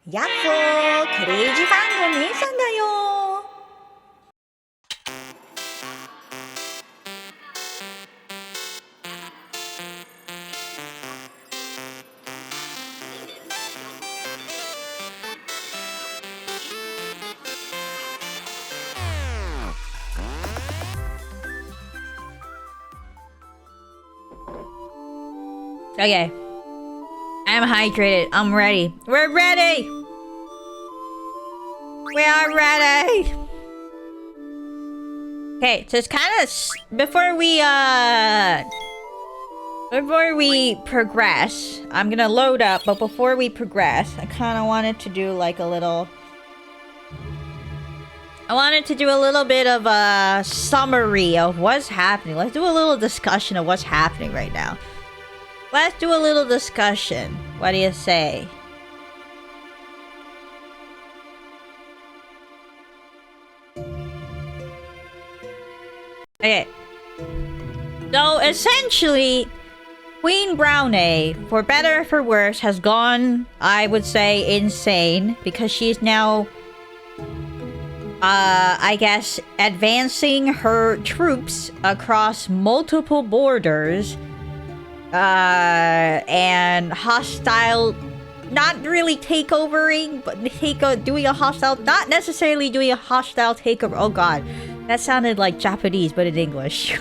やっほー、クレイジーファンの姉さんだよ。Okay. I'm hydrated. I'm ready. We're ready! We are ready! Okay, just kind of before we progress, I'm gonna load up, but before we progress, I kind of wanted to do like a little... I wanted to do a little bit of a summary of what's happening. Let's do a little discussion of what's happening right now. Let's do a little discussion. What do you say? Okay. So essentially, Queen Brownie, for better or for worse, has gone, I would say, insane because she's now, I guess, advancing her troops across multiple borders. And hostile, not really takeovering, but doing a hostile, not necessarily doing a hostile takeover. Oh god, that sounded like Japanese, but in English.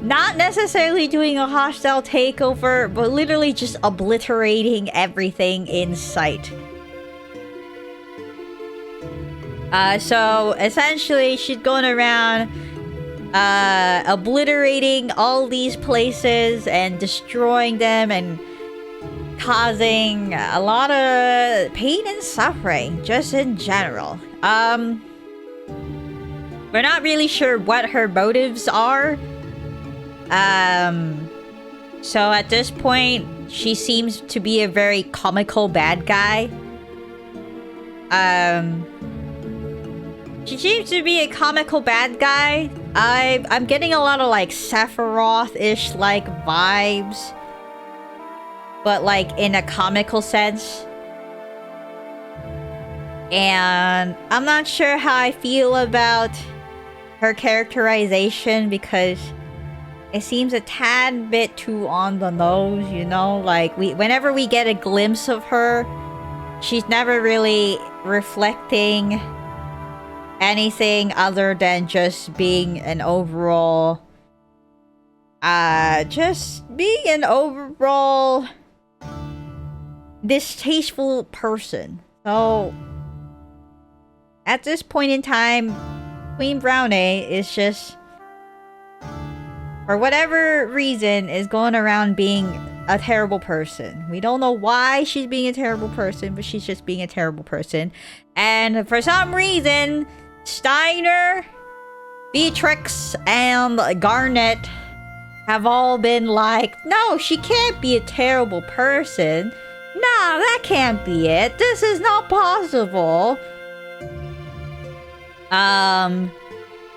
Not necessarily doing a hostile takeover, but literally just obliterating everything in sight. So essentially, she's going around obliterating all these places and destroying them and causing a lot of pain and suffering just in general. We're not really sure what her motives are. So at this point, she seems to be a very comical bad guy. She seems to be a comical bad guy. I'm getting a lot of like Sephiroth-ish like vibes, but like in a comical sense. And I'm not sure how I feel about her characterization because it seems a tad bit too on the nose, you know? Like whenever we get a glimpse of her, she's never really reflecting anything other than just being an overall distasteful person. So at this point in time, Queen Brownie is just, for whatever reason, is going around being a terrible person. We don't know why she's being a terrible person, but she's just being a terrible person. And for some reason, Steiner, Beatrix, and Garnet have all been like, no, she can't be a terrible person. Nah, that can't be it. This is not possible.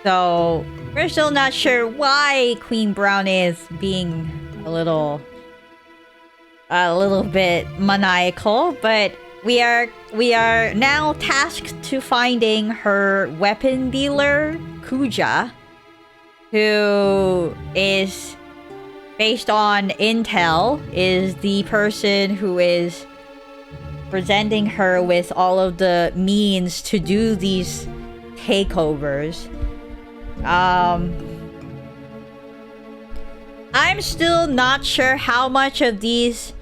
So we're still not sure why Queen Brownie is being a little bit maniacal, but we are now tasked to finding her weapon dealer, Kuja, who is, based on intel, is the person who is presenting her with all of the means to do these takeovers. I'm still not sure how much of these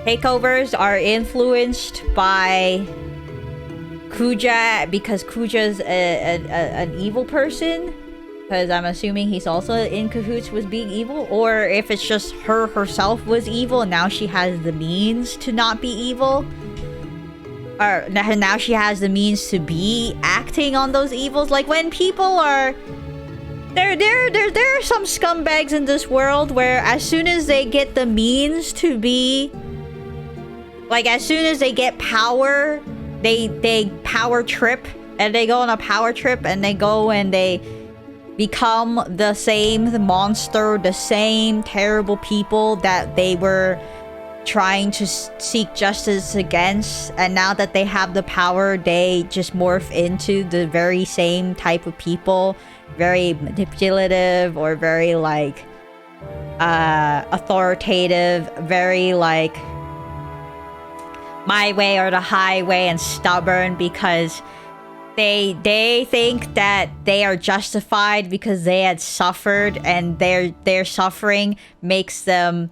takeovers are influenced by Kuja, because Kuja's an evil person, because I'm assuming he's also in cahoots with being evil, or if it's just her herself was evil and now she has the means to not be evil, or now she has the means to be acting on those evils. Like when people are there are some scumbags in this world where as soon as they get the means to be, like as soon as they get power, they power trip, and they go on a power trip and they go and they become the same monster, the same terrible people that they were trying to seek justice against, and now that they have the power, they just morph into the very same type of people, very manipulative or very like authoritative, very like my way or the highway, and stubborn because they think that they are justified because they had suffered, and their suffering makes them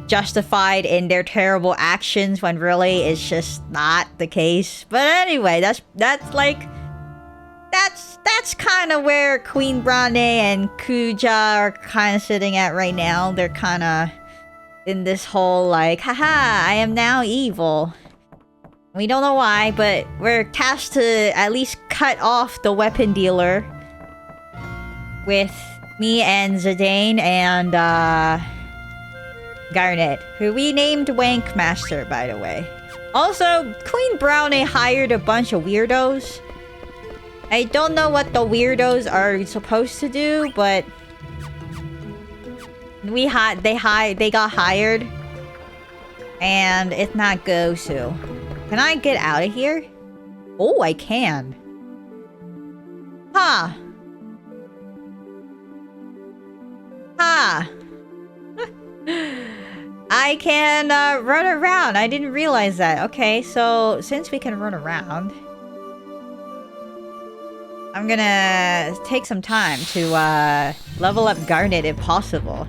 justified in their terrible actions when really it's just not the case. But anyway, that's kind of where Queen Brane and Kuja are kind of sitting at right now. They're kind of in this whole like, haha, I am now evil. We don't know why, but we're tasked to at least cut off the weapon dealer with me and Zidane and Garnet, who we named Wank Master, by the way. Also, Queen Brownie hired a bunch of weirdos. I don't know what the weirdos are supposed to do, but they got hired, and it's not Gosu. Can I get out of here? Oh, I can. Huh. Huh. I can run around. I didn't realize that. Okay, so since we can run around, I'm gonna take some time to level up Garnet if possible.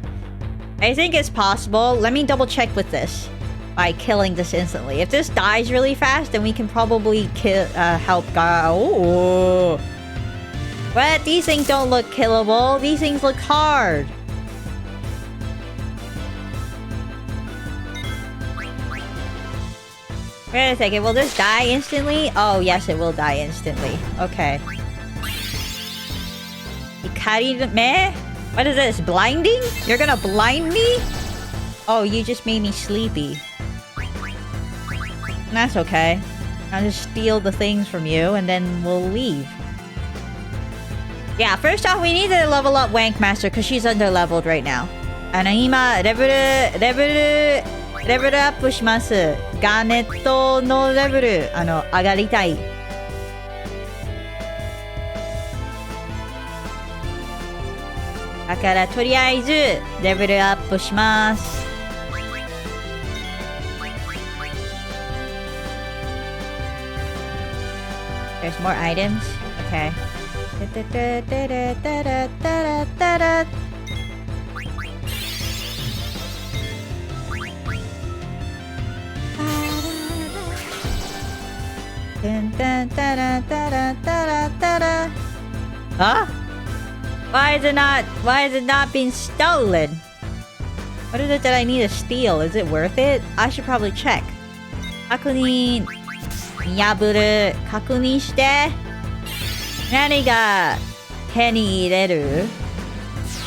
I think it's possible. Let me double check with this by killing this instantly. If this dies really fast, then we can probably help Oh. But these things don't look killable. These things look hard. Wait a second, will this die instantly? Oh, yes, it will die instantly. Okay. Ikari meh? What is this? Blinding? You're gonna blind me? Oh, you just made me sleepy. That's okay. I'll just steal the things from you and then we'll leave. Yeah, first off, we need to level up Wank Master because she's under-leveled right now. 今、レベルアップします。ガーネットのレベル、上がりたい。だからとりあえずレベルアップします。There's more items. Okay. Huh? Why is it not being stolen? What is it that I need to steal? Is it worth it? I should probably check. 確認破る。確認して。何が手に入れる？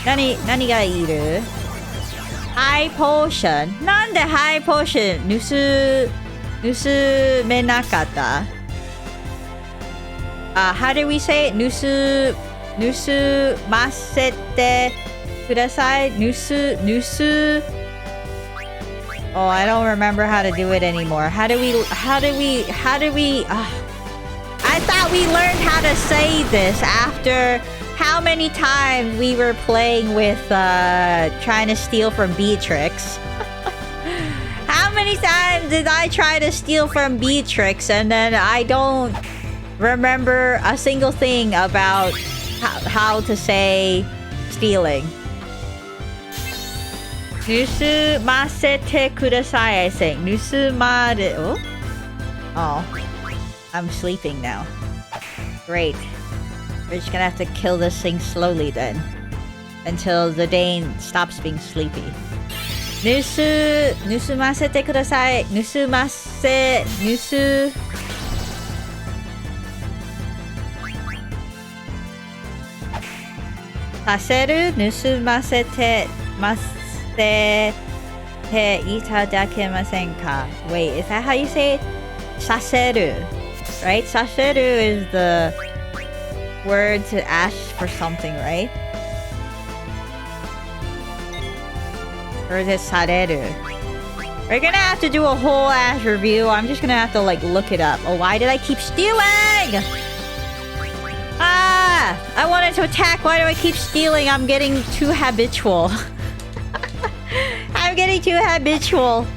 何がいる？ハイポーション。なんでハイポーション盗めなかった？ how do we say it? 盗ませてください。Oh, I don't remember how to do it anymore. How do we I thought we learned how to say this after how many times we were playing with trying to steal from Beatrix. How many times did I try to steal from Beatrix and then I don't remember a single thing about how to say stealing. 盗ませてください, I think. 盗まれ... Oh, I'm sleeping now. Great. We're just gonna have to kill this thing slowly then. Until the Dane stops being sleepy. 盗ませてください. させる? 盗ませていただけませんか? Wait, is that how you say it? させる, right? させる is the word to ask for something, right? Or is it される? We're gonna have to do a whole ass review. I'm just gonna have to like look it up. Oh, why did I keep stealing? Ah! I wanted to attack. Why do I keep stealing? I'm getting too habitual. I'm getting too habitual.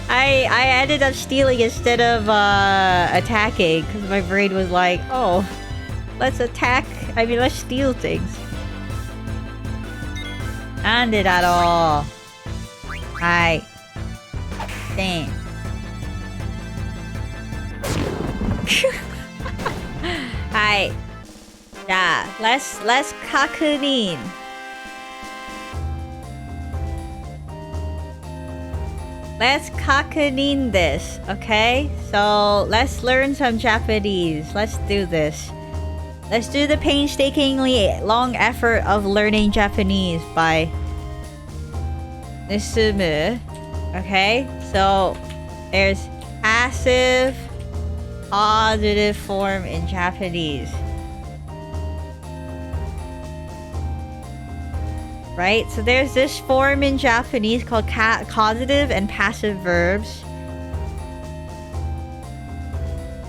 I ended up stealing instead of attacking because my brain was like, oh, let's attack. I mean, let's steal things. なんでだろう。はい。Dang. Hi. Yeah, let's 確認. Let's 確認 this, okay? So let's learn some Japanese. Let's do this. Let's do the painstakingly long effort of learning Japanese by Nusumu. Okay, so there's passive, positive form in Japanese. Right? So there's this form in Japanese called causative and passive verbs.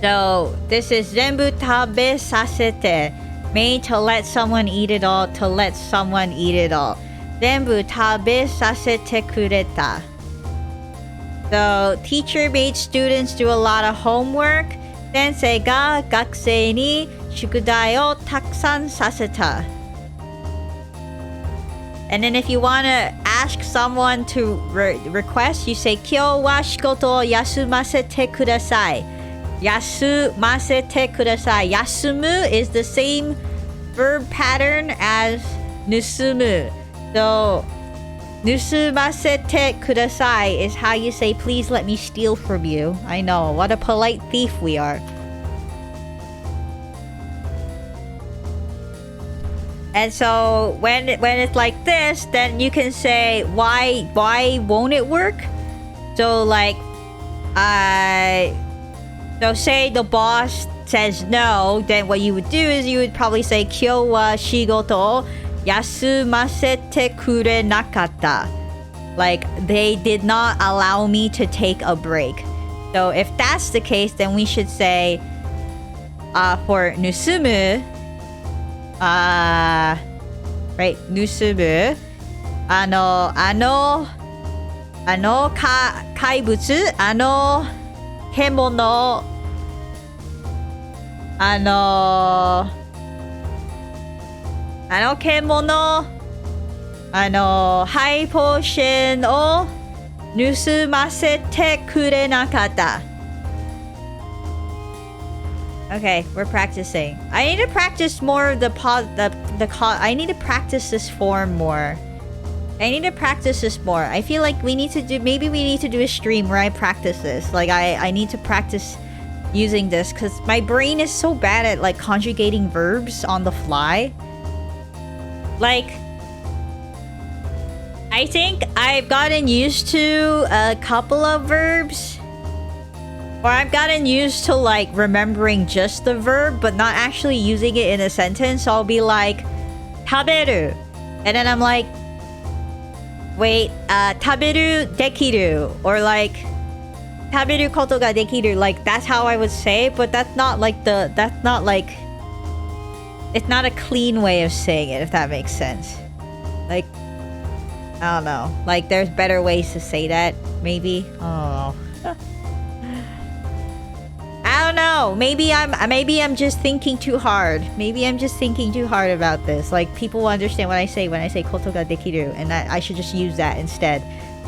So this is 全部食べさせて made to let someone eat it all, to let someone eat it all. 全部食べさせてくれた. So teacher made students do a lot of homework. 先生が学生に宿題をたくさんさせた. And then if you want to ask someone to request, you say 今日は仕事を休ませてください. 休ませてください. 休む is the same verb pattern as 盗む. So 盗ませてください is how you say please let me steal from you. I know, what a polite thief we are. And so when it's like this, then you can say why won't it work? So like so say the boss says no, then what you would do is you would probably say 今日は仕事を休ませてくれなかった. Like they did not allow me to take a break. So if that's the case, then we should say for 盗む right, 盗む怪物獣獣ハイポーションを盗ませてくれなかった. Okay, we're practicing. I need to practice more of I need to practice this form more. I need to practice this more. I feel like maybe we need to do a stream where I practice this. Like I need to practice using this because my brain is so bad at like conjugating verbs on the fly. Like I think I've gotten used to a couple of verbs. Or I've gotten used to like remembering just the verb but not actually using it in a sentence. So I'll be like 食べる and then I'm like wait, 食べるできる or like 食べることができる. Like that's how I would say it, but it's not a clean way of saying it, if that makes sense. Like I don't know. Like there's better ways to say that, maybe. I don't know. I don't know. Maybe I'm just thinking too hard. Maybe I'm just thinking too hard about this. Like people will understand what I say when I say koto ga dekiru, and I should just use that instead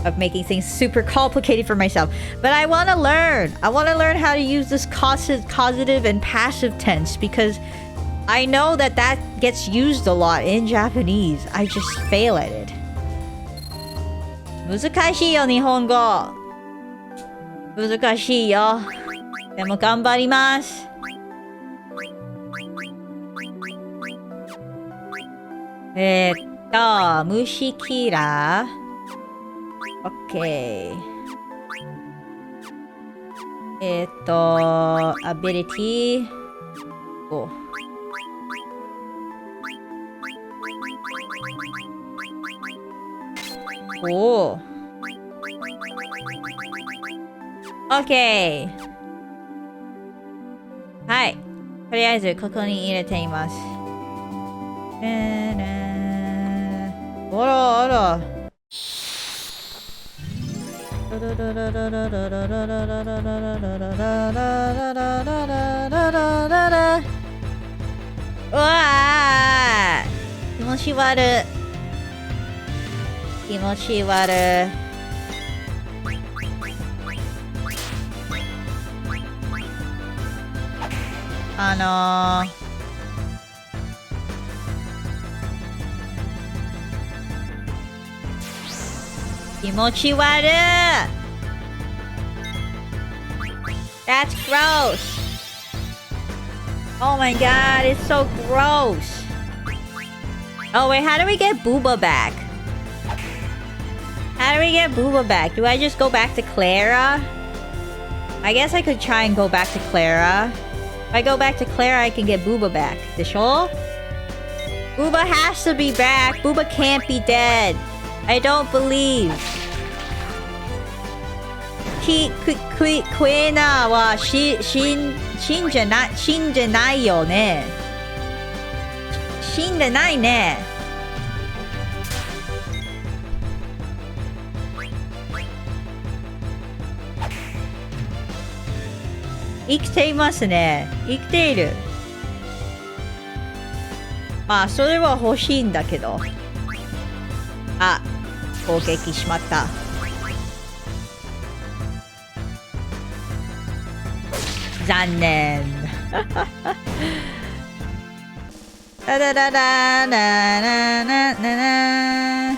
of making things super complicated for myself. But I want to learn. I want to learn how to use this causative and passive tense because I know that gets used a lot in Japanese. I just fail at it. 難しいよ、日本語。難しいよ。でも頑張ります。虫キラー。OK。アビリティ。おお。OK。はい。とりあえず、ここに入れています。あらあら。うわー、気持ち悪い。気持ち悪い。気持ち悪い。That's gross. Oh my god, it's so gross. Oh wait, how do we get Booba back? How do we get Booba back? Do I just go back to Clara? I guess I could try and go back to Clara. If I go back to Clara, I can get Booba back. でしょ? Booba has to be back. Booba can't be dead. I don't believe. クエナは死んじゃないよね。死んでないね。生きていますね。生きている。まあ、それは欲しいんだけど。あ、攻撃しまった。残念。ラララララララララ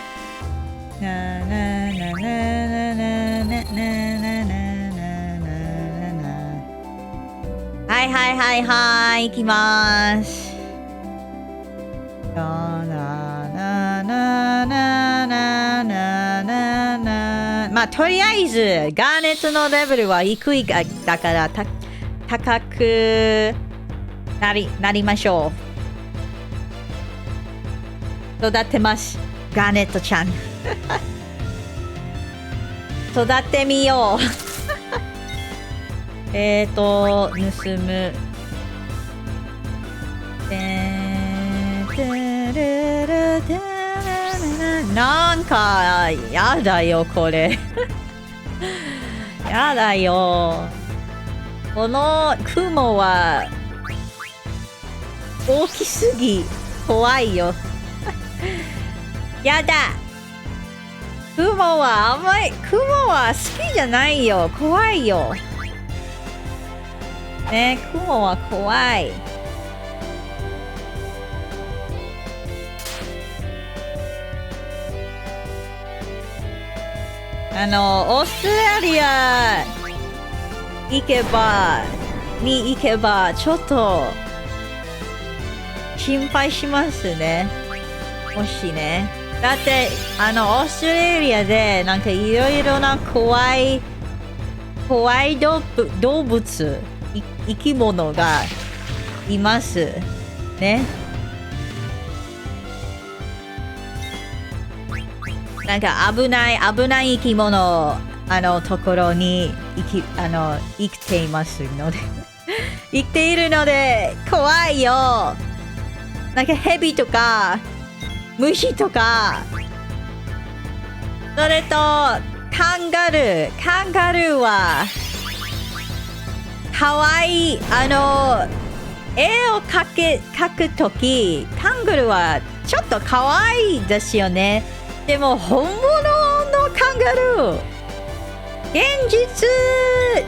はいはいはいはい、行きまーす。まあ、とりあえず、ガーネットのレベルは低いだから、高くなりましょう。育てます。ガーネットちゃん。育てみよう。盗む。なんか、やだよ、これ。やだよ。この雲は大きすぎ怖いよ。やだ。雲は好きじゃないよ。怖いよ。ね、雲は怖い。オーストラリア行けばちょっと心配しますね。もしね。だってオーストラリアでなんかいろいろな怖い動物生き物がいますね。なんか危ない生き物ところに生きていますので生きているので怖いよ。なんかヘビとか虫とか、それとカンガルーはかわいい。絵を描くときカンガルーはちょっとかわいいですよね。でも本物のカンガルー現実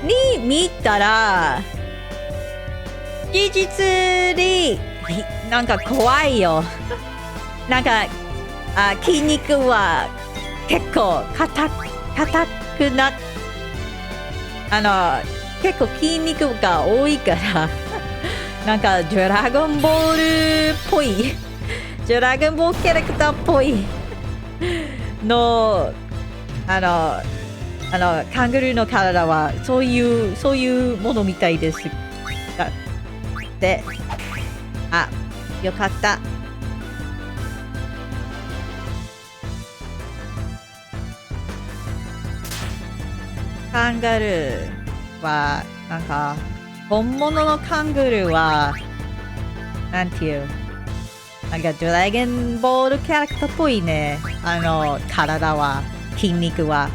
に見たら事実になんか怖いよ。なんか筋肉は結構硬くな結構筋肉が多いからなんかドラゴンボールっぽいドラゴンボールキャラクターっぽいのカンガルーの体はそういうものみたいです。で、よかった。カンガルーは、なんか、本物のカンガルーは、なんていう、なんかドラゴンボールキャラクターっぽいね。体は、筋肉は。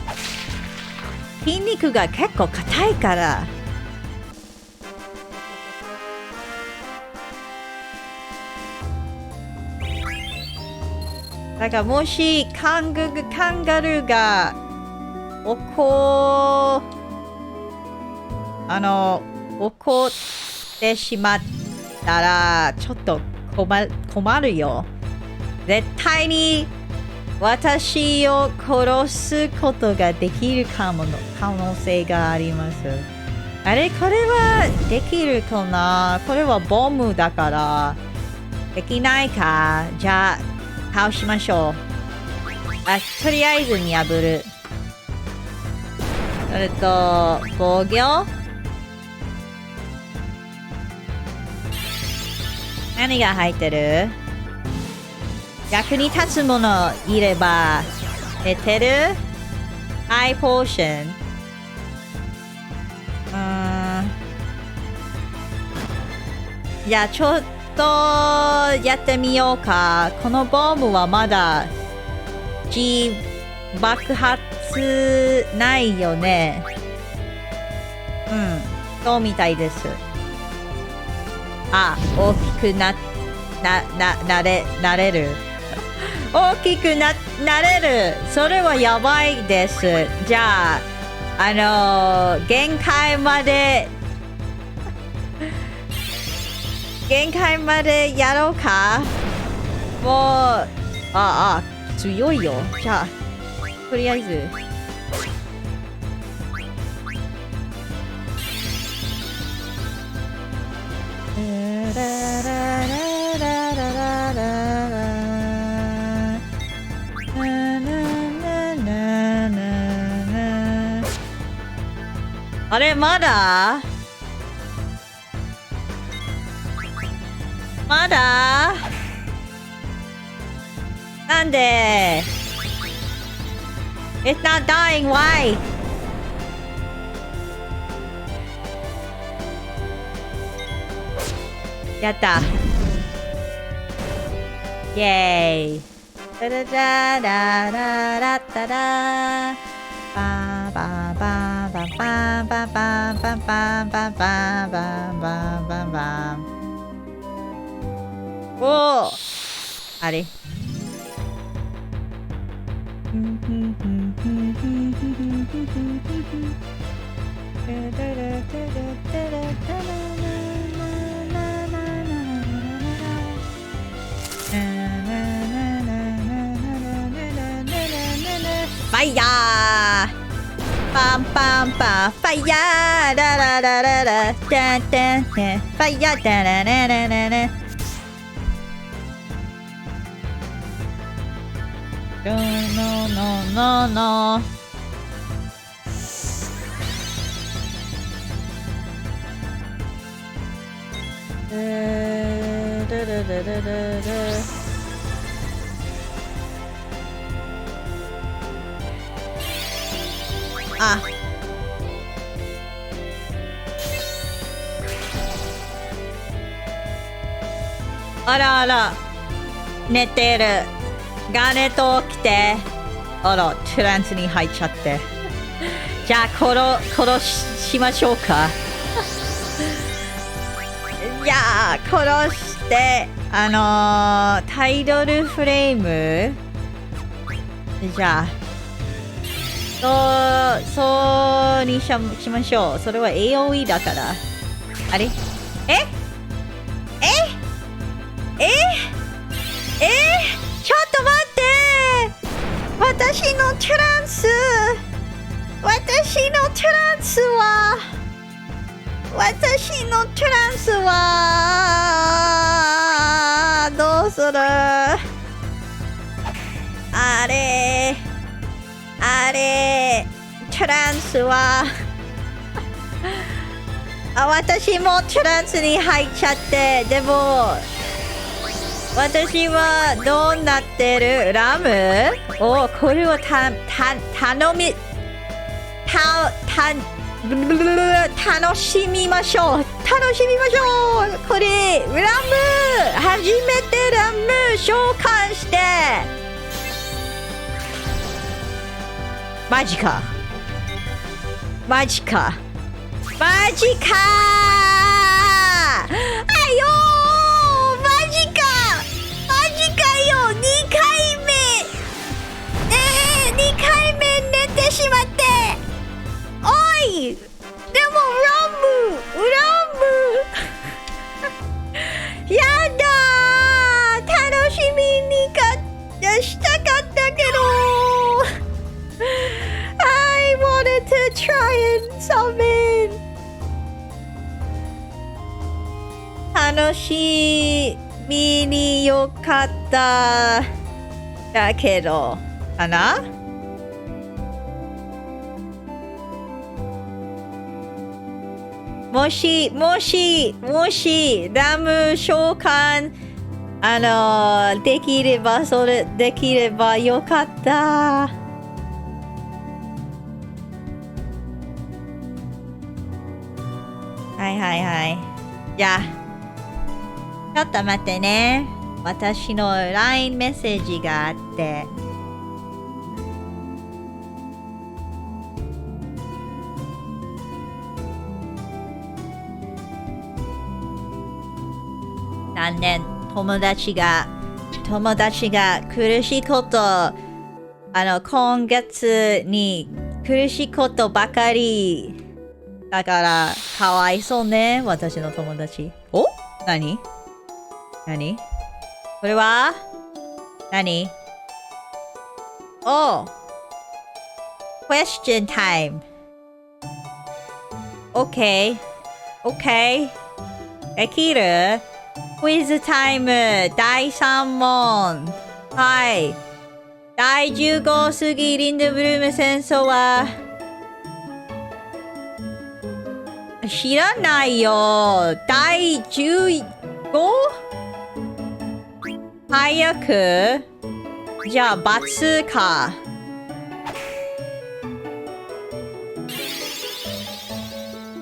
筋肉が結構硬いから。だからもしカンガルーが怒ってしまったらちょっと困るよ。絶対に私を殺すことができる可能性があります。あれこれはできるかな。これはボムだからできないか。じゃあ倒しましょう。とりあえず見破る。それと防御。何が入ってる？役に立つものいれば出てる？ハイポーション。じゃあちょっとやってみようか。このボムはまだ爆発ないよね。そうみたいです。大きくなれる。大きくなれる。それはやばいです。じゃあ、限界までやろうか。もう、強いよ。じゃあ、とりあえず。あれまだなんで It's not dying, why? やったイェーイダダダダダダダダバーバーバーバーバーバーバーバーバーバーバーバーバーバーおーあれファイヤーパンパンパンファイヤーラララララダンダンファイヤーダラララララNoあらあら寝てるガネと起きてあらトランスに入っちゃってじゃあ殺しましょうかじゃあ殺してタイトルフレームじゃあそうにしましょう。それは AOE だからあれちょっと待って私のトランスはどうするあれトランスは私もトランスに入っちゃってでも私はどうなってるラムこれは頼楽しみましょう。これラム初めてラム召喚してマジかあよーマジかよ2回目2回目寝てしまっておいでもラムやだー楽しみにしたかったけどI wanted to try and summon 楽しみによかっただけどかなもしラム召喚できればよかったはいじゃあちょっと待ってね私の LINE メッセージがあって残念友達が苦しいこと今月に苦しいことばかりだからかわいそうね私の友達お何これは何おquestion time OK できるクイズタイム第3問はい第15世紀リンドブルーム戦争は知らないよ第 15? 早くじゃあ×か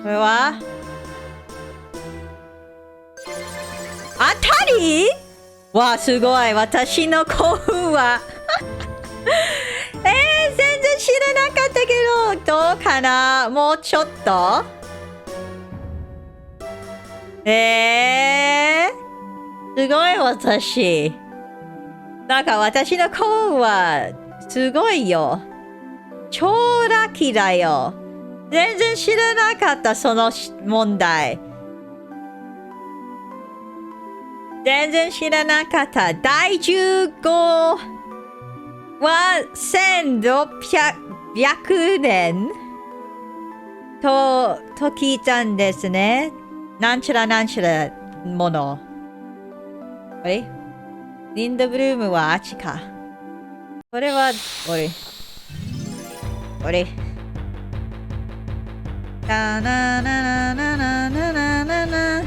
これは当たりわあすごい私の興奮は全然知らなかったけどどうかなもうちょっとすごい私なんか私の興奮はすごいよ超ラッキーだよ全然知らなかったその問題全然知らなかった第15は1600年と聞いたんですねなんちゃらものリンドブルームはあっちかこれは俺ななななななななな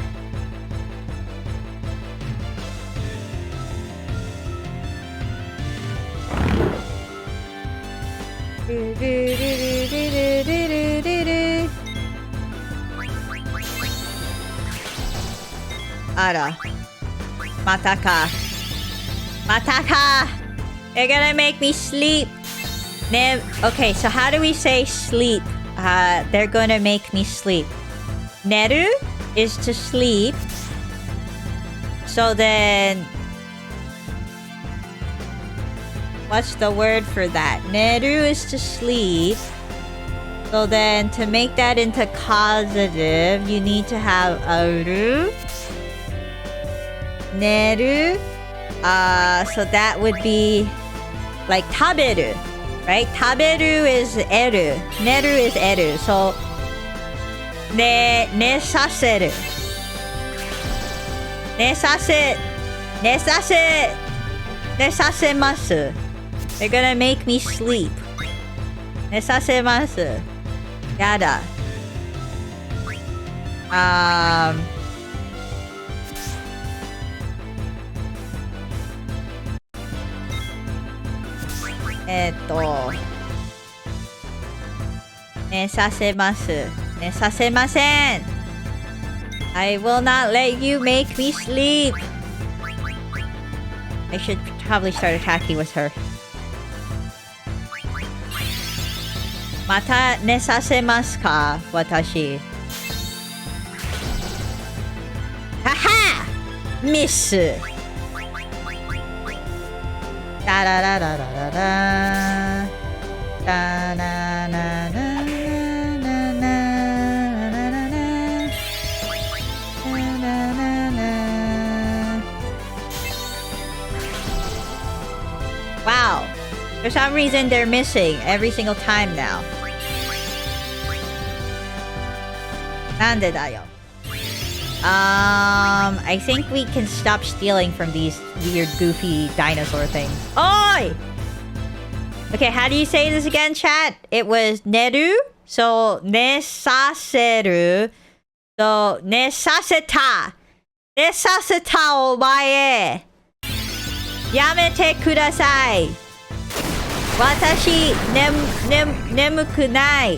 あらまたか You're gonna make me sleep Okay, so how do we say sleep? They're gonna make me sleep Neru is to sleep So then What's the word for that? Neru is to sleep So then to make that into causative You need to have aru Neru So that would be like taberu Right? Taberu is eru Neru is eru So ne saseru Ne sasemasu They're gonna make me sleep Ne sasemasu Yada 寝させます。寝させません。I will not let you make me sleep. I should probably start attacking with her. また寝させますか私。ははミス。ダララララララダナナナナナナナ。 Wow. For some reason they're missing every single time now. なんでだよ。I think we can stop stealing from these weird, goofy dinosaur things. Oi! Okay, how do you say this again, chat? It was neru, so nesaseru, so nesaseta. Nesaseta omae. Yamete kudasai. Watashi nemuku nai.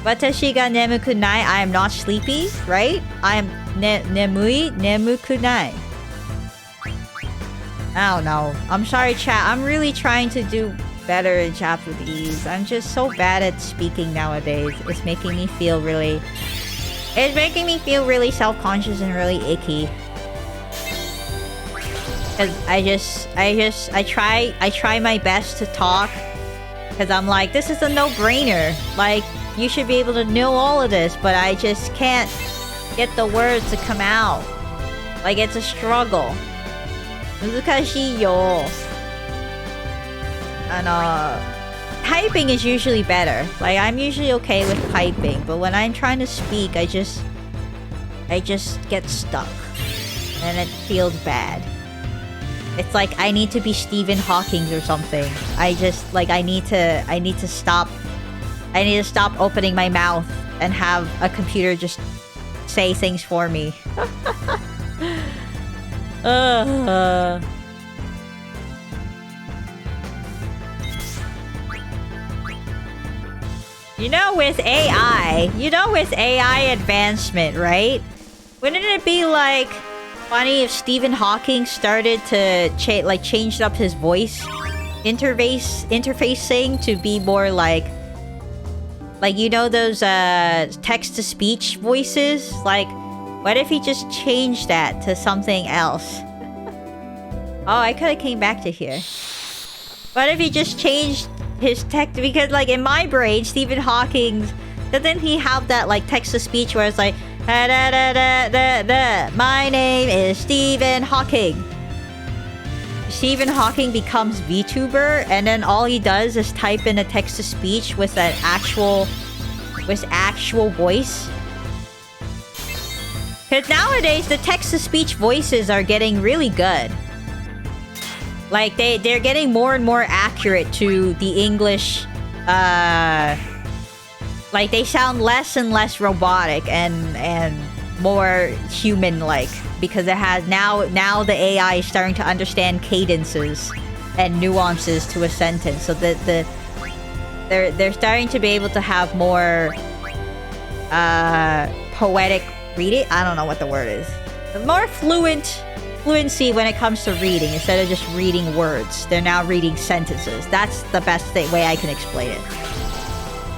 Watashi ga nemuku nai. I am not sleepy, right? I am nemui nemuku nai. I don't know. I'm sorry, chat. I'm really trying to do better in Japanese. I'm just so bad at speaking nowadays. It's making me feel really... It's making me feel really self-conscious and really icky. Cause I try my best to talk. Cause I'm like, this is a no-brainer. Like, you should be able to know all of this, but I just can't get the words to come out. Like, it's a struggle. 難しいよ。Typing is usually better. Like, I'm usually okay with typing, but when I'm trying to speak, I just get stuck. And it feels bad. It's like I need to be Stephen Hawking or something. I need to stop opening my mouth and have a computer just say things for me. With AI advancement, right? Wouldn't it be like funny if Stephen Hawking started to changed up his voice interfacing to be more like those text-to-speech voices? Like, what if he just changed that to something else? Oh, I could have came back to here. What if he just changed his text? Because, like, in my brain, Stephen Hawking's... Doesn't he have that, like, text-to-speech where it's like... Da, da, da, da, da, da. My name is Stephen Hawking. Stephen Hawking becomes VTuber, and then all he does is type in a text-to-speech with an actual voice. Because nowadays, the text-to-speech voices are getting really good. Like, they're getting more and more accurate to the English, like, they sound less and less robotic and more human-like. Because it has now the AI is starting to understand cadences and nuances to a sentence. So they're starting to be able to have more poetic reading. I don't know what the word is. More fluency when it comes to reading instead of just reading words. They're now reading sentences. That's the best way I can explain it.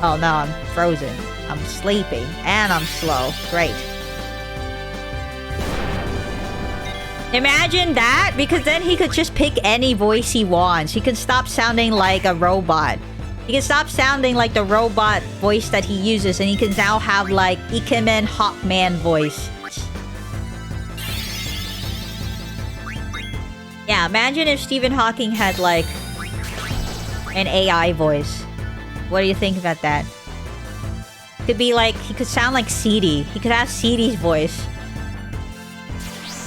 Oh no, I'm frozen. I'm sleeping and I'm slow. Great. Imagine that, because then he could just pick any voice he wants. He can stop sounding like a robot. He can stop sounding like the robot voice that he uses, and he can now have like Ikemen Hawkman voice. Yeah, imagine if Stephen Hawking had like an AI voice. What do you think about that? Could be like, he could sound like Siri. He could have Siri's voice.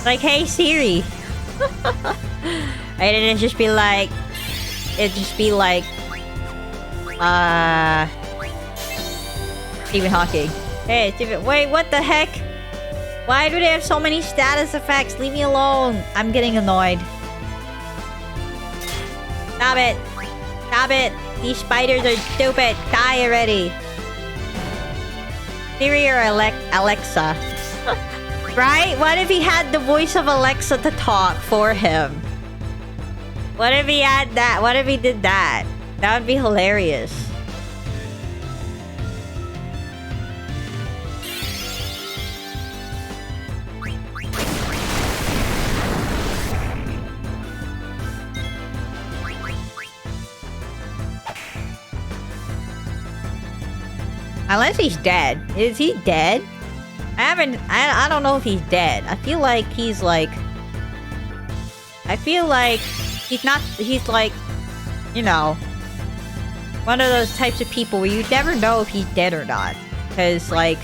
Like, hey Siri. And it'd just be like... Stephen Hawking. Hey, Stephen... Wait, what the heck? Why do they have so many status effects? Leave me alone. I'm getting annoyed. Stop it. Stop it. These spiders are stupid. Die already. Siri or Alexa? Right? What if he had the voice of Alexa to talk for him? What if he had that? What if he did that? That would be hilarious. Unless he's dead. Is he dead? I don't know if he's dead. I feel like he's like... I feel like he's not... He's like... You know... One of those types of people where you never know if he's dead or not. Because, like...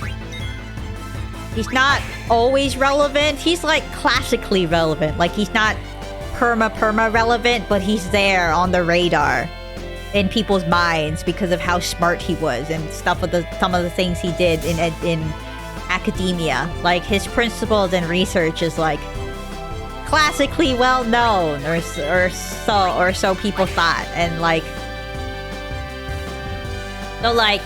He's not always relevant. He's, like, classically relevant. Like, he's not perma relevant, but he's there on the radar. In people's minds because of how smart he was and stuff with some of the things he did in academia. Like his principles and research is like classically well known, or so people thought. And like, so like,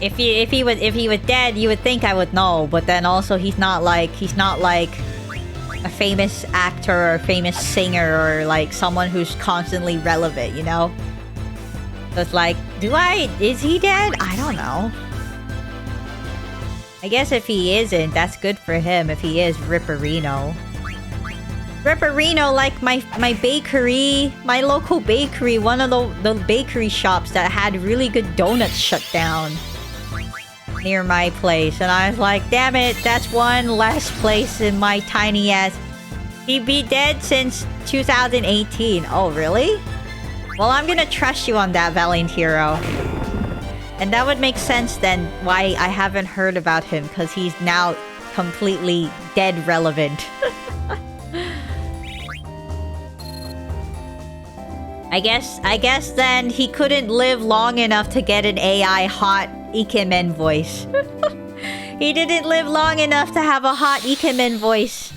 if he was dead, you would think I would know. But then also he's not like a famous actor or a famous singer or like someone who's constantly relevant, you know? So it's like, is he dead? I don't know. I guess if he isn't, that's good for him. If he is, Ripperino. Ripperino, like my bakery, my local bakery, one of the bakery shops that had really good donuts shut down near my place. And I was like, damn it, that's one less place in my tiny ass. He'd be dead since 2018. Oh, really? Well, I'm gonna trust you on that, Valiant Hero. And that would make sense then why I haven't heard about him, because he's now completely dead relevant. I guess then he couldn't live long enough to get an AI hot Ikemen voice. He didn't live long enough to have a hot Ikemen voice.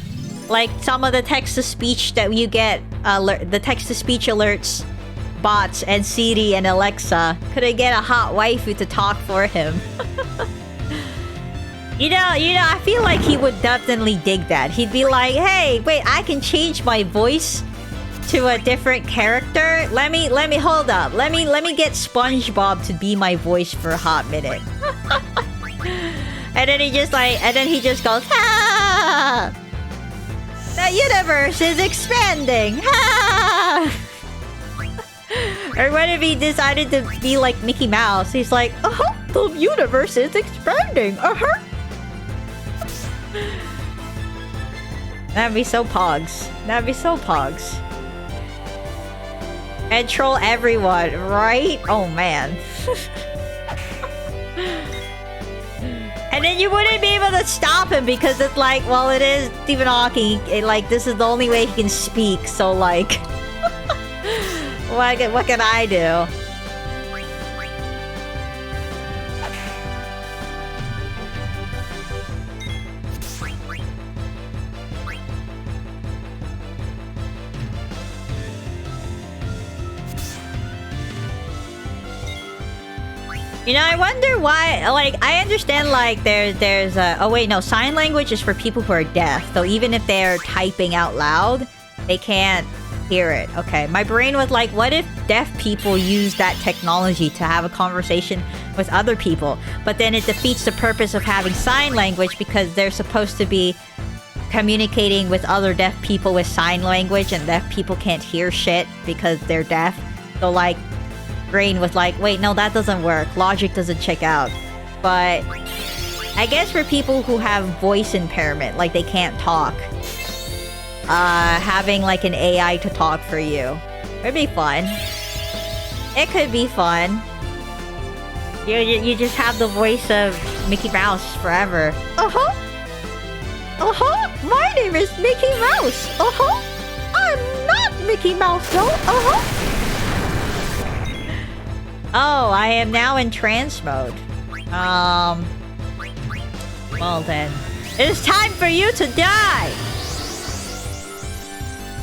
Like some of the text-to-speech that you get, the text-to-speech alerts, bots, and Siri and Alexa. Couldn't get a hot waifu to talk for him. You know, I feel like he would definitely dig that. He'd be like, hey, wait, I can change my voice to a different character. Let me hold up. Let me get SpongeBob to be my voice for a hot minute. And then he just goes, ah! The universe is expanding! Ah! Or what if he decided to be like Mickey Mouse? He's like, the universe is expanding! That'd be so pogs. That'd be so pogs. And troll everyone, right? Oh man. And then you wouldn't be able to stop him because it's like, well, it is Stephen Hawking. Like, this is the only way he can speak. So, like, what can I do? You know, I wonder why, like, I understand, like, there's a... Oh, wait, no. Sign language is for people who are deaf. So even if they're typing out loud, they can't hear it. Okay, my brain was like, what if deaf people use that technology to have a conversation with other people? But then it defeats the purpose of having sign language because they're supposed to be communicating with other deaf people with sign language, and deaf people can't hear shit because they're deaf. So, like... brain was like, wait, no, that doesn't work. Logic doesn't check out. But I guess for people who have voice impairment, like they can't talk, having like an AI to talk for you would be fun. It could be fun. You just have the voice of Mickey Mouse forever. My name is Mickey Mouse. I'm not Mickey Mouse though. Oh, I am now in trance mode. Well then. It is time for you to die!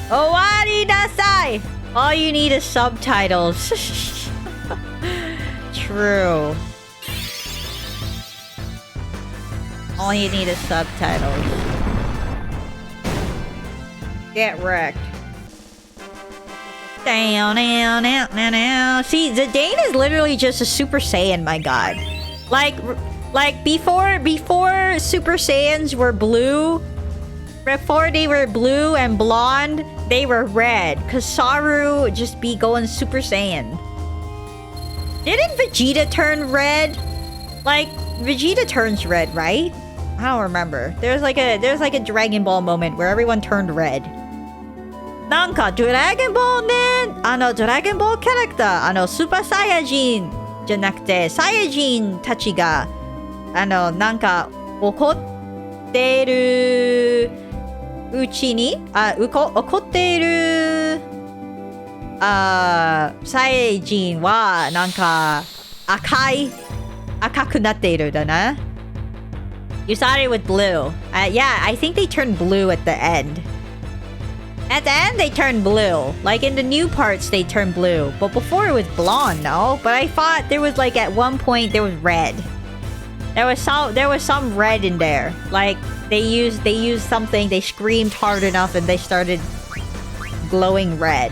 Owari nasai! All you need is subtitles. True. All you need is subtitles. Get wrecked. Down, down, down, down, down. See, Zidane is literally just a Super Saiyan, my god. Like before Super Saiyans were blue, before they were blue and blonde, they were red. Cause Saru would just be going Super Saiyan. Didn't Vegeta turn red? Like, Vegeta turns red, right? I don't remember. There's like a Dragon Ball moment where everyone turned red. なんかドラゴンボールね、ドラゴンボールキャラクター、スーパーサイヤ人じゃなくて、サイヤ人たちが、なんか怒ってるうちに、怒っている、サイヤ人は、なんか、赤くなっているだな。You thought it was blue. Yeah, I think they turned blue at the end. At the end, they turned blue. Like, in the new parts, they turned blue. But before, it was blonde, no? But I thought there was, like, at one point, there was red. There was some red in there. Like, they used something, they screamed hard enough, and they started glowing red.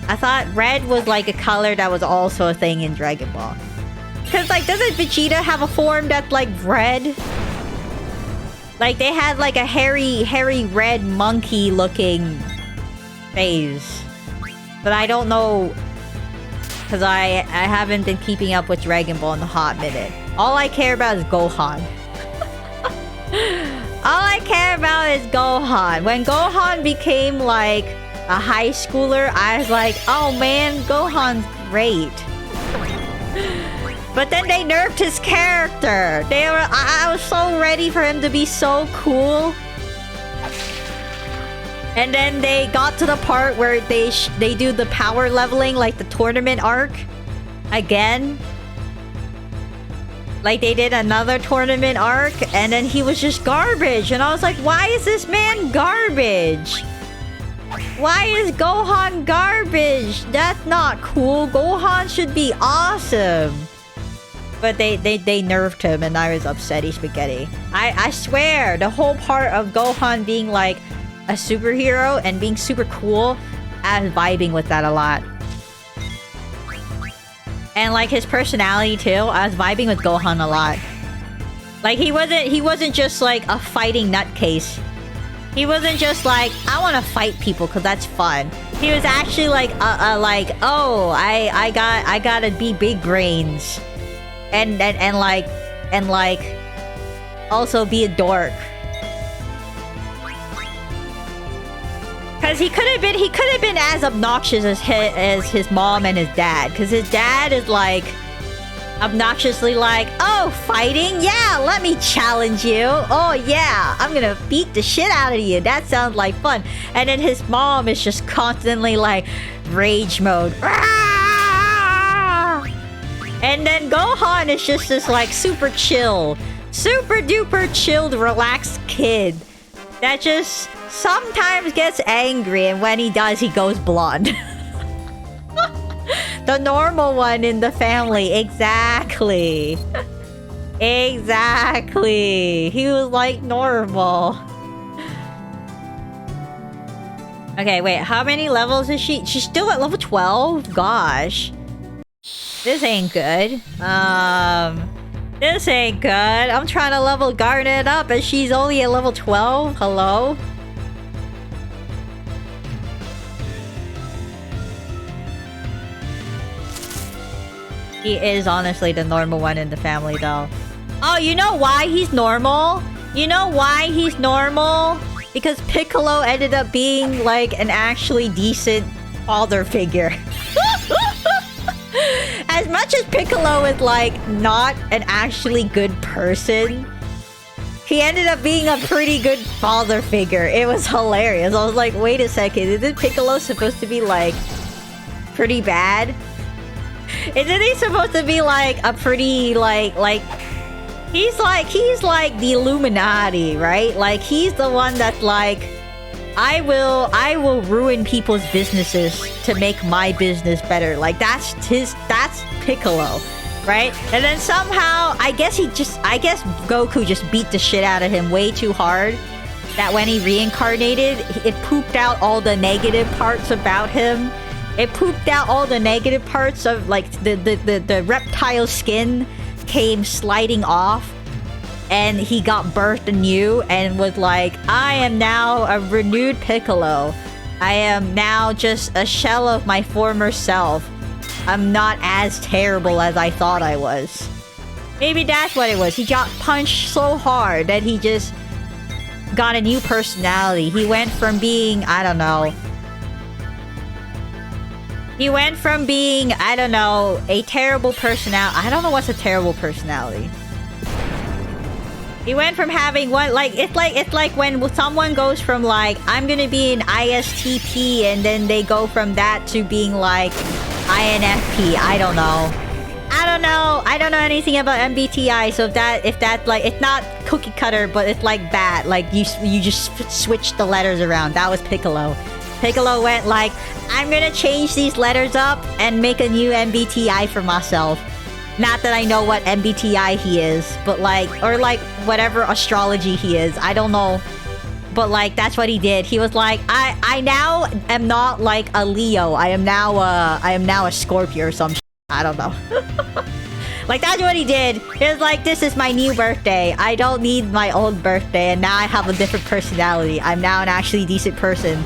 I thought red was, like, a color that was also a thing in Dragon Ball. Because, like, doesn't Vegeta have a form that's, like, red? Like, they had, like, a hairy red monkey-looking phase. But I don't know... Because I haven't been keeping up with Dragon Ball in a hot minute. All I care about is Gohan. All I care about is Gohan. When Gohan became, like, a high schooler, I was like, oh, man, Gohan's great. But then they nerfed his character. I was so ready for him to be so cool. And then they got to the part where they do the power leveling, like the tournament arc. Again. Like they did another tournament arc, and then he was just garbage. And I was like, why is this man garbage? Why is Gohan garbage? That's not cool. Gohan should be awesome. But they nerfed him, and I was upsetty spaghetti. I swear, the whole part of Gohan being like a superhero and being super cool, I was vibing with that a lot. And like his personality too, I was vibing with Gohan a lot. Like he wasn't just like a fighting nutcase. He wasn't just like, I want to fight people because that's fun. He was actually like oh, I gotta be big brains. And also be a dork. Cause he could have been as obnoxious as his mom and his dad. Cause his dad is like obnoxiously like, oh, fighting? Yeah, let me challenge you. Oh yeah, I'm gonna beat the shit out of you. That sounds like fun. And then his mom is just constantly like rage mode. And then Gohan is just this like super chill, super duper chilled, relaxed kid that just sometimes gets angry, and when he does, he goes blonde. The normal one in the family. Exactly. Exactly. He was like normal. Okay, wait. How many levels is she? She's still at level 12? Gosh. This ain't good. This ain't good. I'm trying to level Garnet up and she's only at level 12? Hello? He is honestly the normal one in the family though. Oh, you know why he's normal? You know why he's normal? Because Piccolo ended up being like an actually decent father figure. As much as Piccolo is like not an actually good person, he ended up being a pretty good father figure. It was hilarious. I was like, wait a second, isn't Piccolo supposed to be like pretty bad? Isn't he supposed to be like a pretty like he's like the Illuminati, right? Like he's the one that's like, I will ruin people's businesses to make my business better. Like, that's Piccolo, right? And then somehow, I guess Goku just beat the shit out of him way too hard. That when he reincarnated, it pooped out all the negative parts about him. It pooped out all the negative parts of, like, the reptile skin came sliding off. And he got birthed anew and was like, I am now a renewed Piccolo. I am now just a shell of my former self. I'm not as terrible as I thought I was. Maybe that's what it was. He got punched so hard that he just got a new personality. He went from being, I don't know. He went from being, I don't know, a terrible personality. I don't know what's a terrible personality. He went from having one, like, it's like when someone goes from, like, I'm gonna be an ISTP, and then they go from that to being, like, INFP. I don't know. I don't know anything about MBTI, so if that, like, it's not cookie cutter, but it's like that. Like, you just switch the letters around. That was Piccolo. Piccolo went, like, I'm gonna change these letters up and make a new MBTI for myself. Not that I know what MBTI he is, but like, or like whatever astrology he is. I don't know. But like, that's what he did. He was like, I now am not like a Leo. I am now a Scorpio or some shit. I don't know. Like, that's what he did. He was like, this is my new birthday. I don't need my old birthday. And now I have a different personality. I'm now an actually decent person.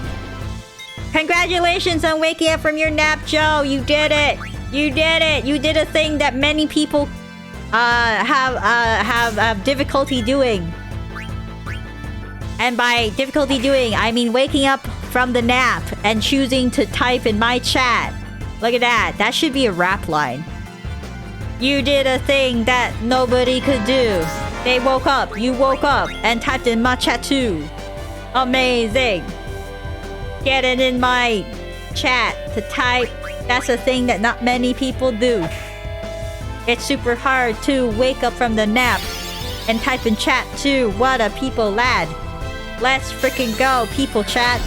Congratulations on waking up from your nap, Joe. You did it. You did it. You did a thing that many people have difficulty doing. And by difficulty doing, I mean waking up from the nap and choosing to type in my chat. Look at that. That should be a rap line. You did a thing that nobody could do. They woke up. You woke up and typed in my chat too. Amazing. Get it in my chat to type. That's a thing that not many people do. It's super hard to wake up from the nap and type in chat too. What a people lad. Let's freaking go, people chat.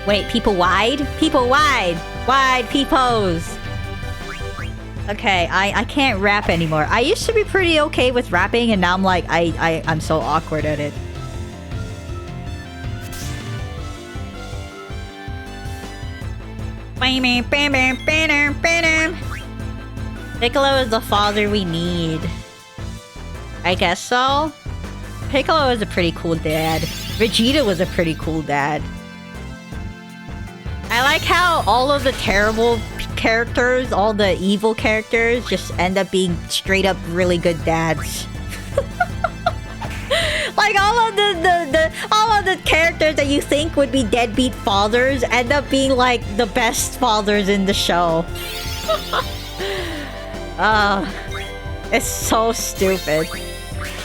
Wait, people wide? People wide. Wide peoples. Okay, I can't rap anymore. I used to be pretty okay with rapping, and now I'm like, I'm so awkward at it. Piccolo is the father we need. I guess so. Piccolo is a pretty cool dad. Vegeta was a pretty cool dad. I like how all of the terrible characters, all the evil characters, just end up being straight up really good dads. Like all of the characters that you think would be deadbeat fathers end up being like the best fathers in the show. It's so stupid.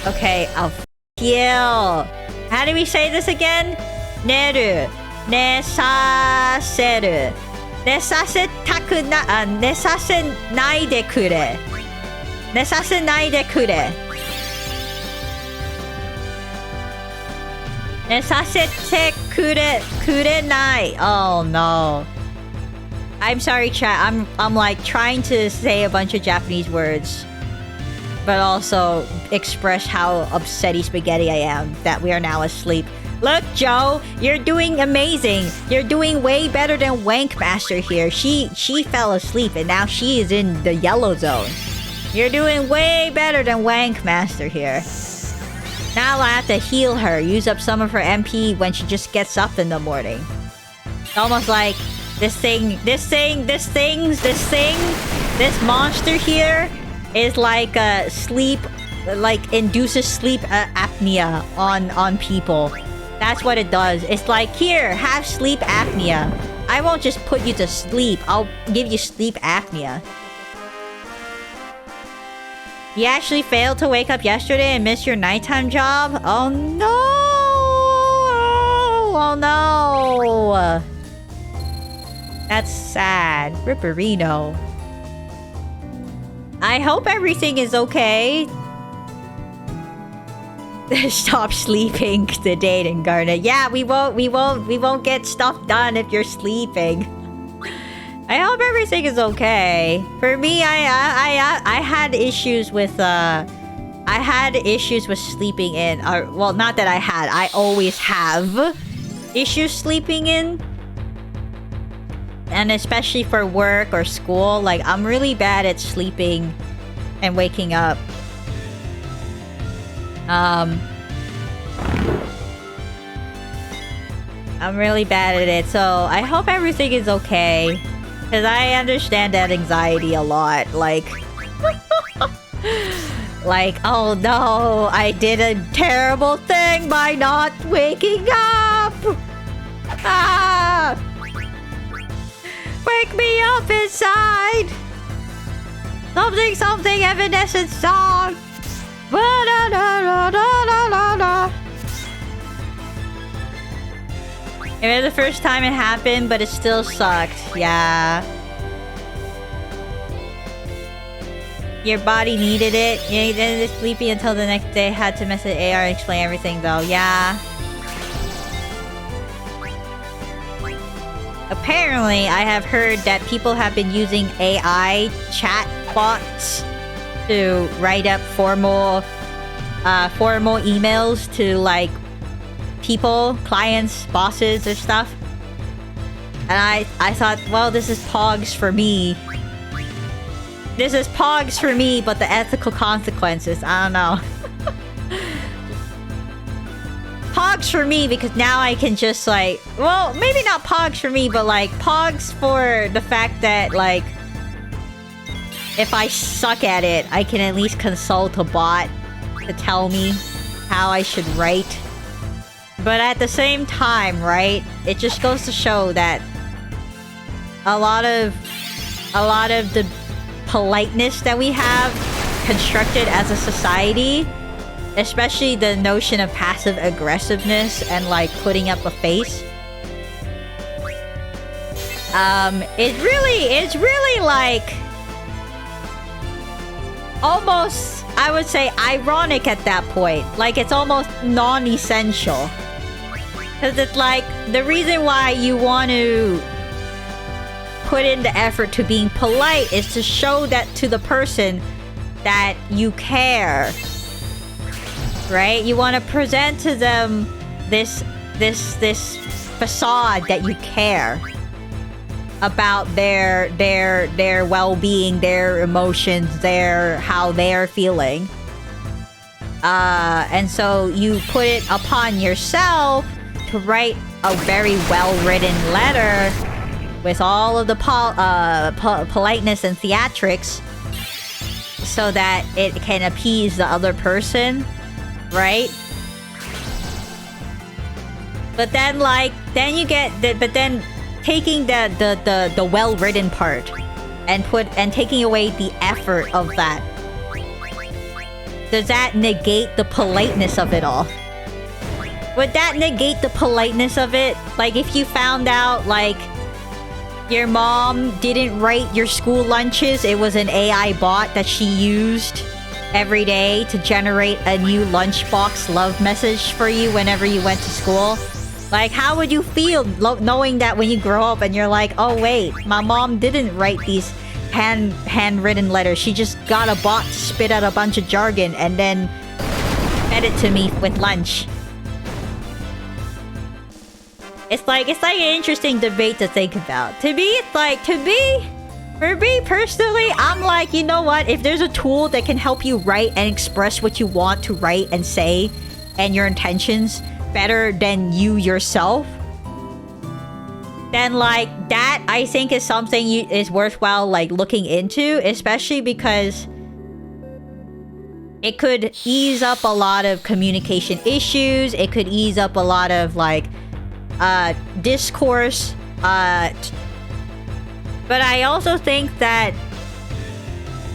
Okay, I'll kill. How do we say this again? Neru. Nesaseru. Nesasetaku na... Nesasenai de kure. Nesasenai de kure. Nesasete kurenai. Oh no. I'm sorry, chat. I'm like trying to say a bunch of Japanese words, but also express how upsetty spaghetti I am that we are now asleep. Look, Joe, you're doing amazing. You're doing way better than Wank Master here. She fell asleep and now she is in the yellow zone. You're doing way better than Wank Master here. Now I have to heal her, use up some of her MP when she just gets up in the morning. It's almost like this monster here is like sleep, like induces sleep apnea on people. That's what it does. It's like, here, have sleep apnea. I won't just put you to sleep. I'll give you sleep apnea. You actually failed to wake up yesterday and missed your nighttime job? Oh no! Oh no! That's sad. Ripperino. I hope everything is okay. Stop sleeping today, and Garnet. Yeah, we won't get stuff done if you're sleeping. I hope everything is okay. For me, I had issues with sleeping in. Well, not that I had. I always have issues sleeping in. And especially for work or school, like I'm really bad at sleeping and waking up. I'm really bad at it, so I hope everything is okay. Because I understand that anxiety a lot. Like, like, oh no, I did a terrible thing by not waking up! Ah! Wake me up inside! Something Evanescence song! It was the first time it happened, but it still sucked. Yeah. Your body needed it. You didn't sleepy until the next day. Had to message AR and explain everything though. Yeah. Apparently, I have heard that people have been using AI chat bots to write up formal emails to like people, clients, bosses, or stuff. And I thought, well, this is pogs for me. This is pogs for me, but the ethical consequences, I don't know. Pogs for me because now I can just like, well, maybe not pogs for me, but like pogs for the fact that like if I suck at it, I can at least consult a bot to tell me how I should write. But at the same time, right, it just goes to show that a lot of the politeness that we have constructed as a society, especially the notion of passive aggressiveness and like putting up a face, it's really like almost, I would say, ironic at that point. Like it's almost non-essential. Because it's like, the reason why you want to put in the effort to being polite is to show that to the person that you care. Right? You want to present to them this facade that you care about their well-being, their emotions, how they're feeling. And so you put it upon yourself to write a very well-written letter with all of the politeness and theatrics so that it can appease the other person, right? But then then you get but then taking the well-written part and taking away the effort of that, does that negate the politeness of it all? Would that negate the politeness of it? Like if you found out like your mom didn't write your school lunches, it was an AI bot that she used every day to generate a new lunchbox love message for you whenever you went to school. Like, how would you feel knowing that when you grow up and you're like, oh wait, my mom didn't write these handwritten letters. She just got a bot to spit out a bunch of jargon and then fed it to me with lunch. It's like an interesting debate to think about. For me personally, I'm like, you know what? If there's a tool that can help you write and express what you want to write and say and your intentions better than you yourself, then like that I think is something is worthwhile like looking into, especially because it could ease up a lot of communication issues. It could ease up a lot of like discourse, but I also think that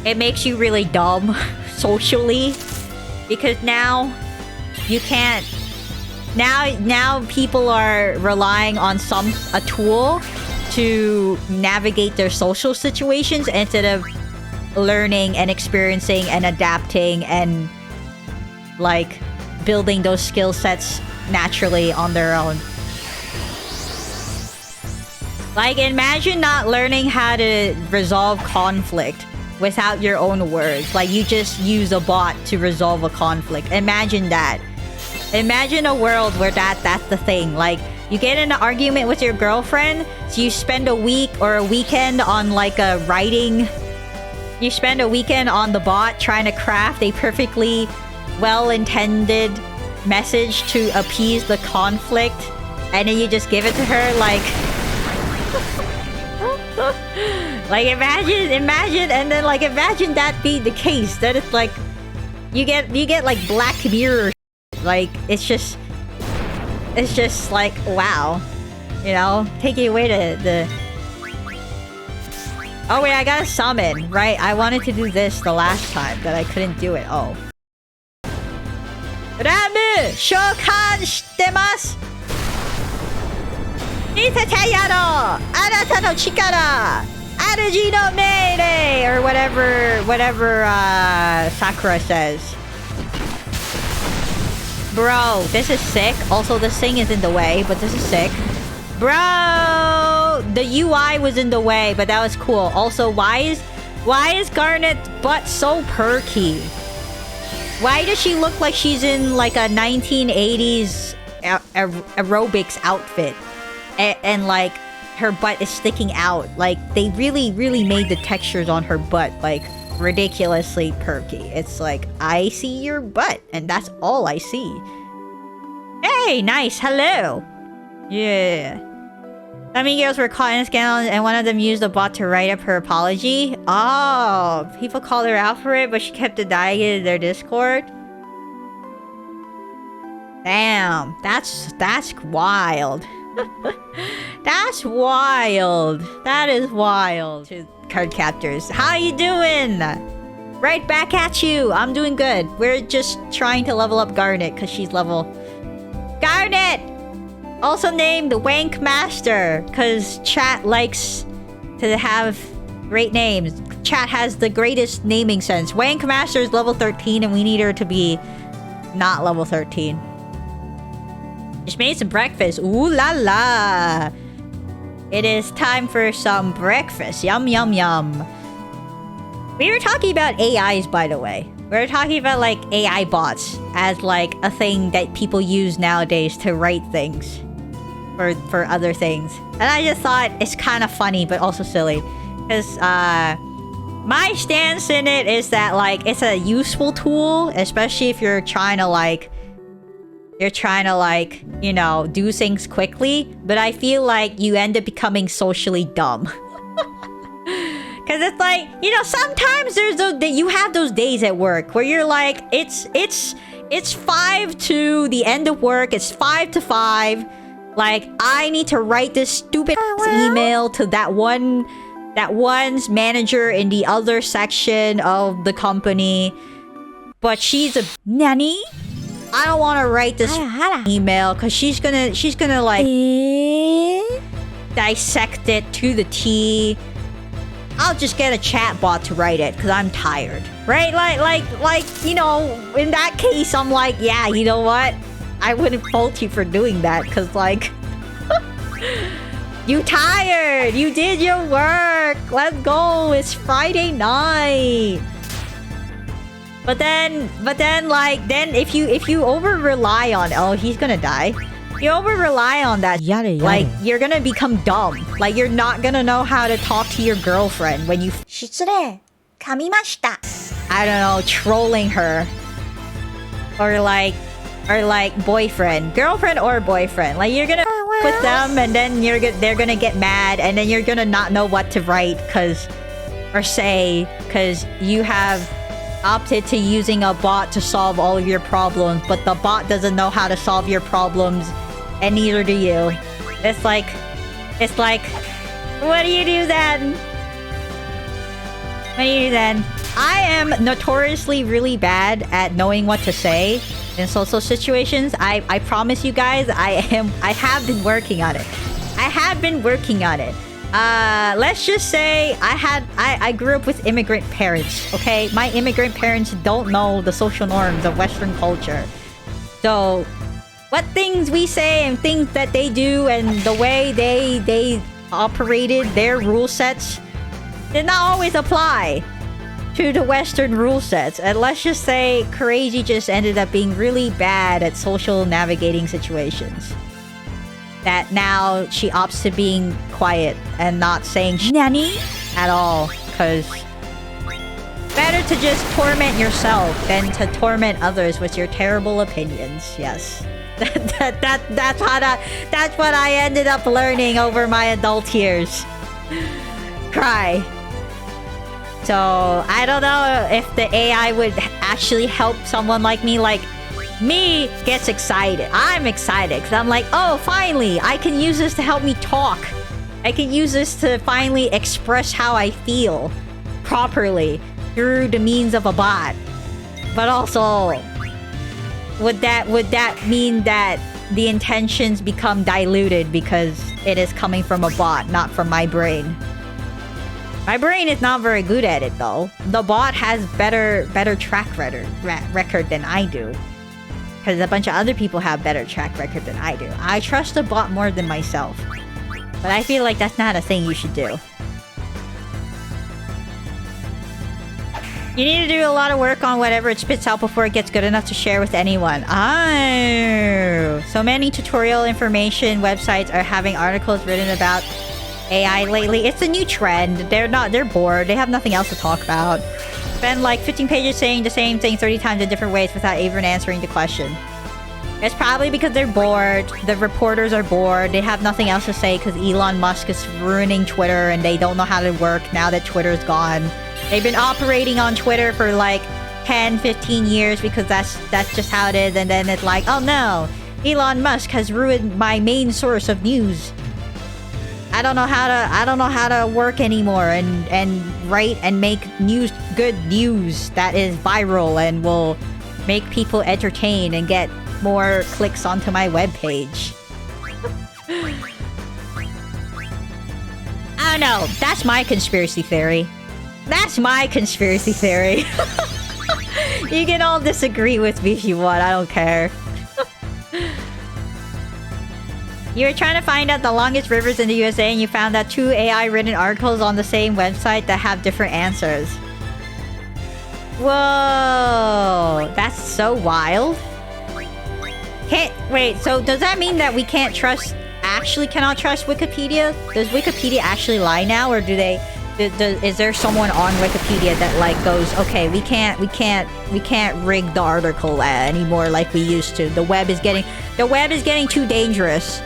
it makes you really dumb socially, because now you can't. Now people are relying on a tool to navigate their social situations instead of learning and experiencing and adapting and like building those skill sets naturally on their own. Like, imagine not learning how to resolve conflict without your own words. Like, you just use a bot to resolve a conflict. Imagine that. Imagine a world where that's the thing. Like, you get in an argument with your girlfriend, so you spend a week or a weekend on like a writing... You spend a weekend on the bot trying to craft a perfectly well-intended message to appease the conflict, and then you just give it to her, like... Like, imagine, and then, like, imagine that be the case. That it's like... You get, like, Black Mirror. Like, it's just like, wow. You know? Taking away the... Oh, wait, I gotta summon, right? I wanted to do this the last time, but I couldn't do it. Oh. Ramu! Shokan shitemasu! Itatayaro! Anata no chikara! Aruji no meirei! Or whatever Sakura says. Bro, this is sick. Also, this thing is in the way, but this is sick. Bro! The UI was in the way, but that was cool. Also, why is Garnet's butt so perky? Why does she look like she's in like a 1980s aerobics outfit? And like, her butt is sticking out. Like, they really made the textures on her butt like ridiculously perky. It's like, I see your butt, and that's all I see. Hey, nice, hello. Yeah. Some girls were caught in a scandal, and one of them used the bot to write up her apology. Oh, people called her out for it, but she kept denying it in their Discord. Damn, that's wild. That's wild. That is wild. To card captors, how you doing? Right back at you. I'm doing good. We're just trying to level up Garnet because she's level... Garnet! Also named Wank Master, because chat likes to have great names. Chat has the greatest naming sense. Wank Master is level 13, and we need her to be not level 13. Just made some breakfast. Ooh la la! It is time for some breakfast. Yum yum yum. We were talking about AIs, by the way. We were talking about like AI bots as like a thing that people use nowadays to write things. For other things. And I just thought it's kind of funny, but also silly. Because, my stance in it is that, like, it's a useful tool, especially if you're trying to, like, you know, do things quickly. But I feel like you end up becoming socially dumb. Because it's like, you know, sometimes you have those days at work where you're like, it's 5 to the end of work, it's 5 to 5. Like, I need to write this stupid email to that one's manager in the other section of the company. But she's a... Nani? I don't want to write this email because she's gonna like... dissect it to the T. I'll just get a chat bot to write it because I'm tired. Right? Like, you know, in that case, I'm like, yeah, you know what? I wouldn't fault you for doing that, because, like... You tired! You did your work! Let's go! It's Friday night! But then, like, then if you over-rely on... Oh, he's gonna die. You over-rely on that, like, you're gonna become dumb. Like, you're not gonna know how to talk to your girlfriend when you... 失礼。噛みました。I don't know, trolling her. Or like boyfriend, girlfriend or boyfriend. Like, you're gonna with them, and then they're gonna get mad, and then you're gonna not know what to write because you have opted to using a bot to solve all of your problems, but the bot doesn't know how to solve your problems, and neither do you. It's like, what do you do then? What do you do then? I am notoriously really bad at knowing what to say in social situations. I promise you guys, I have been working on it. Let's just say I grew up with immigrant parents, okay? My immigrant parents don't know the social norms of Western culture. So, what things we say and things that they do and the way they operated their rule sets did not always apply to the Western rule sets. And let's just say Kureijii just ended up being really bad at social navigating situations. That now she opts to being quiet and not saying "Nani?" at all. Because better to just torment yourself than to torment others with your terrible opinions. Yes. That's what I ended up learning over my adult years. Cry. So, I don't know if the AI would actually help someone like me. Like, me gets excited. I'm excited because I'm like, oh, finally, I can use this to help me talk. I can use this to finally express how I feel properly through the means of a bot. But also, would that mean that the intentions become diluted because it is coming from a bot, not from my brain? My brain is not very good at it though. The bot has better track record than I do. Because a bunch of other people have better track record than I do. I trust the bot more than myself. But I feel like that's not a thing you should do. You need to do a lot of work on whatever it spits out before it gets good enough to share with anyone. Oh. So many tutorial information websites are having articles written about AI lately. It's a new trend. They're bored. They have nothing else to talk about. Spend like 15 pages saying the same thing 30 times in different ways without even answering the question. It's probably because they're bored. The reporters are bored. They have nothing else to say because Elon Musk is ruining Twitter and they don't know how to work now that Twitter's gone. They've been operating on Twitter for like 10, 15 years because that's just how it is. And then it's like, oh no, Elon Musk has ruined my main source of news. I don't know how to work anymore and write and make good news that is viral and will make people entertain and get more clicks onto my webpage. I don't know. That's my conspiracy theory. That's my conspiracy theory. You can all disagree with me if you want. I don't care. You were trying to find out the longest rivers in the USA and you found out 2 AI-written articles on the same website that have different answers. Whoa! That's so wild. Wait, so does that mean that we cannot trust Wikipedia? Does Wikipedia actually lie now, or do they... is there someone on Wikipedia that like goes, okay, we can't rig the article anymore like we used to. The web is getting too dangerous.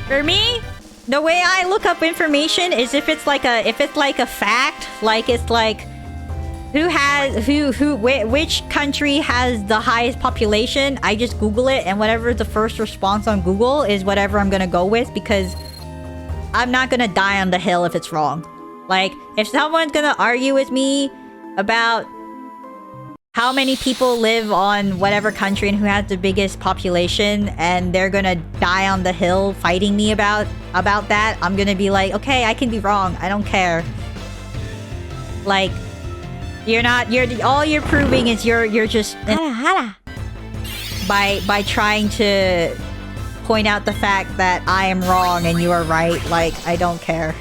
For me, the way I look up information is if it's like a fact, like it's like which country has the highest population, I just Google it, and whatever the first response on Google is whatever I'm gonna go with, because I'm not gonna die on the hill if it's wrong. Like, if someone's gonna argue with me about how many people live on whatever country and who has the biggest population, and they're gonna die on the hill fighting me about that, I'm gonna be like, okay, I can be wrong. I don't care. Like, all you're proving is you're just by trying to point out the fact that I am wrong and you are right. Like, I don't care.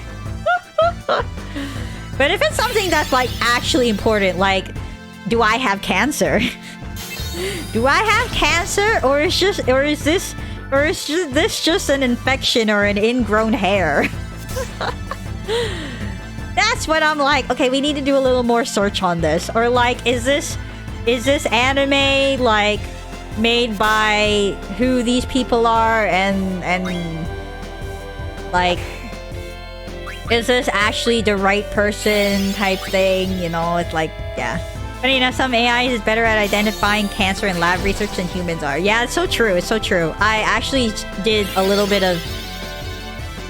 But if it's something that's like actually important, like, do I have cancer? Do I have cancer, or is this just an infection or an ingrown hair? That's what I'm like, okay, we need to do a little more search on this. Or like, is this anime like made by who these people are, and like, is this actually the right person type thing? You know, it's like, yeah. But you know, some AI is better at identifying cancer in lab research than humans are. Yeah, it's so true. It's so true. I actually did a little bit of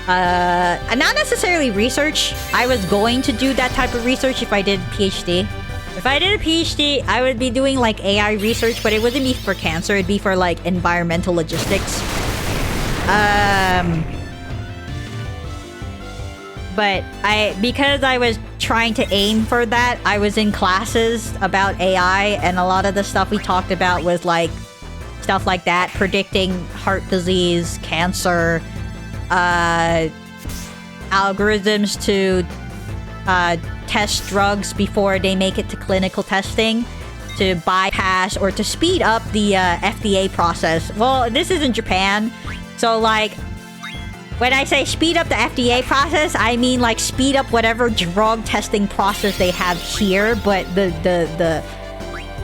not necessarily research. I was going to do that type of research if I did PhD. If I did a PhD, I would be doing like AI research, but it wouldn't be for cancer. It'd be for like environmental logistics. But because I was trying to aim for that, I was in classes about AI, and a lot of the stuff we talked about was like stuff like that, predicting heart disease, cancer, algorithms to test drugs before they make it to clinical testing, to bypass or to speed up the FDA process. Well, this is in Japan, so like, when I say speed up the FDA process, I mean like speed up whatever drug testing process they have here, but the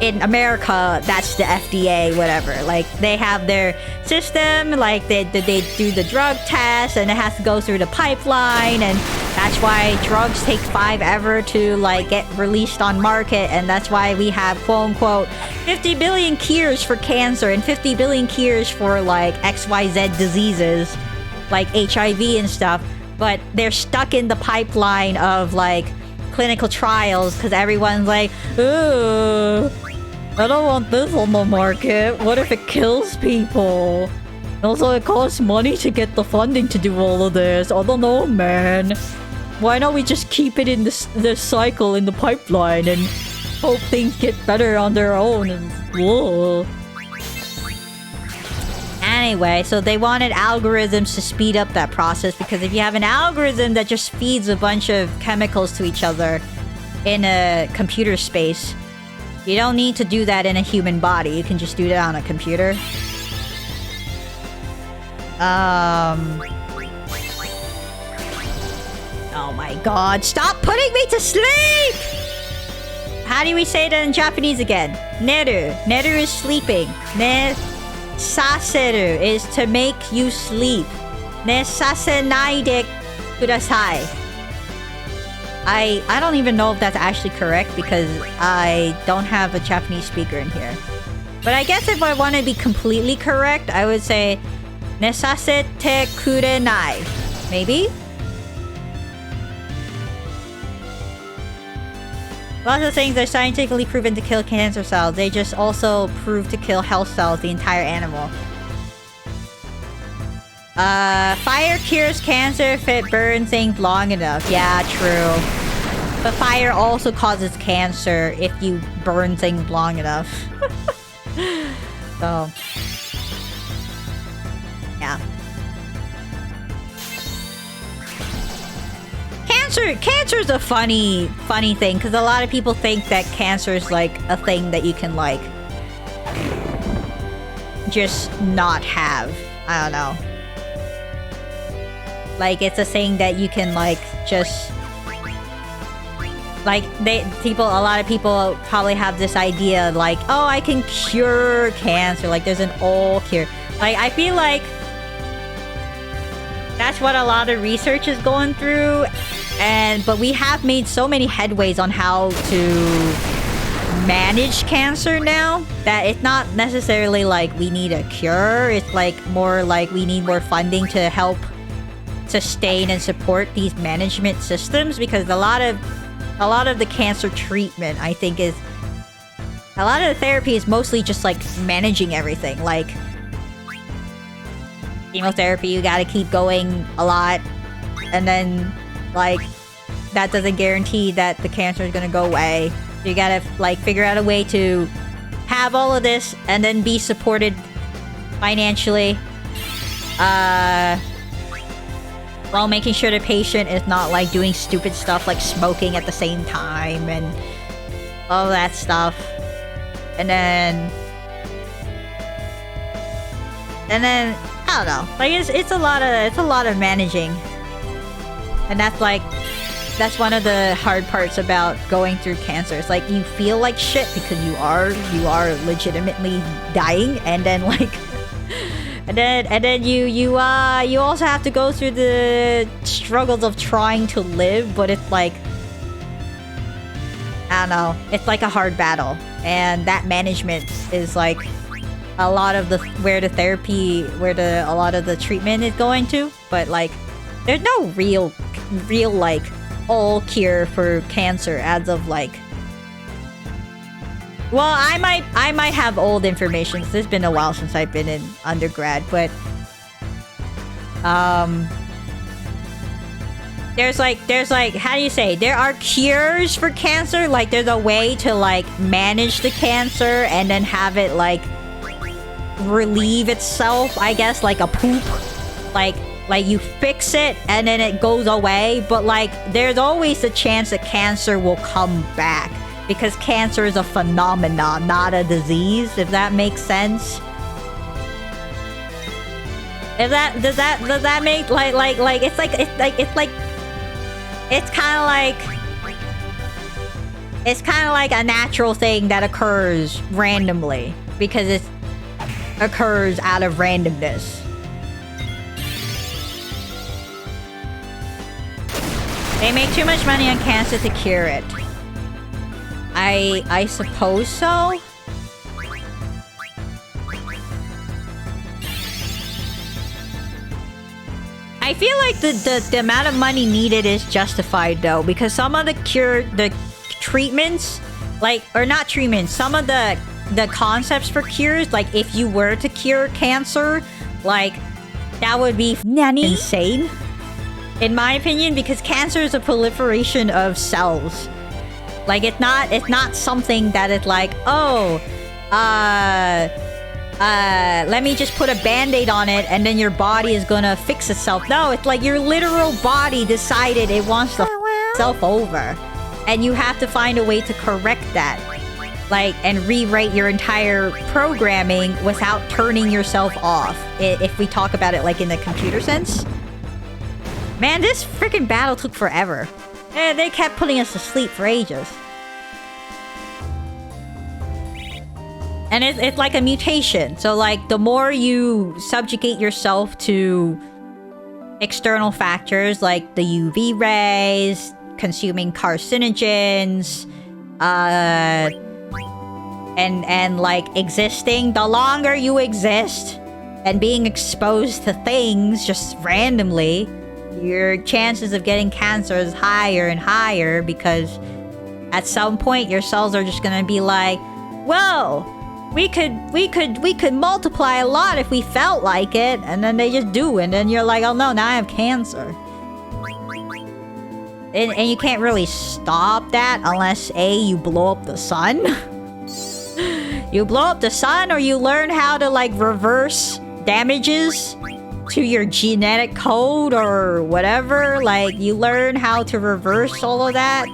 in America, that's the FDA, whatever. Like, they have their system, like they do the drug test, and it has to go through the pipeline, and that's why drugs take forever to like get released on market, and that's why we have quote-unquote 50 billion cures for cancer and 50 billion cures for like XYZ diseases, like HIV and stuff, but they're stuck in the pipeline of like clinical trials because everyone's like, ooh, I don't want this on the market. What if it kills people? Also, it costs money to get the funding to do all of this. I don't know, man. Why don't we just keep it in this cycle in the pipeline and hope things get better on their own? And whoa. Anyway, so they wanted algorithms to speed up that process, because if you have an algorithm that just feeds a bunch of chemicals to each other in a computer space, you don't need to do that in a human body. You can just do that on a computer. Oh my god, stop putting me to sleep! How do we say that in Japanese again? Neru. Neru is sleeping. Ne saseru is to make you sleep. Ne sasenaide kudasai. I don't even know if that's actually correct because I don't have a Japanese speaker in here. But I guess if I want to be completely correct, I would say nesasete kurenai. Maybe? Lots of things are scientifically proven to kill cancer cells. They just also prove to kill health cells, the entire animal. Fire cures cancer if it burns things long enough. Yeah, true. But fire also causes cancer if you burn things long enough. So, yeah. Cancer is a funny thing, because a lot of people think that cancer is like a thing that you can like just not have. I don't know. Like, it's a thing that you can like just like a lot of people probably have this idea like, oh, I can cure cancer, like there's an all cure. Like, I feel like that's what a lot of research is going through, but we have made so many headways on how to manage cancer now that it's not necessarily like we need a cure. It's like more like we need more funding to help sustain and support these management systems, because a lot of the cancer treatment, I think, is a lot of the therapy is mostly just like managing everything. Like chemotherapy, you gotta keep going a lot, and then like that doesn't guarantee that the cancer is gonna go away. You gotta like figure out a way to have all of this and then be supported financially, while making sure the patient is not like doing stupid stuff like smoking at the same time and all that stuff. And then I don't know. Like it's a lot of managing. And that's one of the hard parts about going through cancer. It's like you feel like shit because you are legitimately dying, and then like and then you also have to go through the struggles of trying to live, but it's like, I don't know, it's like a hard battle. And that management is like a lot of a lot of the treatment is going to, but like there's no real like all cure for cancer as of like, well, I might have old information, because it's been a while since I've been in there's like, how do you say? There are cures for cancer. Like, there's a way to like manage the cancer and then have it like relieve itself, I guess, like a poop. Like you fix it and then it goes away. But like, there's always the chance that cancer will come back. Because cancer is a phenomenon, not a disease, if that makes sense. If that does that make like it's kind of like a natural thing that occurs randomly because it occurs out of randomness. They make too much money on cancer to cure it. I suppose so. I feel like the amount of money needed is justified though, because some of the treatments, like, or not treatments, some of the concepts for cures, like if you were to cure cancer, like that would be insane, in my opinion, because cancer is a proliferation of cells. Like it's not something that is like, oh, let me just put a band-aid on it and then your body is gonna fix itself. No, it's like your literal body decided it wants to itself over. And you have to find a way to correct that. Like, and rewrite your entire programming without turning yourself off. If we talk about it like in the computer sense. Man, this freaking battle took forever. They kept putting us to sleep for ages. And it's like a mutation. So like the more you subjugate yourself to external factors like the UV rays, consuming carcinogens, and like existing, the longer you exist and being exposed to things just randomly, your chances of getting cancer is higher and higher, because at some point your cells are just gonna be like, well, we could multiply a lot if we felt like it, and then they just do, and then you're like, oh no, now I have cancer. And you can't really stop that unless A, you blow up the sun. You blow up the sun, or you learn how to like reverse damages to your genetic code or whatever. Like, you learn how to reverse all of that.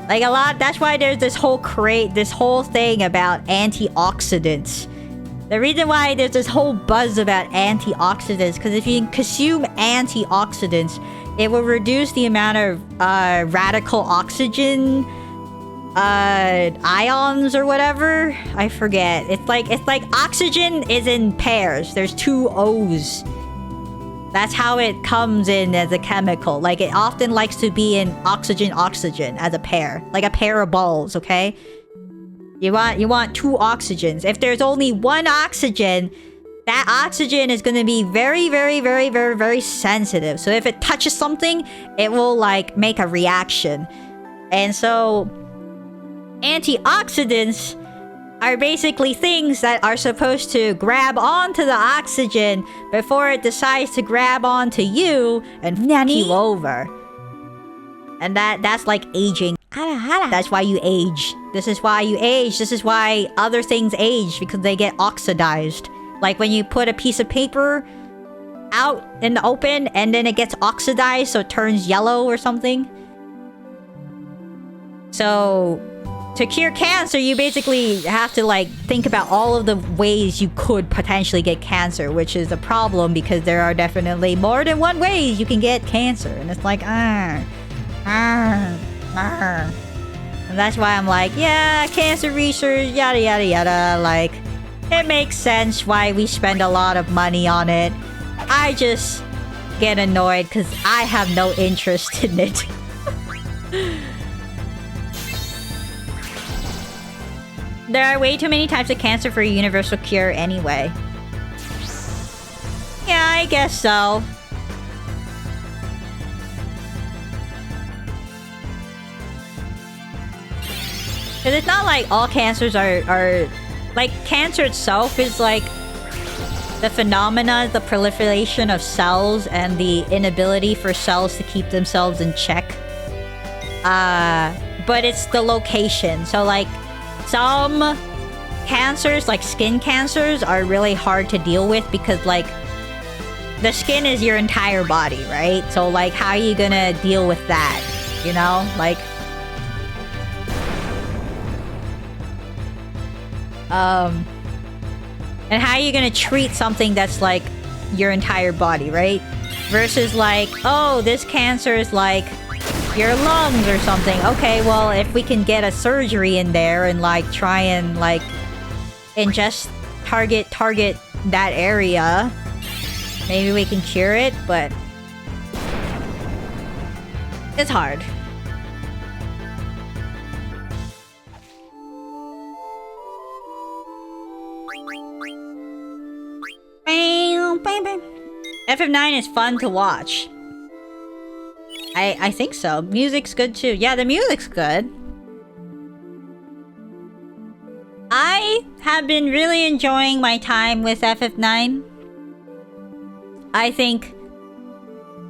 Like a lot, that's why there's this whole thing about antioxidants. The reason why there's this whole buzz about antioxidants, because if you consume antioxidants, it will reduce the amount of radical oxygen ions or whatever. I forget. It's like oxygen is in pairs. There's two O's. That's how it comes in as a chemical. Like, it often likes to be in oxygen as a pair. Like a pair of balls, okay? You want two oxygens. If there's only one oxygen, that oxygen is going to be very, very, very, very, very sensitive. So if it touches something, it will like make a reaction. And so antioxidants are basically things that are supposed to grab onto the oxygen before it decides to grab onto you and f*** you over. And that's like aging. That's why you age. This is why you age. This is why other things age, because they get oxidized. Like when you put a piece of paper out in the open and then it gets oxidized, so it turns yellow or something. So to cure cancer, you basically have to like think about all of the ways you could potentially get cancer, which is a problem because there are definitely more than one way you can get cancer. And it's like, And that's why I'm like, yeah, cancer research, yada, yada, yada. Like, it makes sense why we spend a lot of money on it. I just get annoyed because I have no interest in it. There are way too many types of cancer for a universal cure anyway. Yeah, I guess so. Because it's not like all cancers are... Like, cancer itself is like... the phenomena, the proliferation of cells, and the inability for cells to keep themselves in check. But it's the location. So like some cancers, like skin cancers, are really hard to deal with because like the skin is your entire body, right? So like how are you gonna deal with that? You know? Like and how are you gonna treat something that's like your entire body, right? Versus like, oh, this cancer is like your lungs or something. Okay, well, if we can get a surgery in there and like try and like just target that area, maybe we can cure it, but it's hard. FF9 is fun to watch. I think so. Music's good too. Yeah, the music's good. I have been really enjoying my time with FF9. I think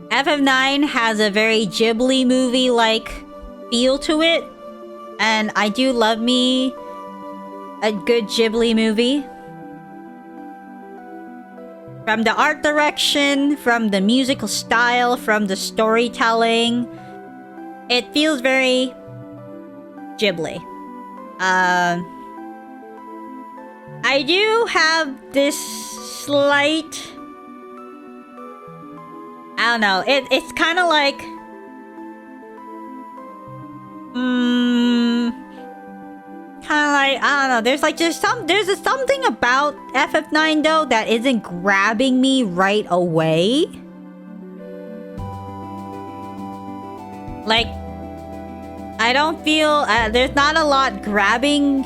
FF9 has a very Ghibli movie-like feel to it. And I do love me a good Ghibli movie. From the art direction, from the musical style, from the storytelling, it feels very Ghibli. I do have this slight... I don't know, it's kind of like... kind of like, I don't know, there's like there's something about FF9 though that isn't grabbing me right away. Like, I don't feel, there's not a lot grabbing,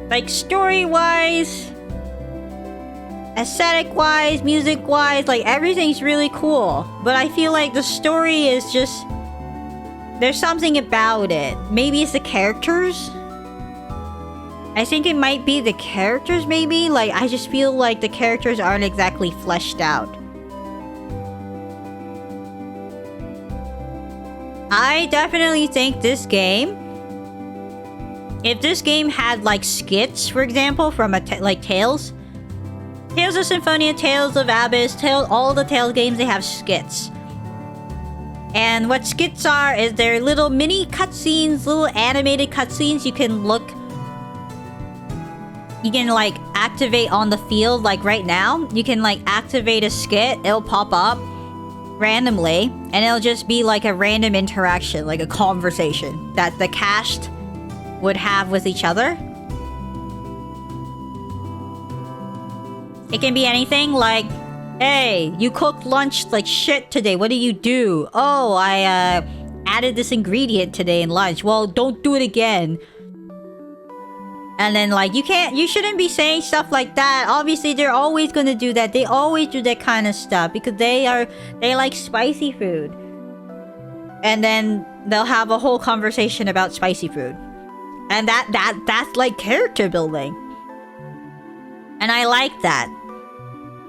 like story-wise, aesthetic-wise, music-wise, like everything's really cool. But I feel like the story is just, there's something about it. Maybe it's the characters? I think it might be the characters, maybe? Like, I just feel like the characters aren't exactly fleshed out. I definitely think this game... If this game had, like, skits, for example, from, like, Tales... Tales of Symphonia, Tales of Abyss, all the Tales games, they have skits. And what skits are is they're little mini cutscenes, little animated cutscenes you can look... You can, like, activate on the field, like, right now. You can, like, activate a skit. It'll pop up randomly. And it'll just be, like, a random interaction. Like, a conversation that the cast would have with each other. It can be anything, like, hey, you cooked lunch like shit today. What do you do? Oh, I, added this ingredient today in lunch. Well, don't do it again. And then, like, you shouldn't be saying stuff like that. Obviously, they're always gonna do that. They always do that kind of stuff because they like spicy food. And then they'll have a whole conversation about spicy food. And that's like character building. And I like that.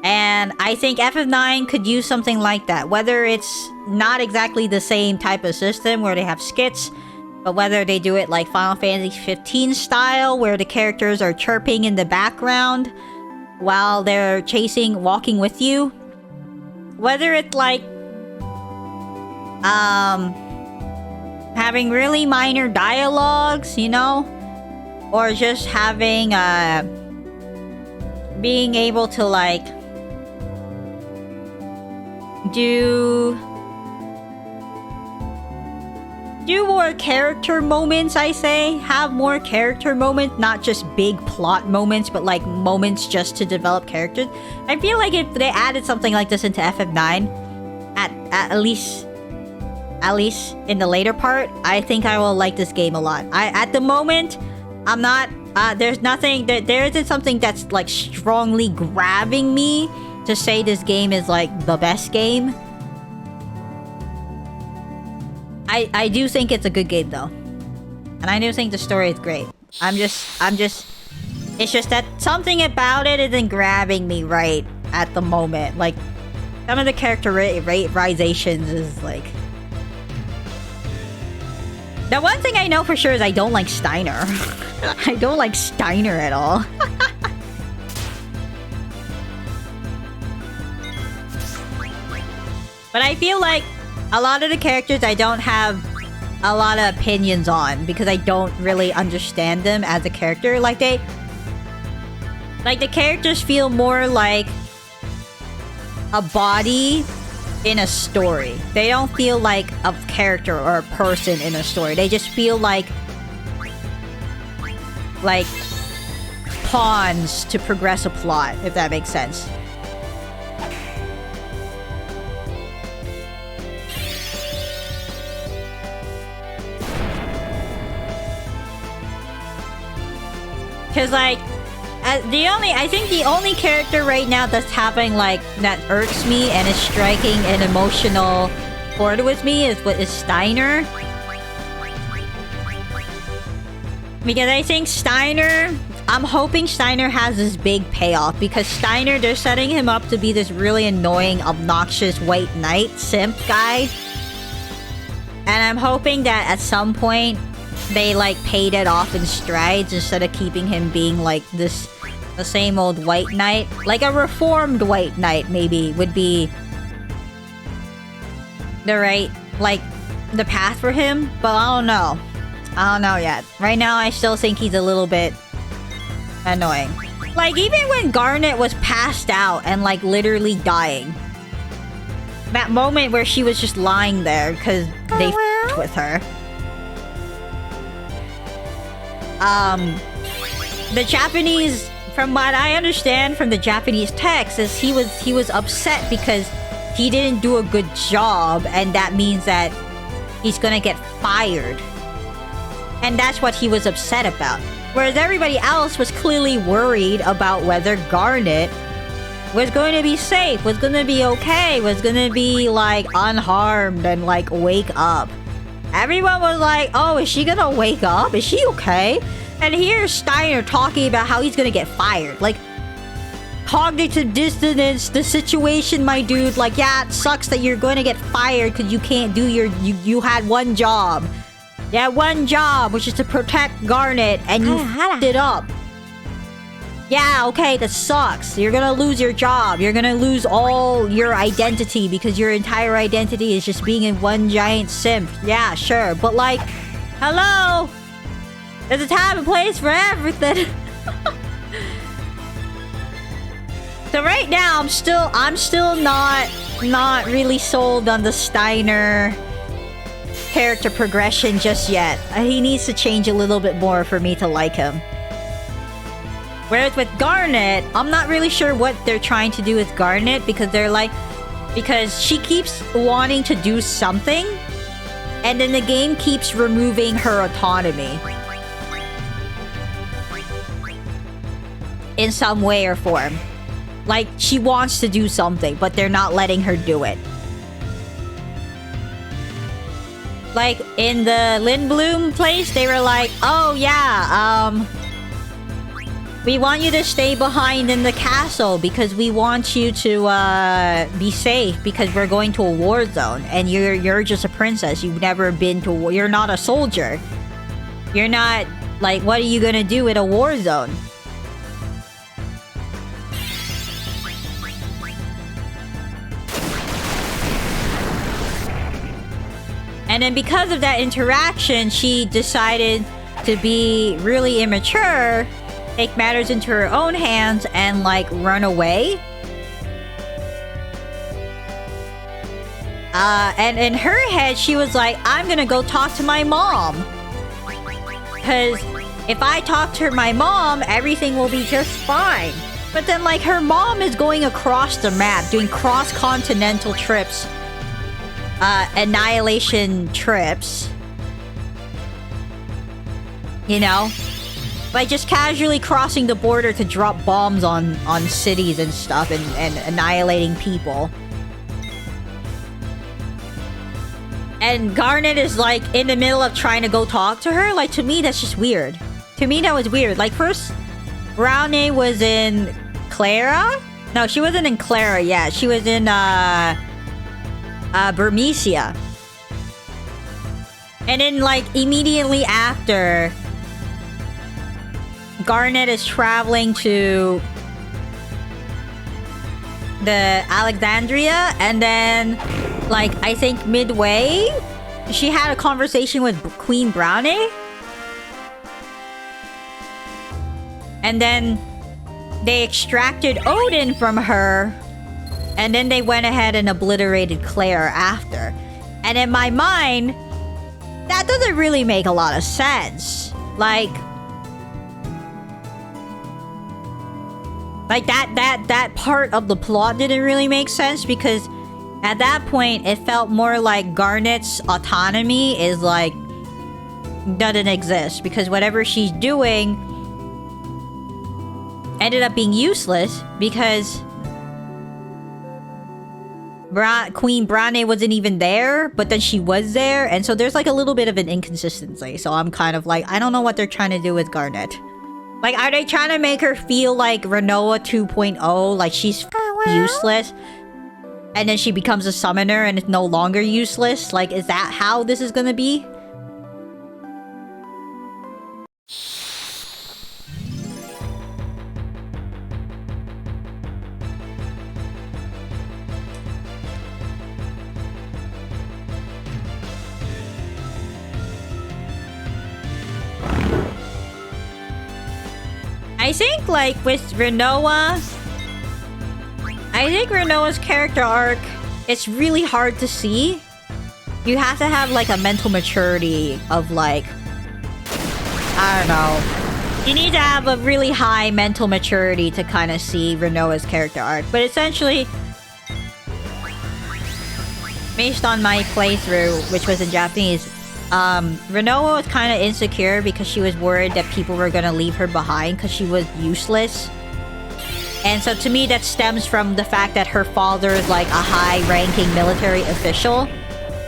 And I think FF9 could use something like that. Whether it's not exactly the same type of system where they have skits, but whether they do it like Final Fantasy 15 style, where the characters are chirping in the background while they're walking with you. Whether it's like, having really minor dialogues, you know? Or just having, being able to like, do more character moments, I say. Have more character moments, not just big plot moments, but like moments just to develop characters. I feel like if they added something like this into FF9, at least in the later part, I think I will like this game a lot. At the moment, I'm not, there's nothing, there isn't something that's like strongly grabbing me to say this game is like the best game. I do think it's a good game though. And I do think the story is great. I'm just It's just that something about it isn't grabbing me right at the moment. Like, some of the characterizations is like... The one thing I know for sure is I don't like Steiner. I don't like Steiner at all. But I feel like a lot of the characters I don't have a lot of opinions on because I don't really understand them as a character. Like the characters feel more like a body in a story. They don't feel like a character or a person in a story. They just feel like pawns to progress a plot, if that makes sense. Because, like, I think the only character right now that's having, like, that irks me and is striking an emotional chord with me is Steiner. Because I think Steiner... I'm hoping Steiner has this big payoff. Because Steiner, they're setting him up to be this really annoying, obnoxious white knight simp guy. And I'm hoping that at some point... they, like, paid it off in strides instead of keeping him being, like, the same old white knight. Like, a reformed white knight, maybe, would be the right, like, the path for him. But I don't know. I don't know yet. Right now, I still think he's a little bit annoying. Like, even when Garnet was passed out and, like, literally dying. That moment where she was just lying there because they f***ed with her. The Japanese, from what I understand from the Japanese text, is he was upset because he didn't do a good job, and that means that he's gonna get fired. And that's what he was upset about. Whereas everybody else was clearly worried about whether Garnet was going to be safe, was gonna be okay, was gonna be, like, unharmed and, like, wake up. Everyone was like, oh, is she gonna wake up? Is she okay? And here's Steiner talking about how he's gonna get fired. Like, cognitive dissonance, the situation, my dude. Like, yeah, it sucks that you're gonna get fired because you can't do you had one job. Yeah, one job, which is to protect Garnet, and you f***ed it up. Yeah, okay, that sucks. You're gonna lose your job. You're gonna lose all your identity because your entire identity is just being in one giant simp. Yeah, sure. But, like, hello? There's a time and place for everything. So right now, I'm still not really sold on the Steiner character progression just yet. He needs to change a little bit more for me to like him. Whereas with Garnet, I'm not really sure what they're trying to do with Garnet because they're like... Because she keeps wanting to do something, and then the game keeps removing her autonomy. In some way or form. Like, she wants to do something, but they're not letting her do it. Like, in the Lindblom place, they were like, oh yeah, we want you to stay behind in the castle because we want you to be safe because we're going to a war zone and you're just a princess. You've never been to war. You're not a soldier. You're not, like, what are you gonna do in a war zone? And then because of that interaction, she decided to be really immature, take matters into her own hands, and, like, run away. And in her head, she was like, I'm gonna go talk to my mom. Because if I talk to my mom, everything will be just fine. But then, like, her mom is going across the map, doing cross-continental trips. Annihilation trips. You know? Like, just casually crossing the border to drop bombs on cities and stuff and annihilating people. And Garnet is, like, in the middle of trying to go talk to her. Like, to me, that's just weird. To me, that was weird. Like, first Brownie was in Clara? No, she wasn't in Clara yet. She was in Burmecia. And then like immediately after, Garnet is traveling to the Alexandria, and then like I think midway she had a conversation with Queen Brownie, and then they extracted Odin from her, and then they went ahead and obliterated Claire after. And in my mind, that doesn't really make a lot of sense. Like that part of the plot didn't really make sense, because at that point it felt more like Garnet's autonomy is like doesn't exist, because whatever she's doing ended up being useless because Queen Brownie wasn't even there, but then she was there, and so there's like a little bit of an inconsistency. So I'm kind of like, I don't know what they're trying to do with Garnet. Like, are they trying to make her feel like Renoa 2.0? Like she's useless, and then she becomes a summoner and is no longer useless? Like, is that how this is gonna be? I think, like, with Renoa, I think Renoa's character arc, it's really hard to see. You have to have, like, a mental maturity of, like, I don't know. You need to have a really high mental maturity to kind of see Renoa's character arc. But essentially, based on my playthrough, which was in Japanese, Renoa was kind of insecure because she was worried that people were gonna leave her behind because she was useless. And so to me that stems from the fact that her father is like a high-ranking military official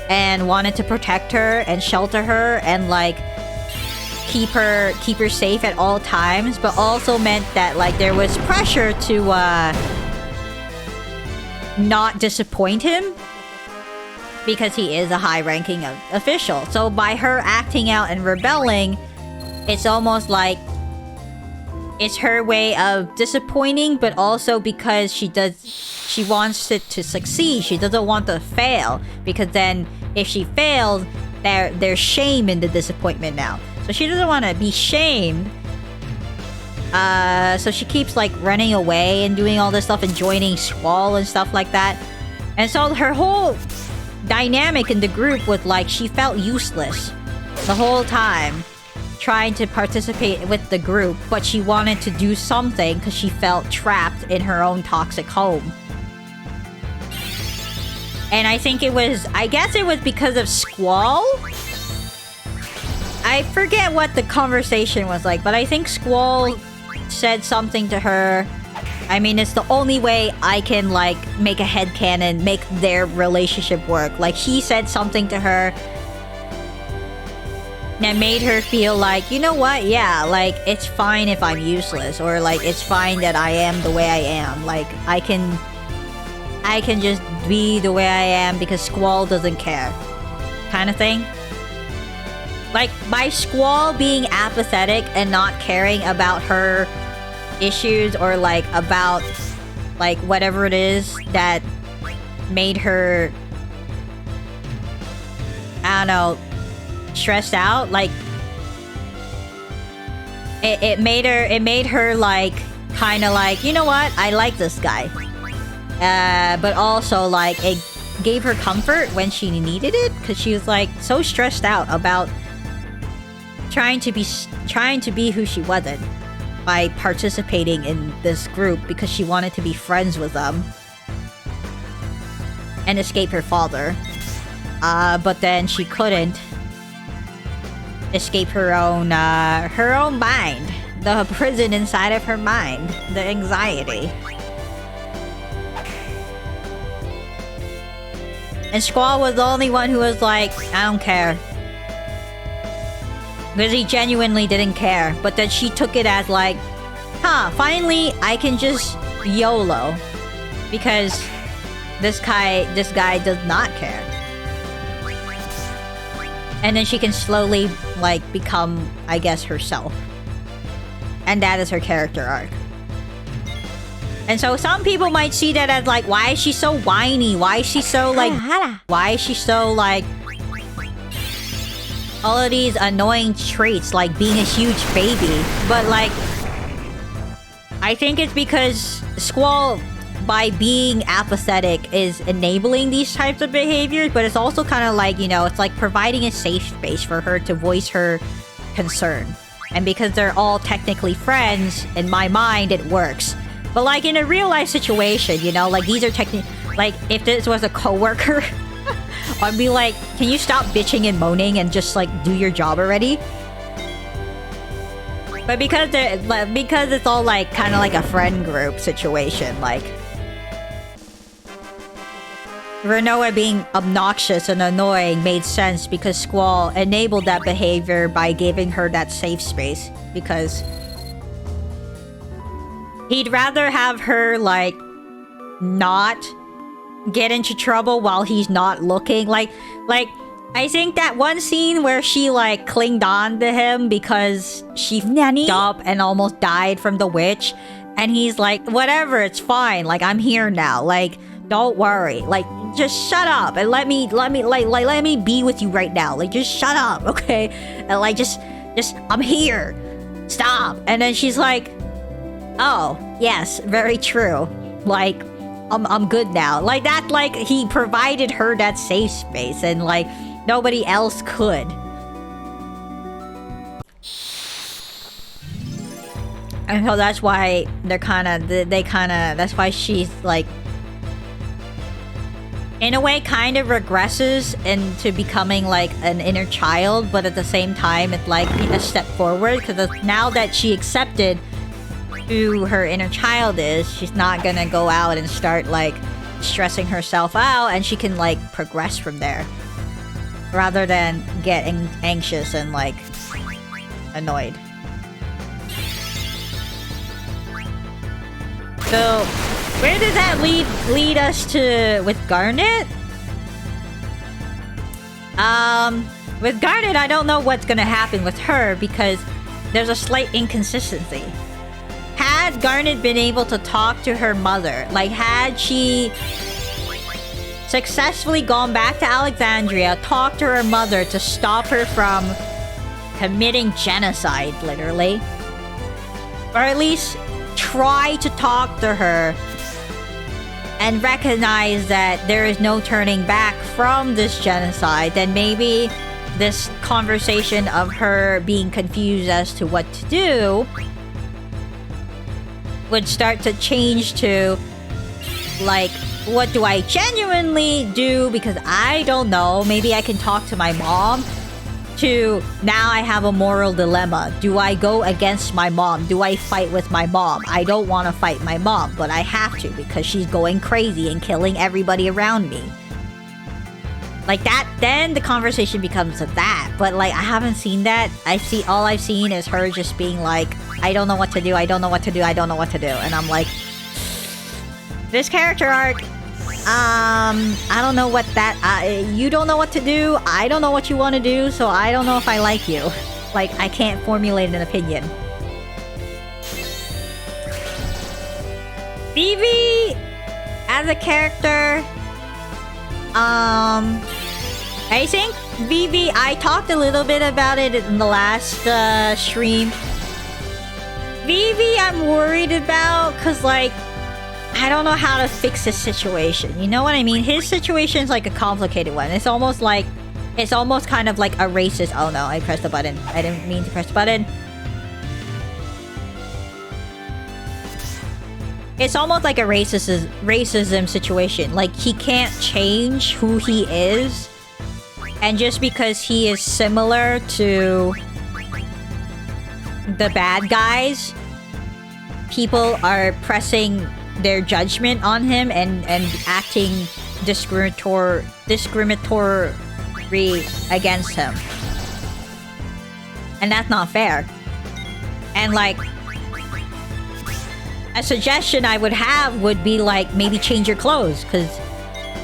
and wanted to protect her and shelter her and like keep her safe at all times, but also meant that like there was pressure to not disappoint him, because he is a high-ranking official. So by her acting out and rebelling, it's almost like it's her way of disappointing, but also because she wants it to succeed. She doesn't want to fail, because then if she fails, there's shame in the disappointment now. So she doesn't want to be shamed. So she keeps like running away and doing all this stuff and joining Squall and stuff like that. And so her whole dynamic in the group was like she felt useless the whole time trying to participate with the group, but she wanted to do something because she felt trapped in her own toxic home. And I think I guess it was because of Squall. I forget what the conversation was like, but I think Squall said something to her. I mean, it's the only way I can, like, make a headcanon, make their relationship work. Like, he said something to her that made her feel like, you know what? Yeah, like, it's fine if I'm useless. Or, like, it's fine that I am the way I am. Like, I can just be the way I am because Squall doesn't care. Kind of thing. Like, by Squall being apathetic and not caring about her issues or like about like whatever it is that made her, I don't know, stressed out, like it made her like kind of like, you know what, I like this guy, but also like it gave her comfort when she needed it, because she was like so stressed out about trying to be who she wasn't by participating in this group, because she wanted to be friends with them and escape her father. But then she couldn't escape her own mind, the prison inside of her mind, the anxiety. And Squall was the only one who was like, I don't care. Because he genuinely didn't care. But then she took it as like, finally I can just YOLO. Because this guy does not care. And then she can slowly, like, become, I guess, herself. And that is her character arc. And so some people might see that as, like, why is she so whiny? Why is she so, like... Why is she so, like... all of these annoying traits, like being a huge baby. But, like... I think it's because Squall, by being apathetic, is enabling these types of behaviors, but it's also kind of like, you know, it's like providing a safe space for her to voice her concern. And because they're all technically friends, in my mind, it works. But like in a real life situation, you know, like these are like if this was a coworker, I'd be like, can you stop bitching and moaning and just like do your job already? But because it's all like kind of like a friend group situation, like Renoa being obnoxious and annoying made sense because Squall enabled that behavior by giving her that safe space, because he'd rather have her, like, not get into trouble while he's not looking. Like, I think that one scene where she, like, clinged on to him because she f***ed up and almost died from the witch. And he's like, whatever, it's fine. Like, I'm here now. Like, don't worry. Like, just shut up and let me be with you right now. Like, just shut up, okay? And, like, just, I'm here. Stop. And then she's like, oh, yes, very true. Like, I'm good now. Like that, like, he provided her that safe space and, like, nobody else could. And so that's why that's why she's, like, in a way, kind of regresses into becoming, like, an inner child, but at the same time, it's, like, a step forward, because now that she accepted who her inner child is, she's not gonna go out and start, like, stressing herself out, and she can, like, progress from there rather than getting anxious and, like, annoyed. So where does that lead us to with Garnet? With Garnet, I don't know what's gonna happen with her because there's a slight inconsistency. Had Garnet been able to talk to her mother, like had she successfully gone back to Alexandria, talked to her mother to stop her from committing genocide, literally, or at least try to talk to her and recognize that there is no turning back from this genocide, then maybe this conversation of her being confused as to what to do would start to change to, like, what do I genuinely do because I don't know, maybe I can talk to my mom, to now I have a moral dilemma. Do I go against my mom? Do I fight with my mom? I don't want to fight my mom, but I have to because she's going crazy and killing everybody around me. Like that, then the conversation becomes of that. But like, I haven't seen that. All I've seen is her just being like, I don't know what to do, I don't know what to do, I don't know what to do. And I'm like, this character arc, I don't know what that, you don't know what to do, I don't know what you want to do, so I don't know if I like you. Like, I can't formulate an opinion. Vivi, as a character, I think Vivi, I talked a little bit about it in the last stream. Vivi, I'm worried about, cause like, I don't know how to fix his situation. You know what I mean? His situation is like a complicated one. It's almost kind of like a racist. Oh no, I pressed the button. I didn't mean to press the button. It's almost like a racism situation. Like, he can't change who he is. And just because he is similar to the bad guys, people are pressing their judgment on him and acting discriminatory against him. And that's not fair. And like, a suggestion I would have would be like maybe change your clothes, because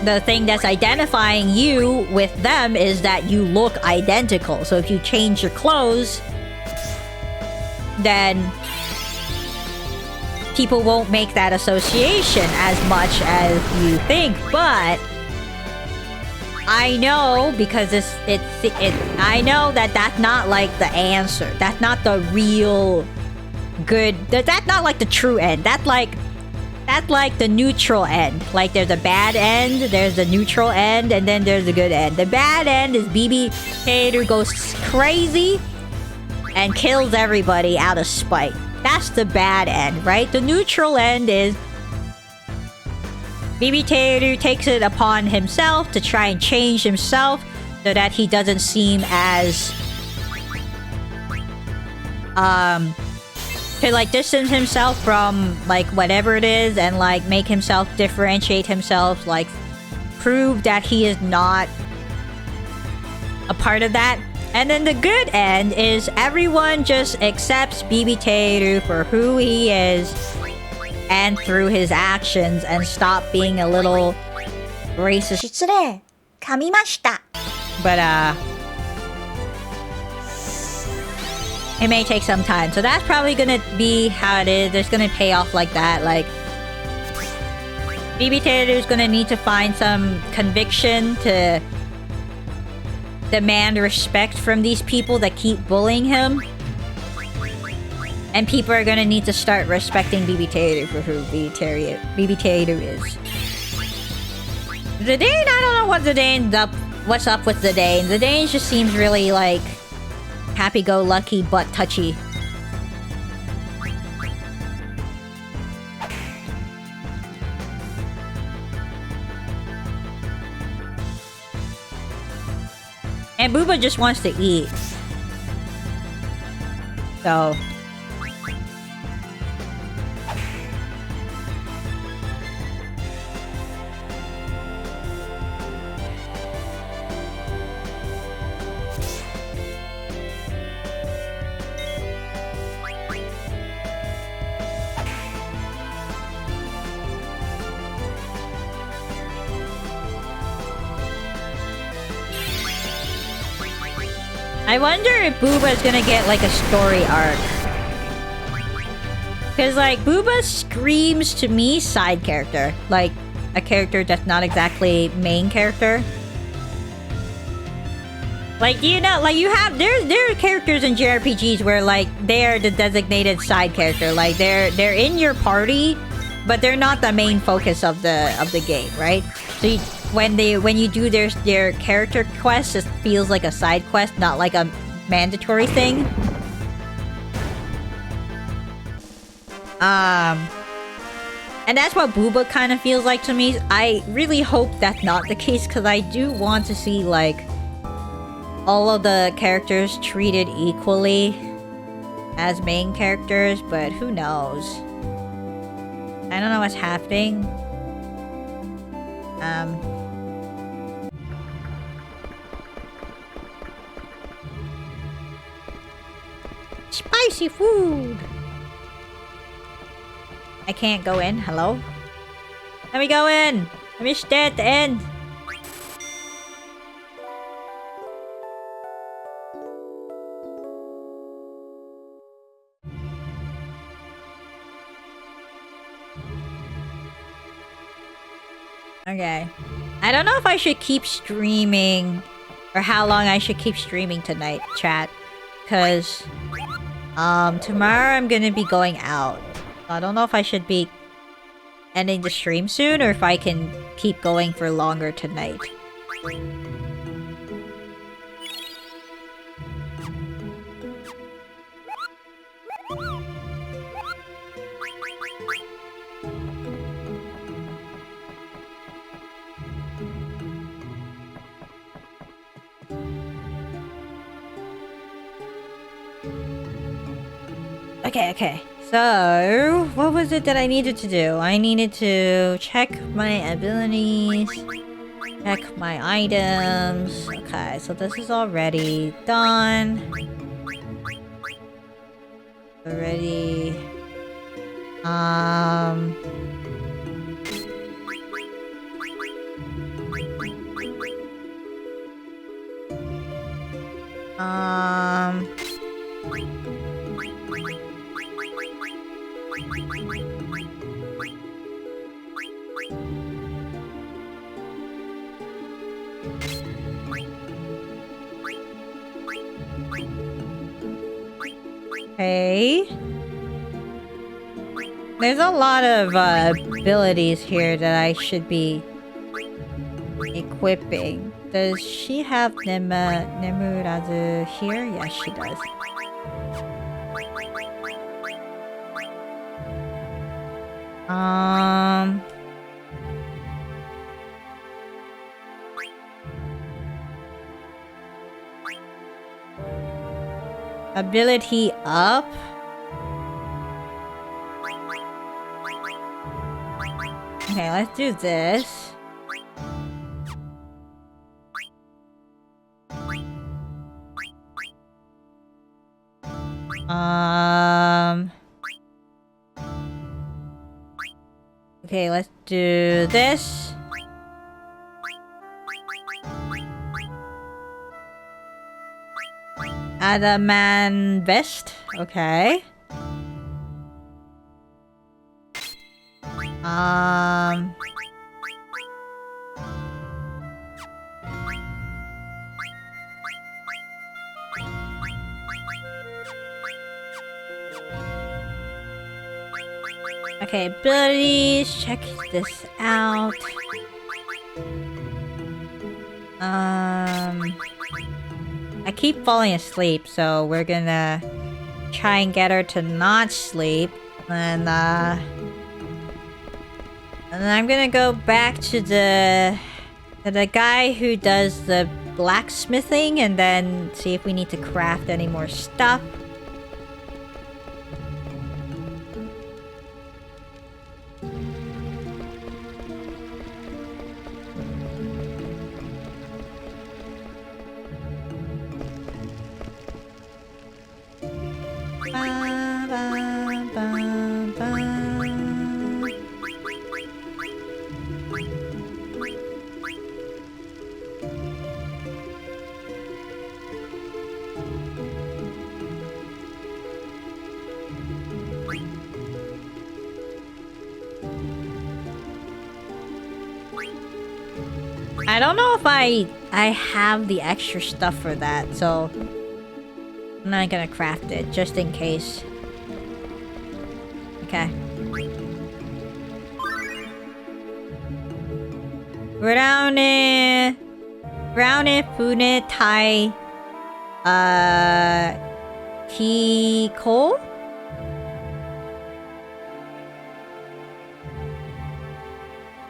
the thing that's identifying you with them is that you look identical. So if you change your clothes, then people won't make that association as much as you think. But I know, because I know that that's not like the answer. That's not the real good. That's not like the true end. That's like the neutral end. Like there's a bad end, there's a neutral end, and then there's a good end. The bad end is BB Hater goes crazy and kills everybody out of spite. That's the bad end, right? The neutral end is BB Tater takes it upon himself to try and change himself so that he doesn't seem as to like distance himself from like whatever it is, and like make himself differentiate himself, like prove that he is not a part of that. And then the good end is everyone just accepts BB Tater for who he is and through his actions, and stop being a little racist. 失礼。噛みました。 But it may take some time. So that's probably gonna be how it is. It's gonna pay off like that. Like BB Tater's gonna need to find some conviction to demand respect from these people that keep bullying him. And people are gonna need to start respecting BB Tater for who BB Tater is. Zidane, I don't know what's up with Zidane. Zidane just seems really like happy-go-lucky but touchy. And Booba just wants to eat. So I wonder if Booba's gonna get like a story arc. Cause like Booba screams to me side character. Like a character that's not exactly main character. Like, you know, like you have there are characters in JRPGs where like they're the designated side character. Like they're in your party, but they're not the main focus of the game, right? So when you do their character quest, it feels like a side quest, not like a mandatory thing. And that's what Booba kind of feels like to me. I really hope that's not the case, because I do want to see like all of the characters treated equally as main characters, but who knows? I don't know what's happening. Spicy food! I can't go in. Hello? Let me go in! Let me stay at the end! Okay. I don't know if I should keep streaming, or how long I should keep streaming tonight, chat. Because tomorrow I'm gonna be going out. I don't know if I should be ending the stream soon, or if I can keep going for longer tonight. Okay. So, what was it that I needed to do? I needed to check my abilities, check my items. Okay, so this is already done. Already. Um... Okay. There's a lot of abilities here that I should be equipping. Does she have Nemurazu here? Yes, she does. Ability up? Okay, let's do this. Okay, let's do this. Adamant vest. Okay. Okay, abilities. Check this out. I keep falling asleep, so we're gonna try and get her to not sleep. And then I'm gonna go back to the guy who does the blacksmithing and then see if we need to craft any more stuff. I don't know if I have the extra stuff for that, so I'm not gonna craft it just in case. Okay. Brownie Fune Tai Kiko?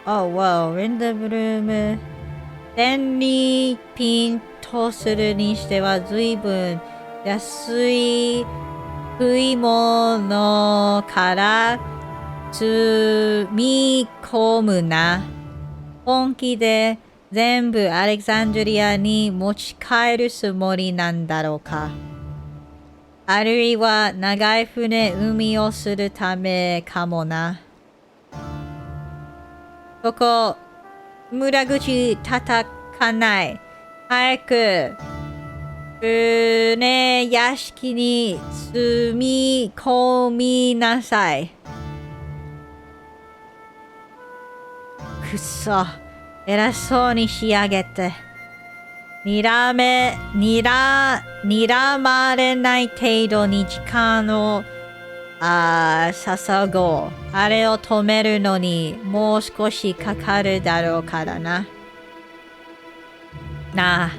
Oh, whoa. In the room. 電力ピンとするにしては随分安い食い物から積み込むな。本気で全部アレクサンドリアに持ち帰るつもりなんだろうか。あるいは長い船海をするためかもな。ここ村口叩かない。早く船屋敷に積み込みなさい。くそ、偉そうに仕上げて。睨まれない程度に時間を注ごう。あれを止めるのにもう少しかかるだろうからな。なあ、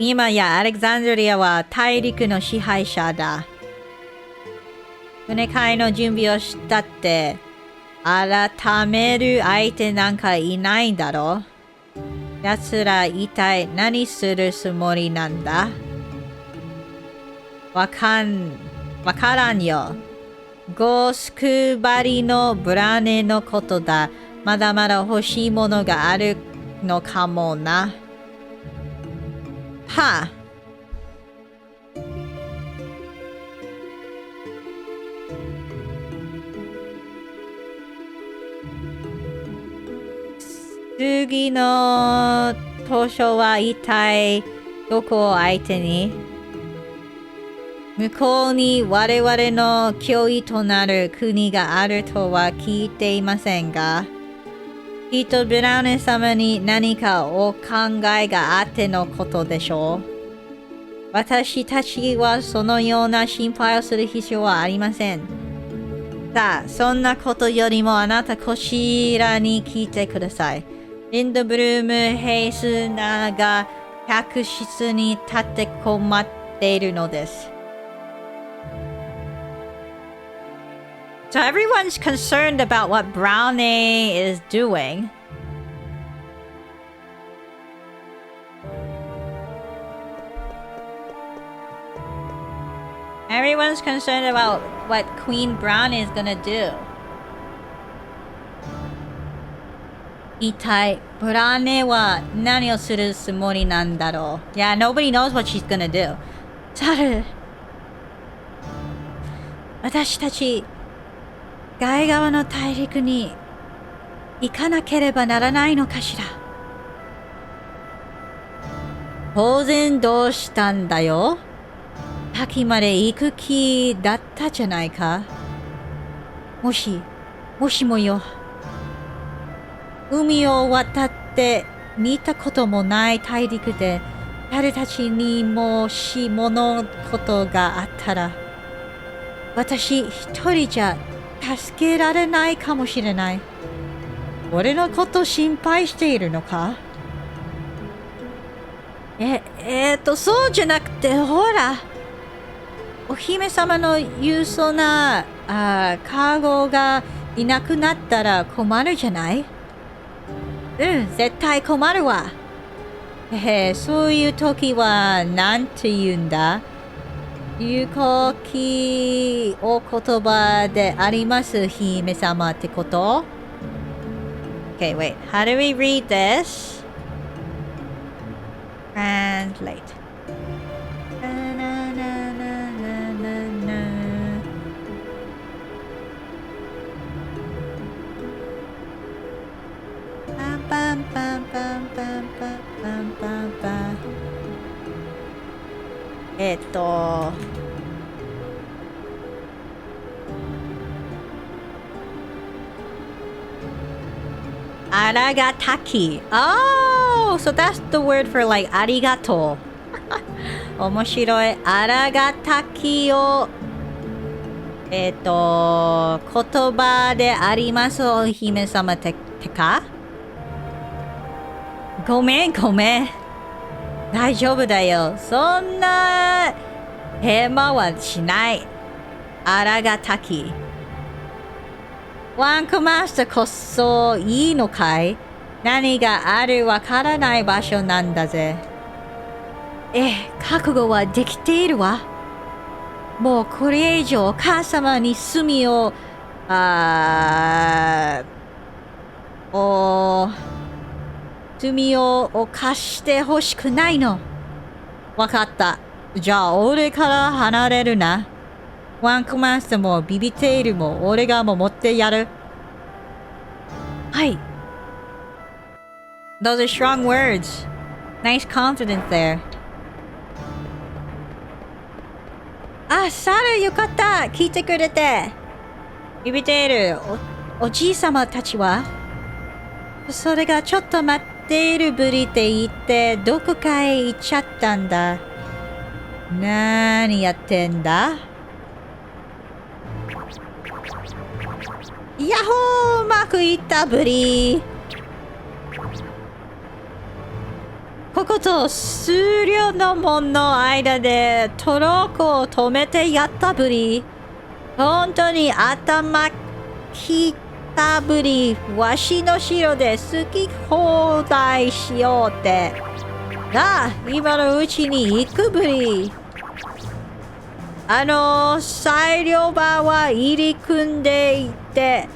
今やアレクサンドリアは大陸の支配者だ。船買いの準備をしたって、改める相手なんかいないんだろう。奴ら一体何するつもりなんだ？わからんよ。ゴースクバリのブラネのことだ。まだまだ欲しいものがあるのかもな。はあ。次の図書は一体どこを相手に？向こうに我々の脅威となる国があるとは聞いていませんが、きっとブラウネ様に何かお考えがあってのことでしょう。私たちはそのような心配をする必要はありません。さあ、そんなことよりもあなたこちらに聞いてください。リンドブルーム・ヘイスナーが客室に立てこまっているのです。So everyone's concerned about what Brownie is doing. Everyone's concerned about what Queen Brownie is gonna do. 一体、ブラウニーは何をするつもりなんだろう。Yeah, nobody knows what she's gonna do. サル、私たち、外側の大陸に行かなければならないのかしら。当然どうしたんだよ。滝まで行く気だったじゃないか。もしもよ。海を渡って見たこともない大陸で誰たちにもしものことがあったら、私一人じゃ助けられないかもしれない。俺のこと心配しているのか？そうじゃなくて、ほら。お姫様の郵送なカーゴがいなくなったら困るじゃない？絶対困るわ。そういう時はなんて言うんだ？有効きお言葉であります姫様ってこと？ Okay, wait. How do we read this? Translate. パンパンパンパンパンパンパンパン。あらがたき。Oh, so that's the word for like ありがとう。面白い。あらがたきを言葉でありますお姫様ってか？ごめん。大丈夫だよ。そんなヘマはしない。あらがたき。ワンコマスターこそいいのかい？何があるわからない場所なんだぜ。覚悟はできているわ。もうこれ以上お母様に罪を犯してほしくないの。わかった。じゃあ俺から離れるな。ワンコマスターもビビテールも俺が持ってやる。はい。Those are strong words. Nice confidence there. サルよかった。聞いてくれて。ビビテール、おじいさまたちは？それがちょっと待っているぶりって言ってどこかへ行っちゃったんだ。なーにやってんだ？ヤッホー、うまくいったぶり。ここと数量の門の間でトロッコを止めてやったぶり。本当に頭きたぶり。わしの城で好き放題しようって。今のうちに行くぶり。裁量場は入り組んでいて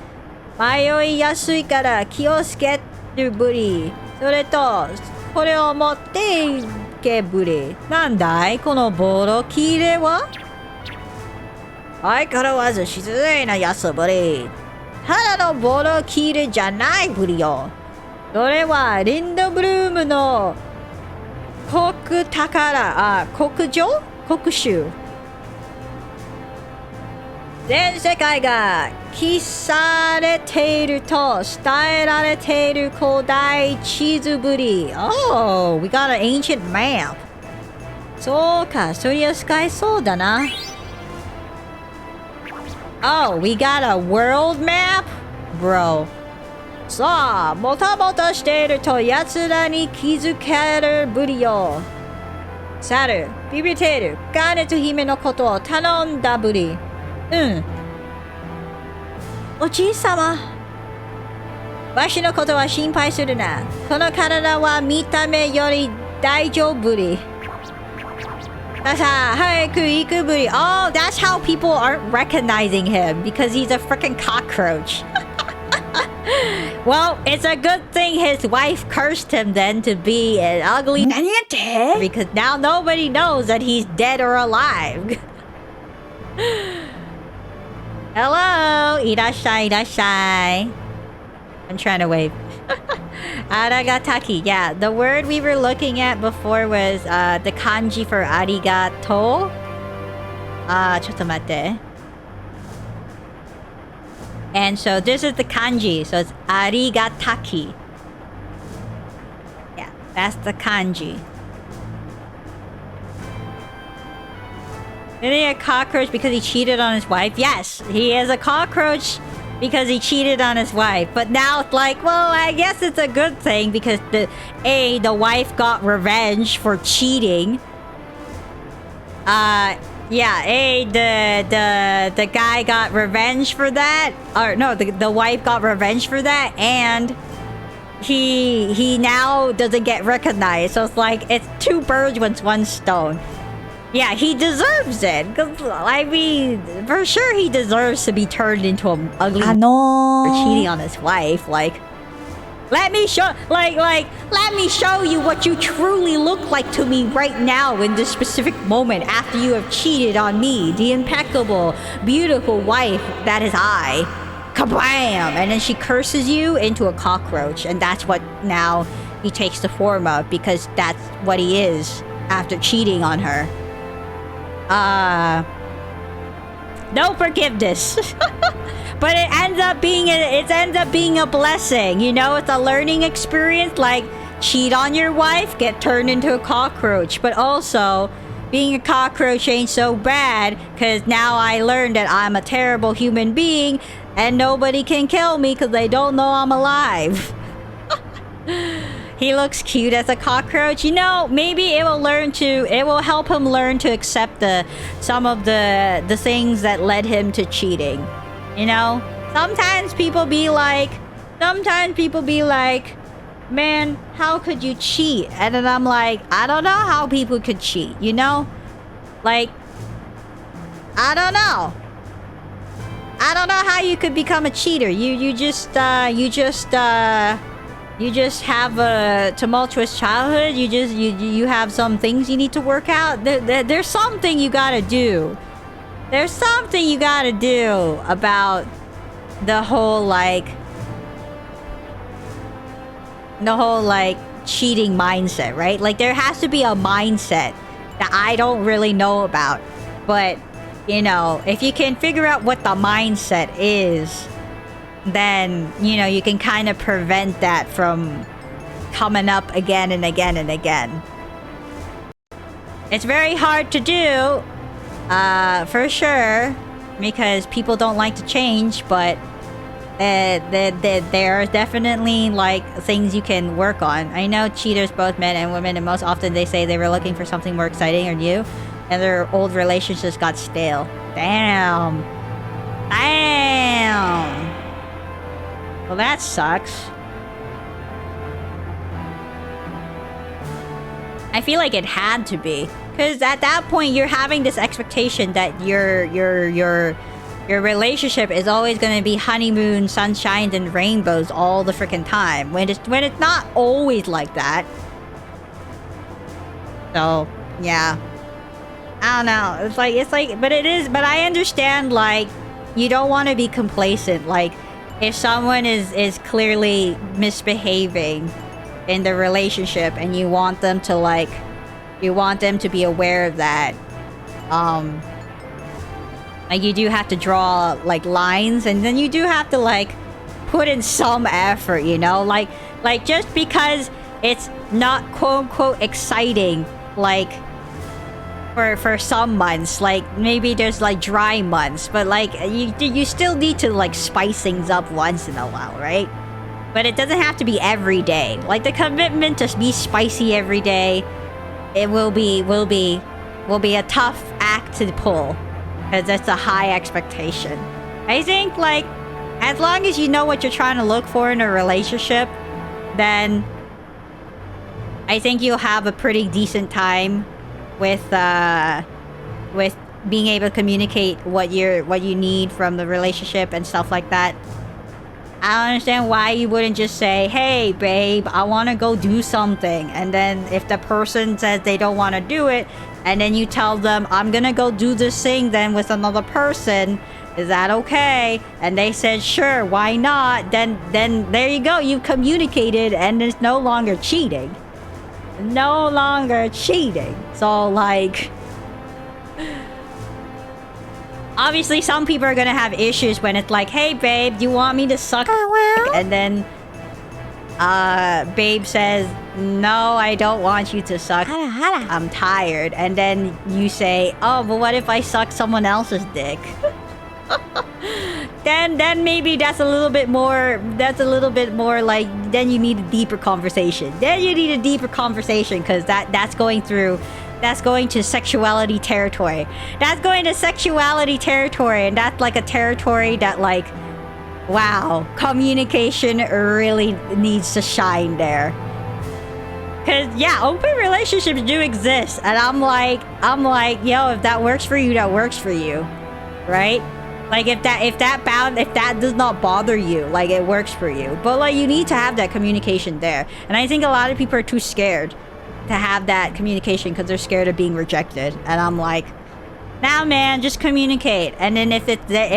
迷いやすいから気をつけるぶり。それとこれを持っていけぶり。なんだいこのボロ切れは？相変わらず失礼なやつぶり。ただのボロ切れじゃないぶりよ。それはリンドブルームの国宝、国上国州。全世界が記されていると伝えられている古代地図ぶり。Oh, we got an ancient map. そうか、そりゃ使えそうだな。Oh, we got a world map? Bro. さあ、もたもたしていると奴らに気づけるぶりよ。猿、ビビっている。ガーネット姫のことを頼んだぶり。うん。おじいさま。わしのことは心配するな。この体は見た目より大丈夫ぶり。さあ、早く行くぶり。Oh, that's how people aren't recognizing him because he's a freaking cockroach. Well, it's a good thing his wife cursed him then to be an ugly 何やって because now nobody knows that he's dead or alive. Hello, いらっしゃい、いらっしゃい. I'm trying to wave. Aragataki. Yeah, the word we were looking at before was the kanji for arigato. ちょっと待って. And so this is the kanji. So it's arigataki. Yeah, that's the kanji. Is he a cockroach because he cheated on his wife? Yes, he is a cockroach because he cheated on his wife. But now it's like, well, I guess it's a good thing because the wife got revenge for cheating. Yeah, the guy got revenge for that. Or no, the wife got revenge for that, and he now doesn't get recognized. So it's like it's two birds with one stone. Yeah, he deserves it. 'Cause, I mean, for sure he deserves to be turned into an ugly for cheating on his wife. Like, let me show you what you truly look like to me right now in this specific moment after you have cheated on me, the impeccable, beautiful wife that is I. Kabam! And then she curses you into a cockroach, and that's what now he takes the form of because that's what he is after cheating on her. No forgiveness. But it ends up being a blessing, you know. It's a learning experience. Like, cheat on your wife, get turned into a cockroach. But also, being a cockroach ain't so bad, because now I learned that I'm a terrible human being and nobody can kill me because they don't know I'm alive. He looks cute as a cockroach. You know, maybe it will help him learn to accept some of the things that led him to cheating. You know, sometimes people be like, man, how could you cheat? And then I'm like, I don't know how people could cheat, you know? Like, I don't know how you could become a cheater. You just have a tumultuous childhood. You have some things you need to work out. There's something you gotta do. There's something you gotta do about the whole cheating mindset, right? Like, there has to be a mindset that I don't really know about. But, you know, if you can figure out what the mindset is, then, you know, you can kind of prevent that from coming up again and again and again. It's very hard to do, for sure, because people don't like to change, but there are definitely, like, things you can work on. I know cheaters, both men and women, and most often they say they were looking for something more exciting or new, and their old relationships got stale. Damn. Well, that sucks. I feel like it had to be, because at that point you're having this expectation that your relationship is always going to be honeymoon, sunshines, and rainbows all the freaking time. When it's not always like that. So yeah, I don't know. It's like, but it is. But I understand. Like, you don't want to be complacent. Like, if someone is clearly misbehaving in the relationship and you want them to be aware of that, like you do have to draw like lines, and then you do have to like put in some effort, you know, like just because it's not quote unquote exciting, like for some months, like maybe there's like dry months, but like you still need to like spice things up once in a while, right? But it doesn't have to be every day. Like the commitment to be spicy every day, it will be a tough act to pull, because it's a high expectation. I think like as long as you know what you're trying to look for in a relationship, then I think you'll have a pretty decent time with being able to communicate what you need from the relationship and stuff like that. I don't understand why you wouldn't just say, hey babe, I want to go do something, and then if the person says they don't want to do it, and then you tell them, I'm gonna go do this thing then with another person, is that okay? And they said sure, why not? Then there you go, you communicated, and it's no longer cheating. No longer cheating. So like, obviously some people are gonna have issues when it's like, hey babe, do you want me to suck? And then babe says, no, I don't want you to suck, I'm tired. And then you say, oh, but what if I suck someone else's dick? then maybe that's a little bit more like, then you need a deeper conversation. Because that's going to sexuality territory. That's going to sexuality territory, and that's like a territory that like, wow, communication really needs to shine there. Cause yeah, open relationships do exist, and I'm like, yo, if that works for you, that works for you, right? Like if that does not bother you, like it works for you. But like you need to have that communication there. And I think a lot of people are too scared to have that communication because they're scared of being rejected. And I'm like, nah man, just communicate. And then if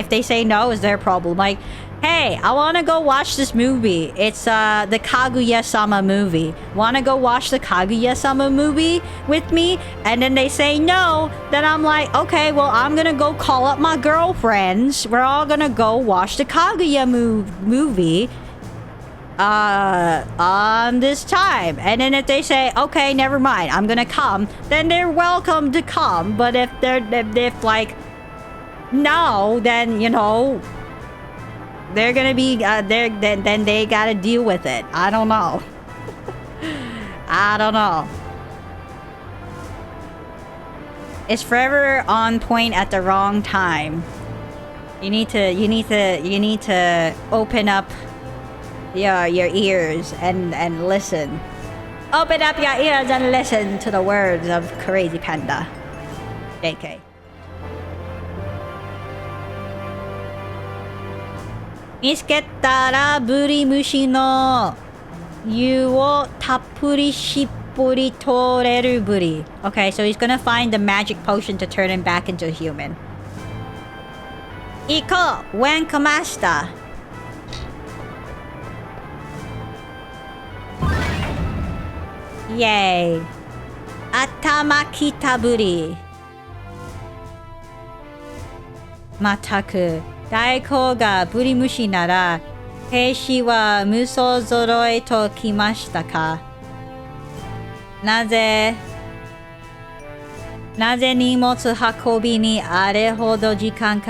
they say no, it's their problem. Like, hey, I want to go watch this movie. It's the Kaguya-sama movie. Want to go watch the Kaguya-sama movie with me? And then they say no. Then I'm like, okay, well, I'm going to go call up my girlfriends. We're all going to go watch the Kaguya movie on this time. And then if they say, okay, never mind, I'm going to come, then they're welcome to come. But if like, no, then, you know, they're gonna be then they gotta deal with it. I don't know. I don't know. It's forever on point at the wrong time. You need to open up your ears and listen. Open up your ears and listen to the words of Kureijii Panda. JK. 見つけたらブリムシの湯をたっぷりしっぽり取れるブリ。Okay, so he's gonna find the magic potion to turn him back into a human. 行こう、ウェンクマスター。イェーイ。頭きたブリ。まったく。大公がブリムシなら、兵士は無双揃えときましたか。なぜ荷物運びにあれほど時間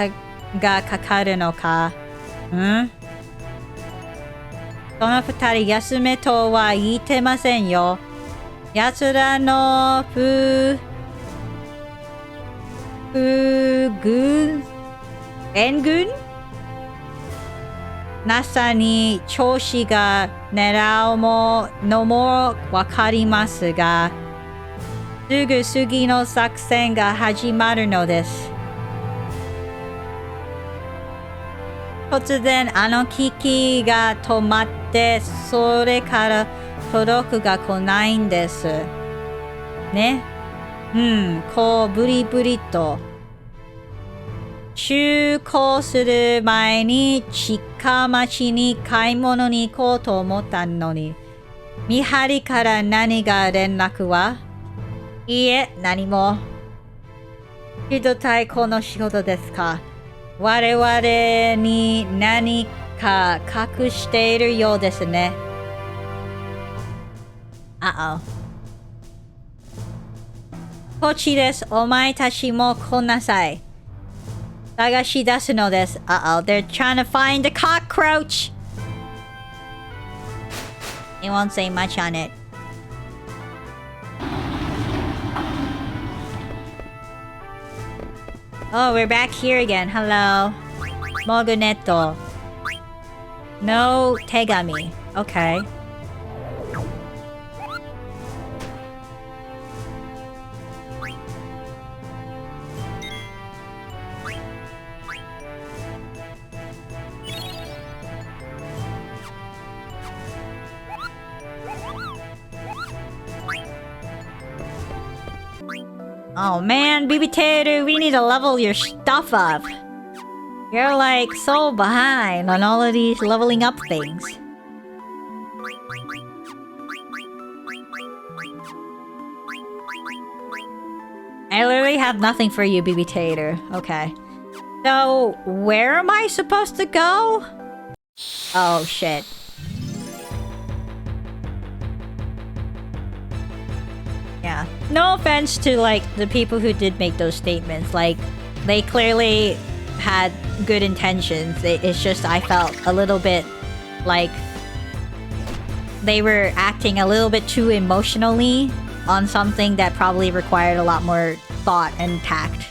がかかるのか。その二人休めとは言ってませんよ。奴らの援軍NASA に調子が狙うのもわかりますが、すぐ次の作戦が始まるのです。突然あの機器が止まって、それから届くが来ないんです。ね。こうブリブリと。就航する前に近町に買い物に行こうと思ったのに、見張りから何が連絡は？いいえ、何も。人対抗の仕事ですか？我々に何か隠しているようですね。あお。こっちです。お前たちも来なさい。探し出すのです。Uh oh, they're trying to find the cockroach. It won't say much on it. Oh, we're back here again. Hello. Moguneto. No tegami. Okay. Oh man, BB Tater, we need to level your stuff up. You're like so behind on all of these leveling up things. I literally have nothing for you, BB Tater. Okay. So, where am I supposed to go? Oh shit. Yeah. No offense to, like, the people who did make those statements. Like, they clearly had good intentions. It's just I felt a little bit like they were acting a little bit too emotionally on something that probably required a lot more thought and tact.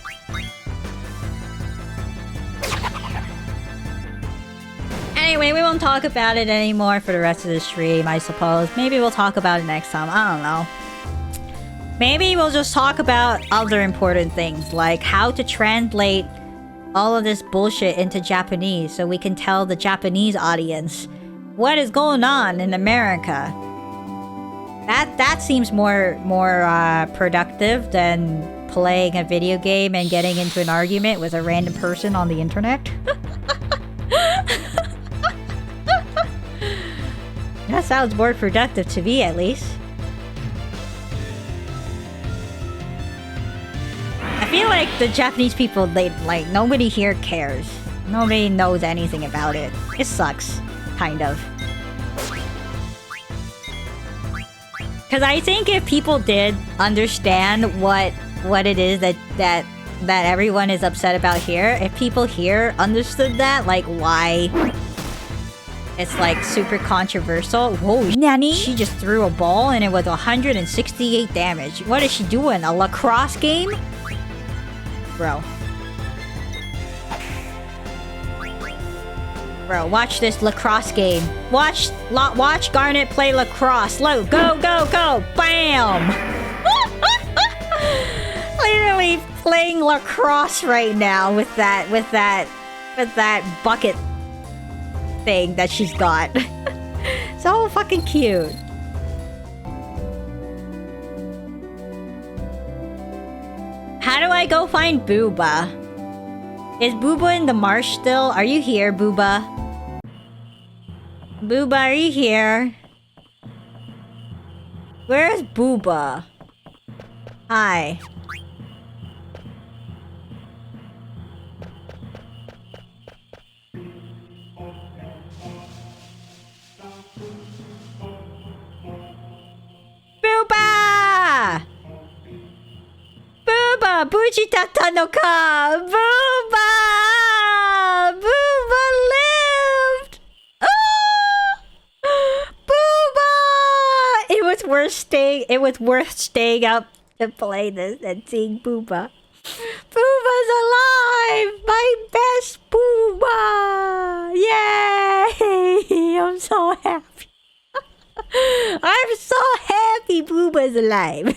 Anyway, we won't talk about it anymore for the rest of the stream, I suppose. Maybe we'll talk about it next time. I don't know. Maybe we'll just talk about other important things, like how to translate all of this bullshit into Japanese so we can tell the Japanese audience what is going on in America. That seems more productive than playing a video game and getting into an argument with a random person on the internet. That sounds more productive to me, at least. I feel like the Japanese people, like, nobody here cares. Nobody knows anything about it. It sucks. Kind of. Because I think if people did understand what it is that everyone is upset about here, if people here understood that, like, why it's, like, super controversial. Whoa, Nani? She just threw a ball and it was 168 damage. What is she doing? A lacrosse game? Bro, watch this lacrosse game. Watch Garnet play lacrosse. Go, go, go! Bam! Literally playing lacrosse right now with that bucket thing that she's got. So fucking cute. How do I go find Booba? Is Booba in the marsh still? Are you here, Booba? Booba, are you here? Where's Booba? Hi. Booba! Booba! 無事だったのか! Booba! Booba lived! Booba! It was worth staying up to play this and seeing Booba. Booba's alive! My best Booba! Yay! I'm so happy. I'm so happy Booba's alive.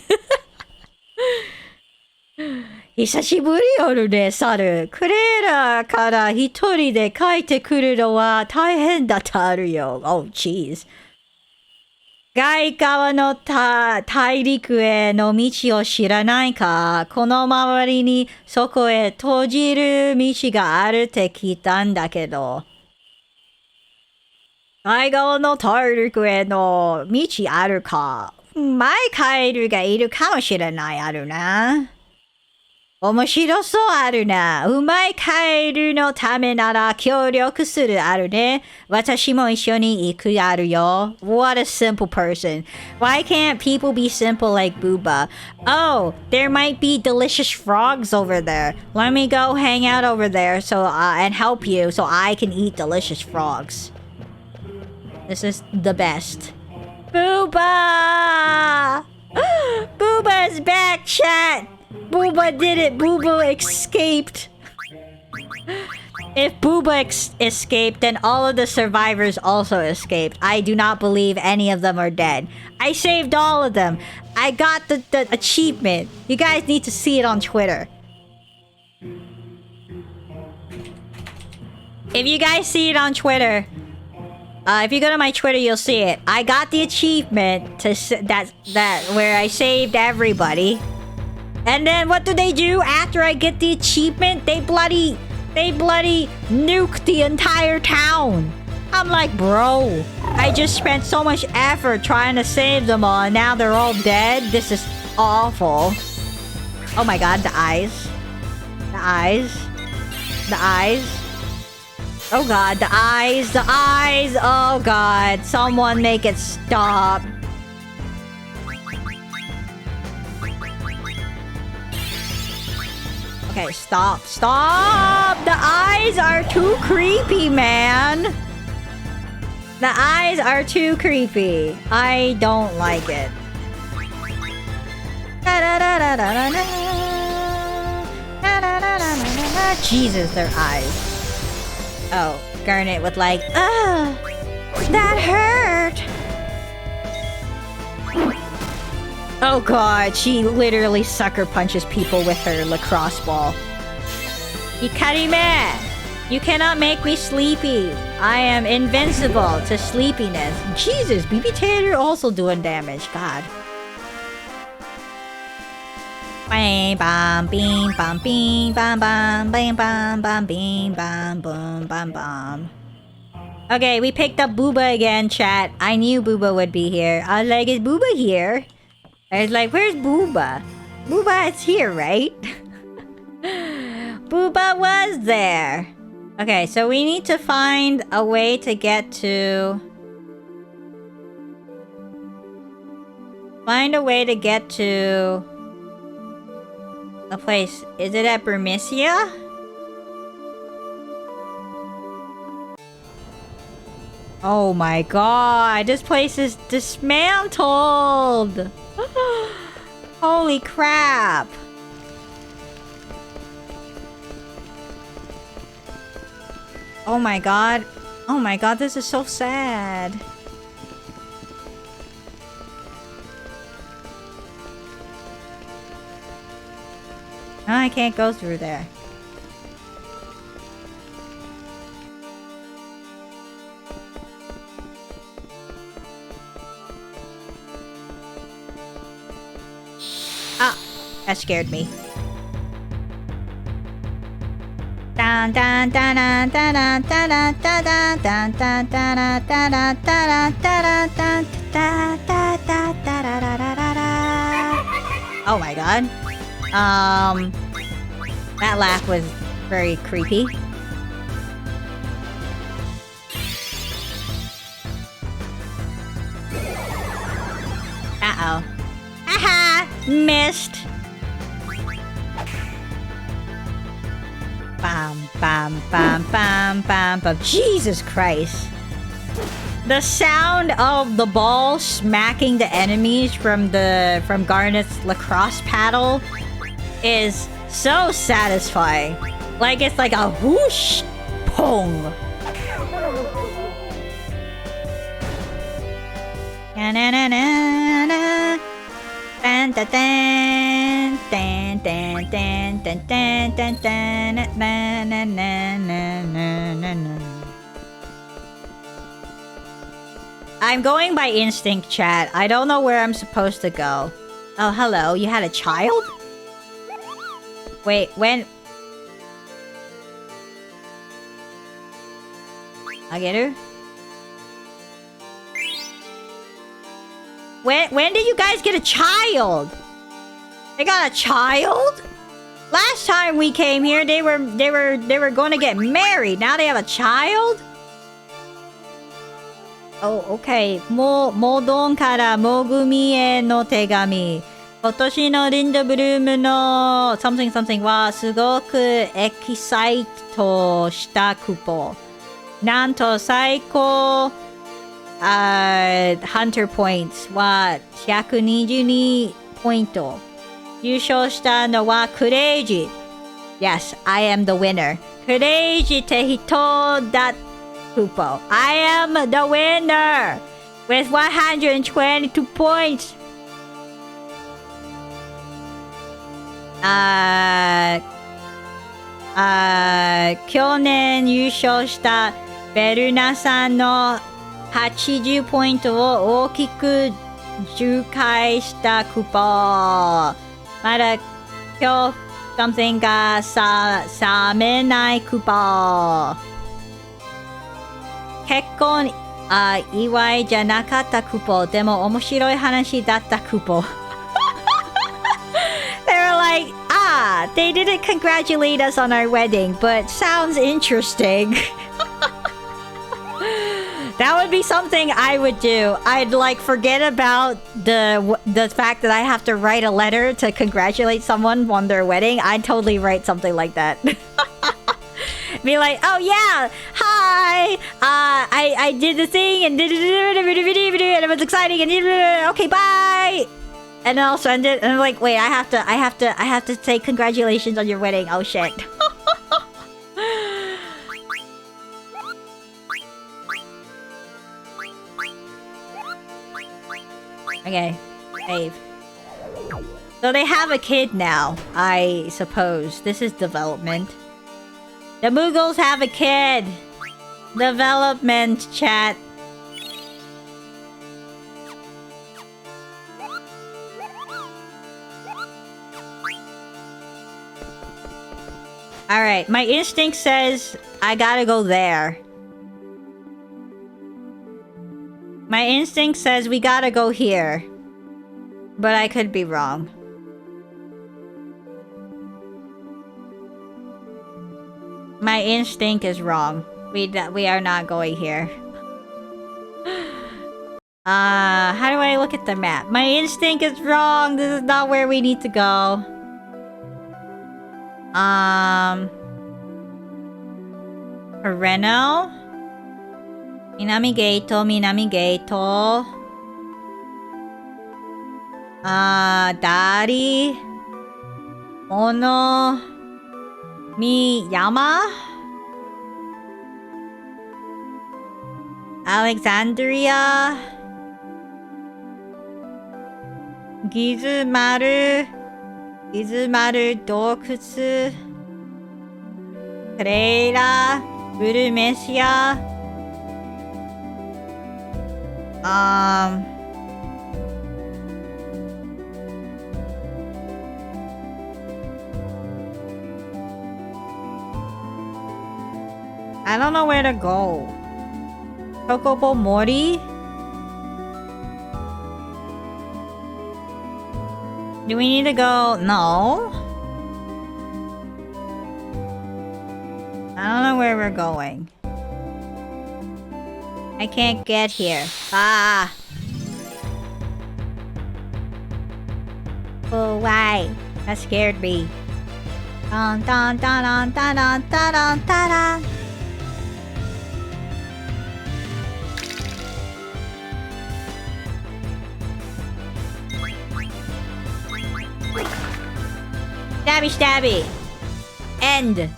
久しぶりよね、猿。クレーラーから一人で帰ってくるのは大変だったあるよ。Oh, jeez. 外側の大陸への道を知らないか？この周りにそこへ閉じる道があるって聞いたんだけど。外側の大陸への道あるか？マイカエルがいるかもしれない。あるな。面白そうあるな。うまいカエルのためなら協力するあるね。私も一緒に行くあるよ。What a simple person. Why can't people be simple like Booba? Oh, there might be delicious frogs over there. Let me go hang out over there and help you so I can eat delicious frogs. This is the best. Booba! Booba's back, chat! Booba did it! Booba escaped! If Booba escaped, then all of the survivors also escaped. I do not believe any of them are dead. I saved all of them. I got the achievement. You guys need to see it on Twitter. If you guys see it on Twitter, if you go to my Twitter, you'll see it. I got the achievement where I saved everybody. And then what do? After I get the achievement, they bloody nuke the entire town. I'm like, bro, I just spent so much effort trying to save them all, and now they're all dead? This is awful. Oh my god, the eyes. The eyes. The eyes. Oh god, the eyes. The eyes. Oh god, someone make it stop. Okay, stop. Stop! The eyes are too creepy, man. The eyes are too creepy. I don't like it. Jesus, their eyes. Oh, Garnet with like, that hurt. Oh god, she literally sucker punches people with her lacrosse ball. Ikarime! You cannot make me sleepy. I am invincible to sleepiness. Jesus, BB Taylor also doing damage. God. Bam bam bing bam bing bam bam bam bam bam bing bam boom bam bam. Okay, we picked up Booba again, chat. I knew Booba would be here. I was like, is Booba here? I was like, where's Booba? Booba is here, right? Booba was there. Okay, so we need to find a way to get to... Find a way to get to... a place. Is it at Burmisia? Oh my god, this place is dismantled! Holy crap! Oh my god. Oh my god, this is so sad. I can't go through there. Ah, that scared me. Dun dun dun dun dun dun dun dun dun dun dun dun dun dun. Oh my god. That laugh was very creepy. Uh-oh. Haha! Missed! Bam, bam, bam, bam, bam, bam. Jesus Christ. The sound of the ball smacking the enemies from Garnet's lacrosse paddle is so satisfying. Like it's like a whoosh, pong. Na na na na na. Dan dan dan dan dan dan dan dan dan na na na na na na. I'm going by instinct, chat. I don't know where I'm supposed to go. Oh, hello. You had a child? Wait, when... I get her? When did you guys get a child? They got a child? Last time we came here, they were going to get married. Now they have a child? Oh, okay. モドンからモグミへの手紙。今年のリンドブルームの something something はすごくエキサイトしたクポ。なんと最高Hunter Points は122ポイント。優勝したのはクレイジー。Yes, I am the winner. クレイジーって人だKupo. I am the winner with 122 points. 去年優勝したベルナさんの80ポイントを大きく10回したクポ。まだ今日 something が冷めないクポ。結婚祝いじゃなかったクポ。でも面白い話だったクポ。They were like, they didn't congratulate us on our wedding, but sounds interesting. That would be something I would do. I'd like forget about the fact that I have to write a letter to congratulate someone on their wedding. I'd totally write something like that. Be like, oh yeah, hi, I did the thing and it was exciting and okay, bye. And then I'll send it and I'm like, wait, I have to say congratulations on your wedding. Oh shit. Okay, save. So they have a kid now, I suppose. This is development. The Mughals have a kid. Development, chat. Alright, my instinct says I gotta go there. My instinct says we gotta go here. But I could be wrong. My instinct is wrong. We are not going here. How do I look at the map? My instinct is wrong. This is not where we need to go. Reno? Minami Gato. Dari. Ono. Miyama? Alexandria? Gizumaru Dokutsu? Pereira? Urumesia? I don't know where to go. Chocobo Mori? Do we need to go? No. I don't know where we're going. I can't get here. Ah! Oh, why? That scared me. Dun dun dun dun dun dun dun dun dun. Stabby stabby. End.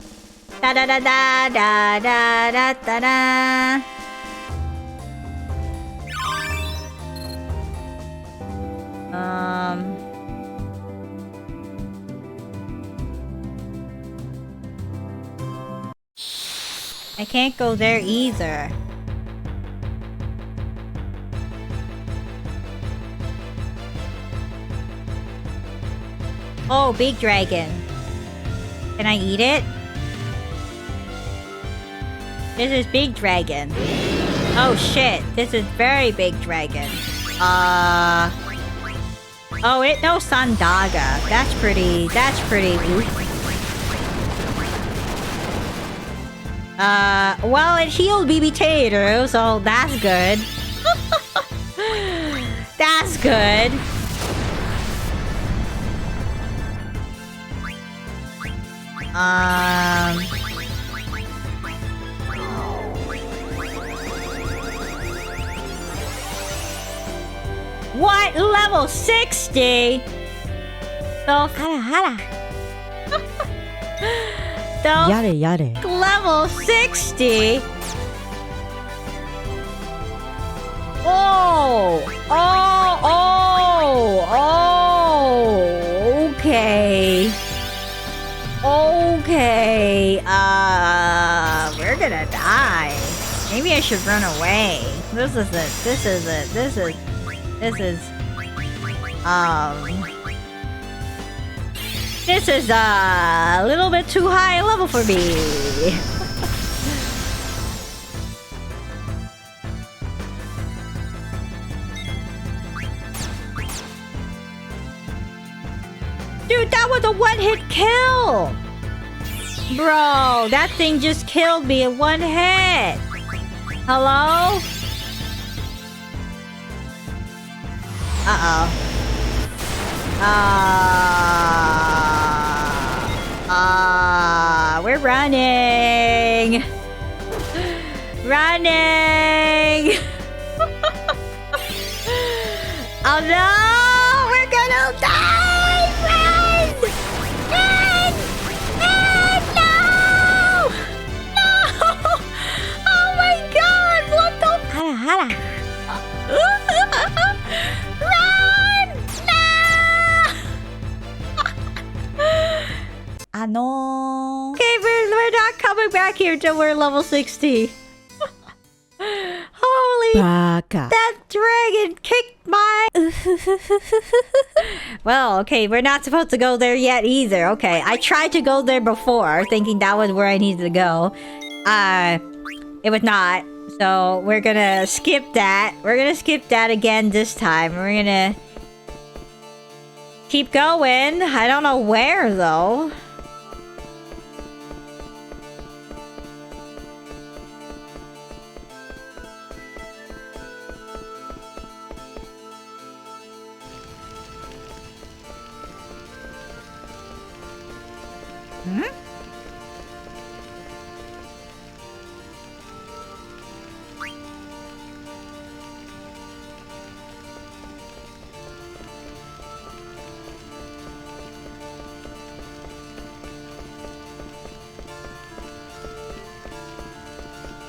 Da da da da da da da da da. I can't go there either. Oh, big dragon. Can I eat it? This is big dragon. Oh shit, this is very big dragon. Oh, it knows Sandaga. That's pretty oof. Well, it healed BB Tater, so that's good. That's good. What? Level 60? So, Yare yare. level 60? Oh! Okay. Okay. We're gonna die. Maybe I should run away. This is a little bit too high a level for me. Dude, that was a one-hit kill! Bro, that thing just killed me in one hit! Hello? Uh-oh. We're running! Running! Oh no! We're gonna die! Run! Run! Run! No! No! Oh my god! What the? Hara. Run! No! Okay, we're not coming back here till we're level 60. Holy... Baka. That dragon kicked my... Well, okay, we're not supposed to go there yet either. Okay, I tried to go there before, thinking that was where I needed to go. It was not. So, we're gonna skip that. We're gonna skip that again this time. We're gonna... keep going. I don't know where, though. Hmm?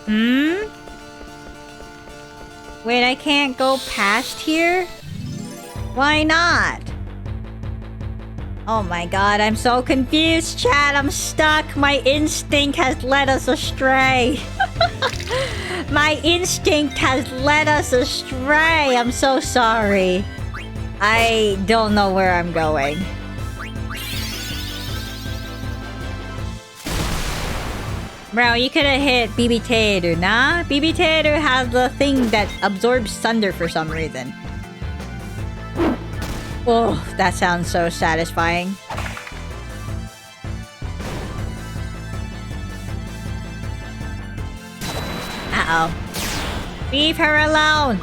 Hmm? Wait, I can't go past here? Why not? Oh my god, I'm so confused, chat. I'm stuck. My instinct has led us astray. My instinct has led us astray. I'm so sorry. I don't know where I'm going. Bro, you could have hit BB Tater, nah? BB Tater has the thing that absorbs thunder for some reason. Oh, that sounds so satisfying. Uh-oh. Leave her alone!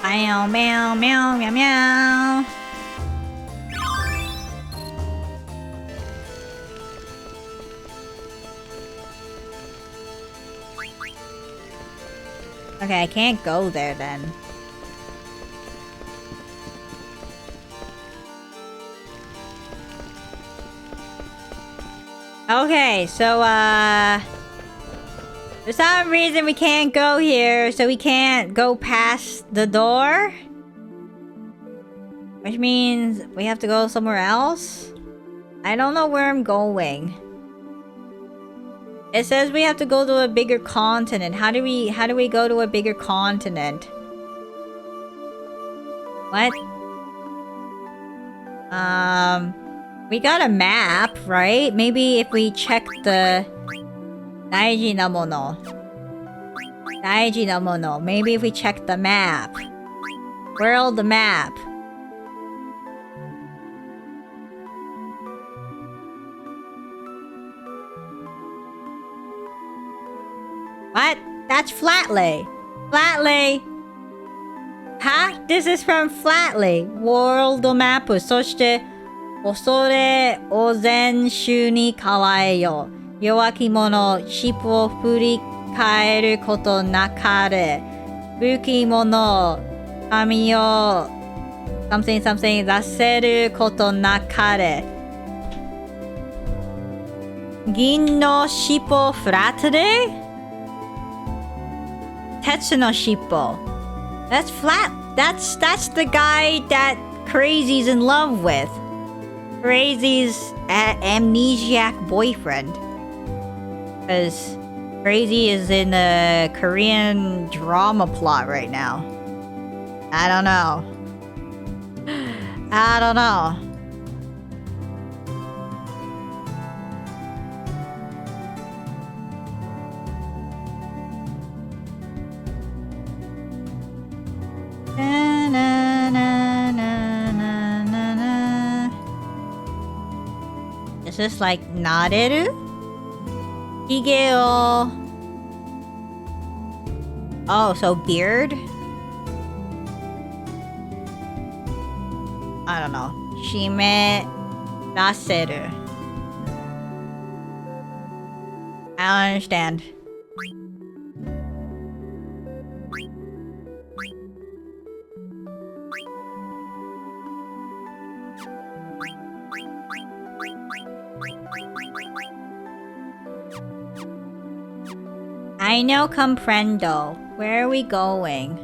Meow, meow, meow, meow, meow. Okay, I can't go there then. Okay, so, for some reason we can't go here, so we can't go past the door. Which means we have to go somewhere else? I don't know where I'm going. It says we have to go to a bigger continent. How do we go to a bigger continent? What? We got a map, right? Maybe if we check the 大事なもの. Maybe if we check the map. World map. What? That's Flatley. Flatley. Huh? This is from Flatley. World map. そして、恐れを全種に変えよ。弱き者、尻尾を振り返ることなかれ。武器者、髪を something 出せることなかれ。銀の尻尾フラットで鉄の尻尾。That's flat. That's the guy that Kureejii's in love with. Kureejii's amnesiac boyfriend. Because Kureejii is in a Korean drama plot right now. I don't know. Is this like Naderu? Higeo. Oh, so beard? I don't know. Shime daseru. I don't understand. I know comprendo. Where are we going?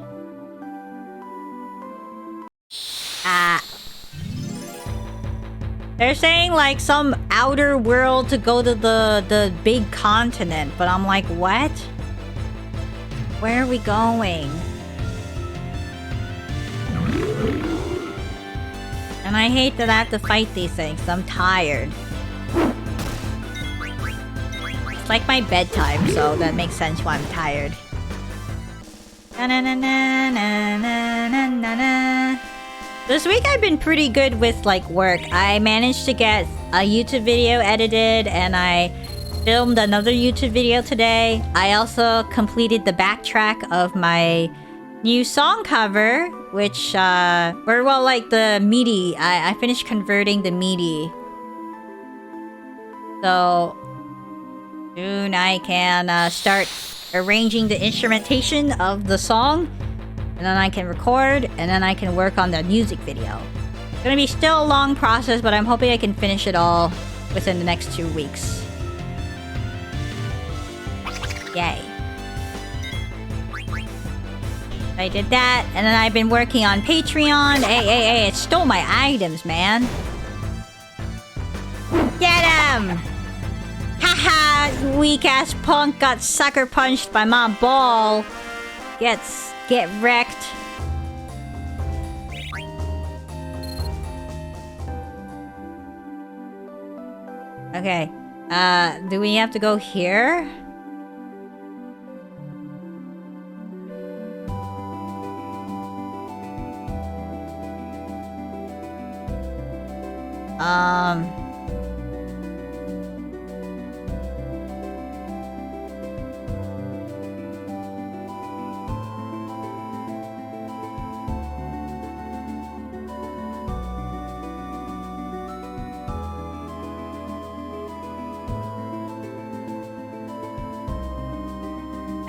They're saying like some outer world to go to the big continent, but I'm like, what? Where are we going? And I hate that I have to fight these things. I'm tired. It's like my bedtime, so that makes sense why I'm tired. This week I've been pretty good with like work. I managed to get a YouTube video edited and I filmed another YouTube video today. I also completed the backtrack of my new song cover, which like the MIDI. I finished converting the MIDI. So soon I can start arranging the instrumentation of the song, and then I can record, and then I can work on the music video. It's gonna be still a long process, but I'm hoping I can finish it all within the next 2 weeks. Yay. I did that, and then I've been working on Patreon. Hey, it stole my items, man. Get him! Haha, weak-ass punk got sucker punched by my ball. Get wrecked. Okay, do we have to go here?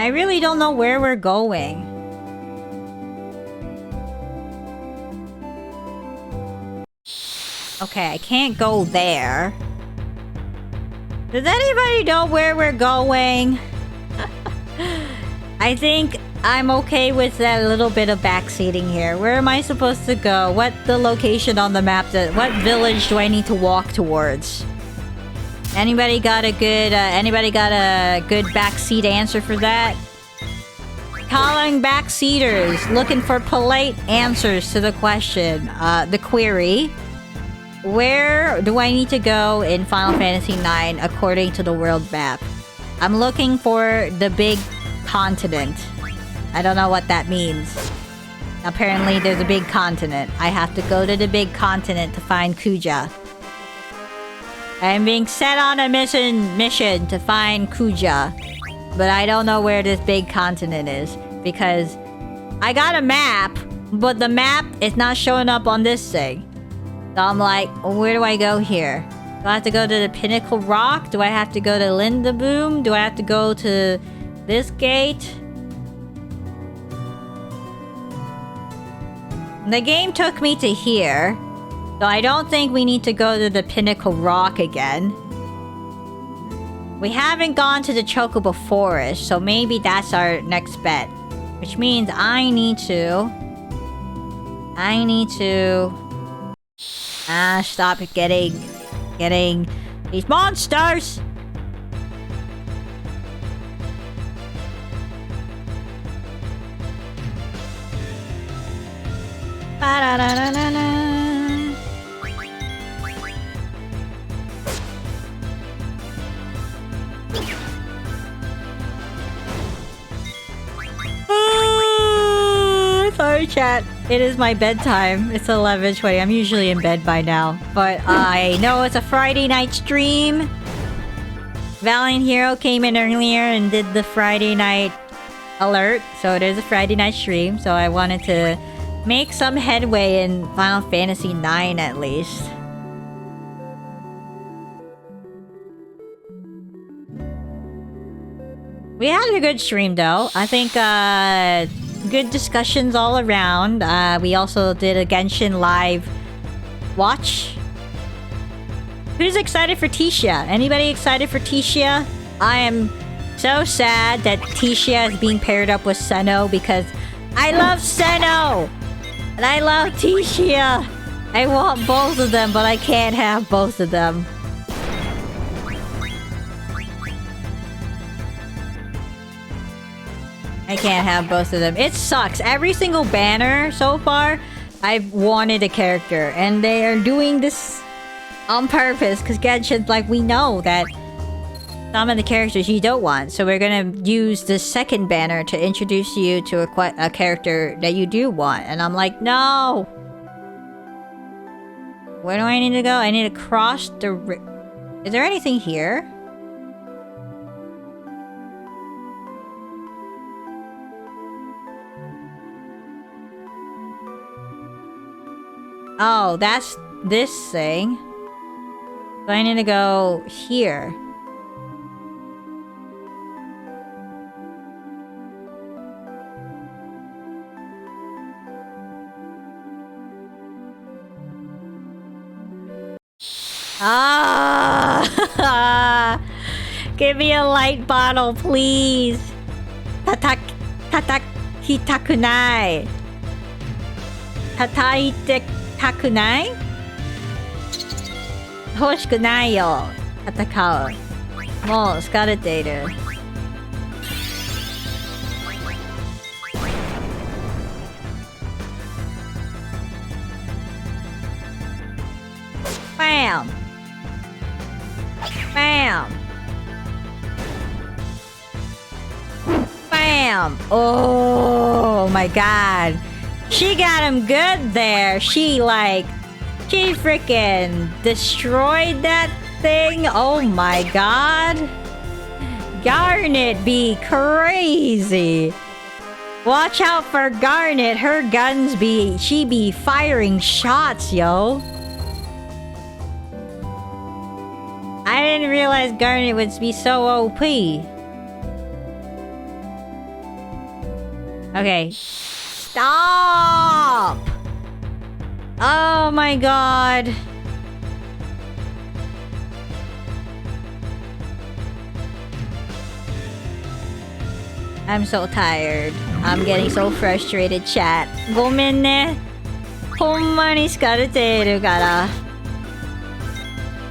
I really don't know where we're going. Okay, I can't go there. Does anybody know where we're going? I think I'm okay with that little bit of backseating here. Where am I supposed to go? What the location on the map? What village do I need to walk towards? Anybody got a good backseat answer for that? Calling backseaters, looking for polite answers to the question, the query. Where do I need to go in Final Fantasy IX according to the world map? I'm looking for the big continent. I don't know what that means. Apparently there's a big continent. I have to go to the big continent to find Kuja. I am being set on a mission to find Kuja. But I don't know where this big continent is. Because I got a map, but the map is not showing up on this thing. So I'm like, where do I go here? Do I have to go to the Pinnacle Rock? Do I have to go to Lindaboom? Do I have to go to this gate? The game took me to here. So I don't think we need to go to the Pinnacle Rock again. We haven't gone to the Chocobo Forest, so maybe that's our next bet. Which means I need to... stop getting these monsters! Ba-da-da-da-da-da. Sorry, chat. It is my bedtime. It's 11:20. I'm usually in bed by now. But I know it's a Friday night stream. Valiant Hero came in earlier and did the Friday night alert. So it is a Friday night stream. So I wanted to make some headway in Final Fantasy IX at least. We had a good stream though. I think good discussions all around. We also did a Genshin live watch. Who's excited for Tisha? Anybody excited for Tisha? I am so sad that Tisha is being paired up with Senno because I love Senno! And I love Tisha! I want both of them, but I can't have both of them. I can't have both of them. It sucks. Every single banner so far, I've wanted a character. And they are doing this on purpose. Because Genshin's like, we know that some of the characters you don't want. So we're going to use the second banner to introduce you to a character that you do want. And I'm like, no! Where do I need to go? I need to cross the... Is there anything here? Oh, that's this thing. So I need to go here. Ah! Give me a light bottle, please. Tatakitakunai. Tataitakunai? 欲しくないよ。戦う。もう疲れている。Bam! Bam! Bam! Oh my god. She got him good there. She freaking destroyed that thing. Oh my god. Garnet be crazy. Watch out for Garnet. Her guns she be firing shots, yo. I didn't realize Garnet would be so OP. Okay. Stop! Oh my god. I'm so tired. I'm getting so frustrated, chat. ごめんね。ほんまに疲れているから。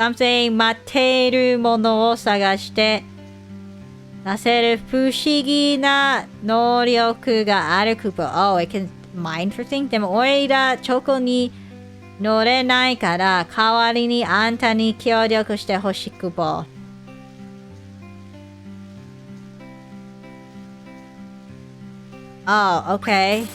something 待っているものを探して出せる不思議な能力があるクーポ。Oh, it can mine for things? でも俺らチョコに乗れないから代わりにあんたに協力してほしいクーポ。Oh, okay.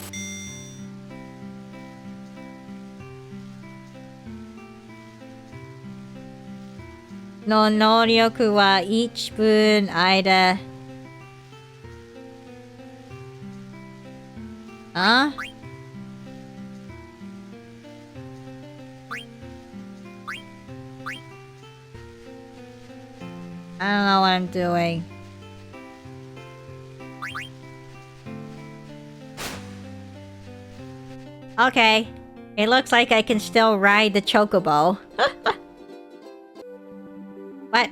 の能力は1分間。あI don't know what I'm doing. Okay. It looks like I can still ride the chocobo. What?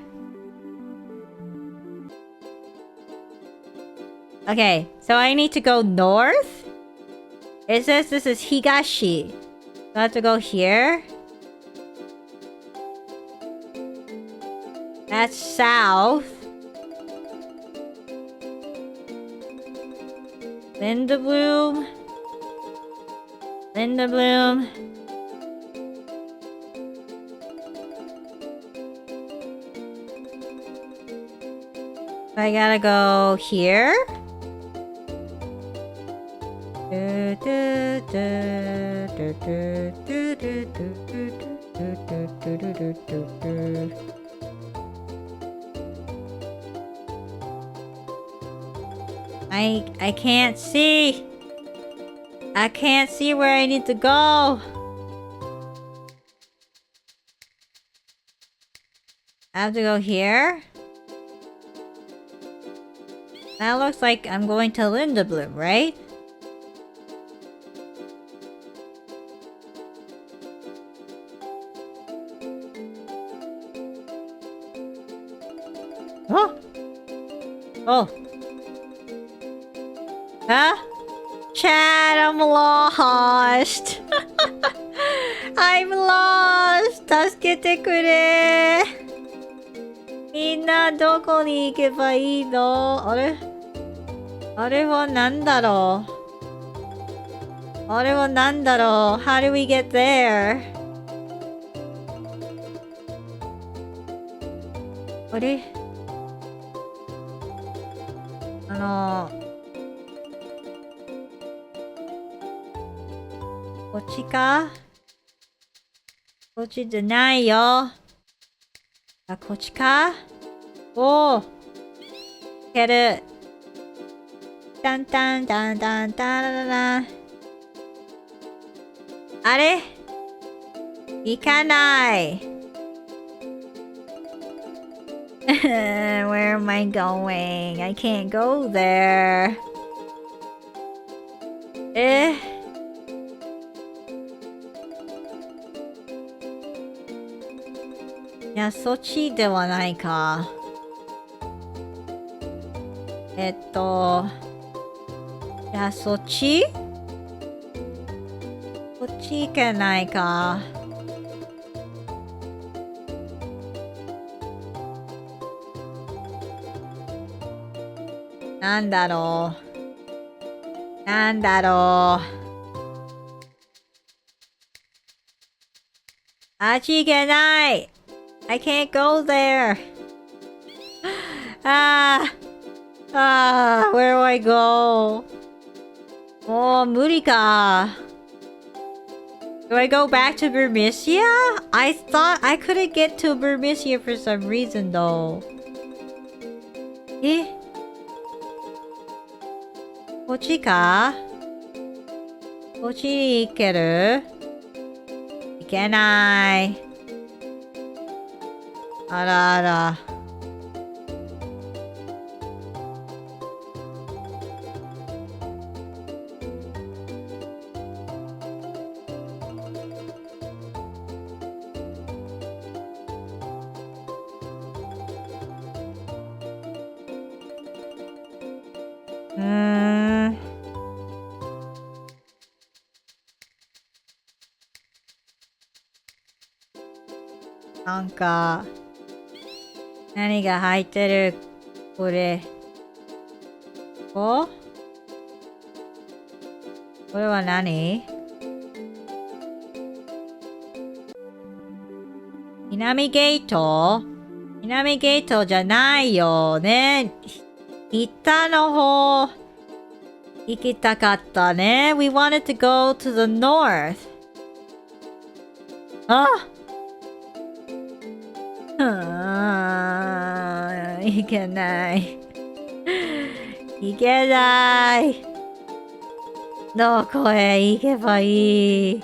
Okay, so I need to go north? It says this is Higashi. So I have to go here? That's south. Linda Bloom. Linda Bloom. I gotta go here. I can't see. I can't see where I need to go. I have to go here. That looks like I'm going to Linda Bloom, right? Oh! Oh! Huh? Chad, I'm lost! I'm lost! 助けてくれ！みんなどこに行けばいいの？あれ？あれはなんだろう？あれはなんだろう？ How do we get there? あれ？こっちか？こっちじゃないよ。あ、こっちか？おー。いける。タンタンタンタンタラララ。あれ？行かない。Where am I going? I can't go there. いや、そっちではないか。いや、そっち？こっち行けないか。なんだろう。なんだろう。あっち行けない。I can't go there. Where do I go? もう無理か。Do I go back to Burmisia? I thought I couldn't get to Burmisia for some reason though. こっちか？こっちに行ける？行けない。あらあら。なんか、何が入ってる？これ。これは何？南ゲート？南ゲートじゃないよね。北の方行きたかったね。We wanted to go to the north. いけない。いけない。どこへ行けばいい？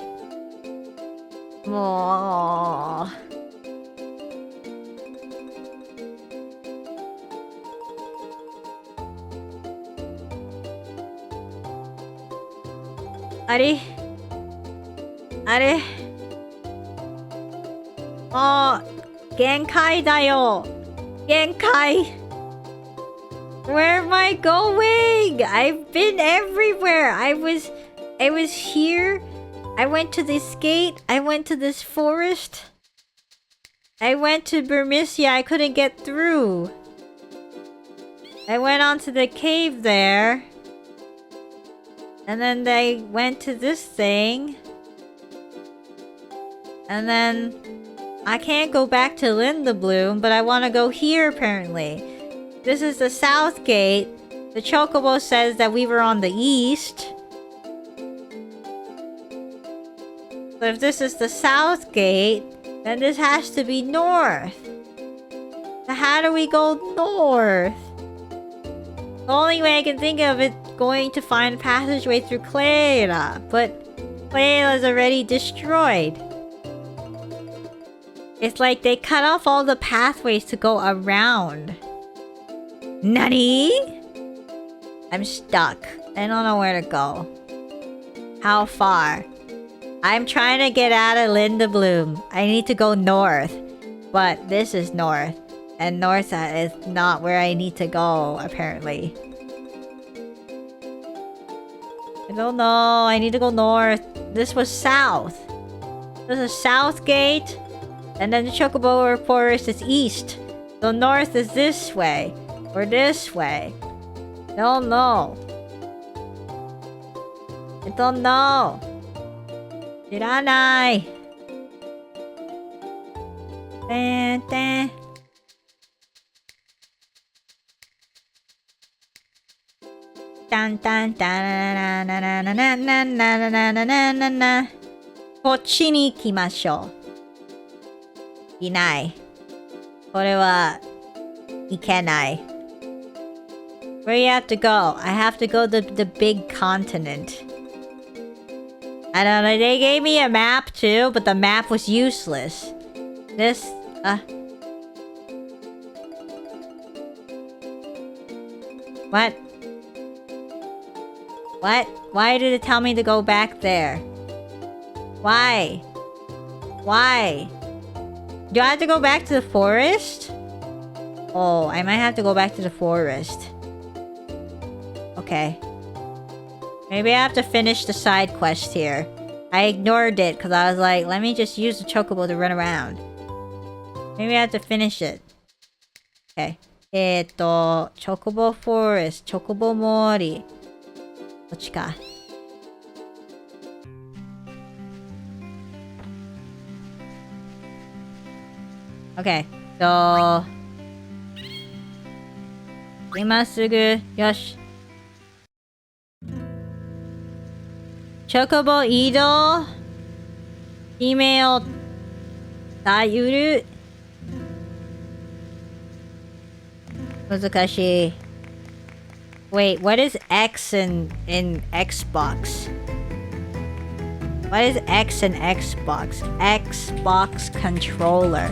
もう。あれもう、限界だよ。限界。Where am I going? I've been everywhere. I was here. I went to this gate. I went to this forest. I went to Burmisia. I couldn't get through. I went onto the cave there. And then they went to this thing. And then I can't go back to Linda Bloom, but I want to go here apparently. This is the south gate. The chocobo says that we were on the east. So if this is the south gate, then this has to be north. So how do we go north? The only way I can think of it going to find a passageway through Clara, but Clara's already destroyed. It's like they cut off all the pathways to go around. Nani? I'm stuck. I don't know where to go. How far? I'm trying to get out of Linda Bloom. I need to go north. But this is north. And north is not where I need to go, apparently. I don't know. I need to go north. This was south. There's a south gate. And then the Chocobo Forest is east. So north is this way. Or this way. I don't know. I don't know. 知らない。てんてん。タンタンタラララララララララララララ。こっちに行きましょう。いない。これは、いけない。Where you have to go? I have to go to the big continent. I don't know, they gave me a map too, but the map was useless. This, What? What? Why did it tell me to go back there? Why? Why? Do I have to go back to the forest? Oh, I might have to go back to the forest. Okay. Maybe I have to finish the side quest here. I ignored it because I was like, let me just use the chocobo to run around. Maybe I have to finish it. Okay. Chocobo Forest, Chocobo Mori. こっちか。Okay. So, 今すぐ、よし。チョコボ移動。姫を頼る。難しい。Wait, what is X in Xbox? What is X in Xbox? Xbox controller.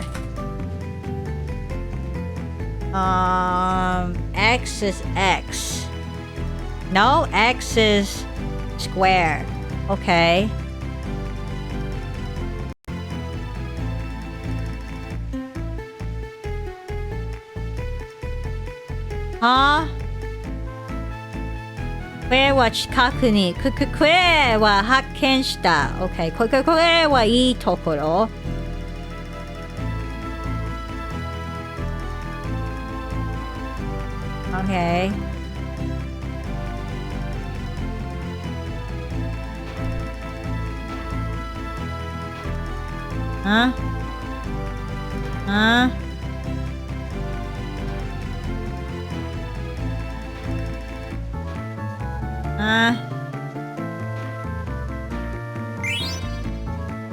X is X. No, X is square. Okay. Huh? これは近くに、これは発見した。OK。これはいいところ。Okay. Huh? Huh?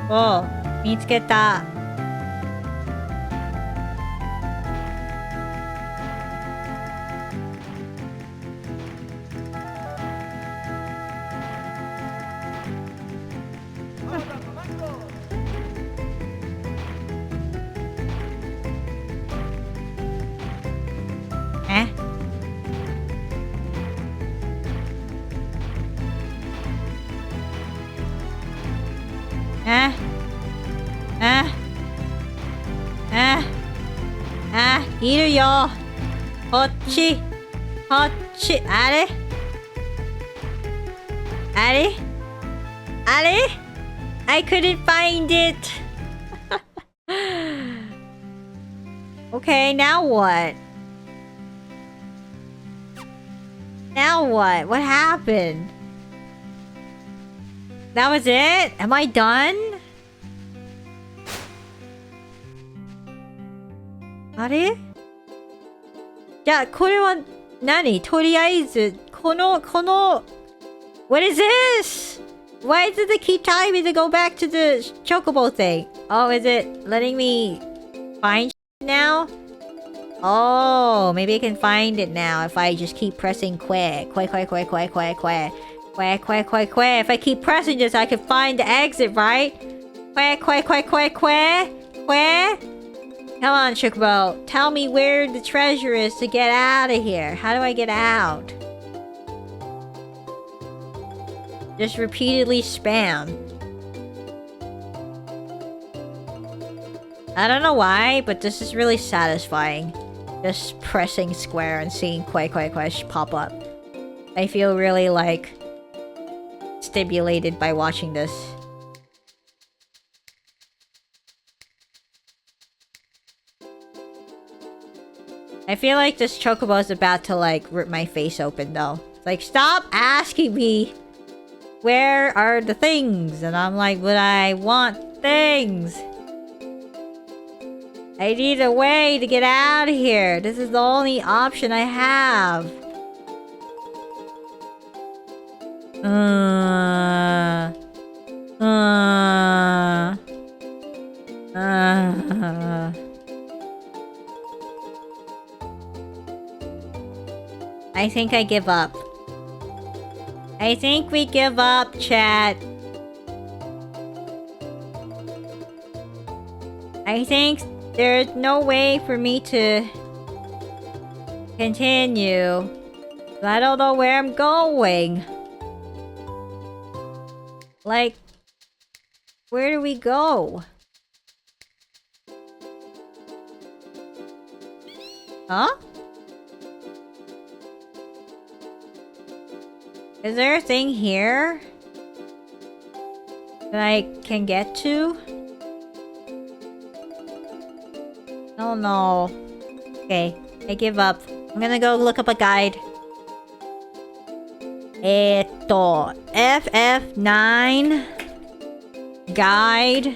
Oh, 見つけた。え？いるよ。こっち。こっち。あれ？あれ？あれ？ I couldn't find it. Okay, now what? Now what? What happened? That was it? Am I done? あれ？じゃあ、これは何？とりあえず、この、What is this? Why does it keep telling me to go back to the chocobo thing? Oh, is it letting me find now? Oh, maybe I can find it now if I just keep pressing que. If I keep pressing this, I can find the exit, right? Que. Come on, Chocobo. Tell me where the treasure is to get out of here. How do I get out? Just repeatedly spam. I don't know why, but this is really satisfying. Just pressing square and seeing que pop up. I feel really, like, stimulated by watching this. I feel like this chocobo is about to, like, rip my face open, though. It's like, stop asking me! Where are the things? And I'm like, but I want things! I need a way to get out of here! This is the only option I have! I think I give up. I think we give up, chat. I think there's no way for me to continue. I don't know where I'm going. Like, where do we go? Huh? Is there a thing here that I can get to? Oh no. Okay, I give up. I'm gonna go look up a guide. FF9 Guide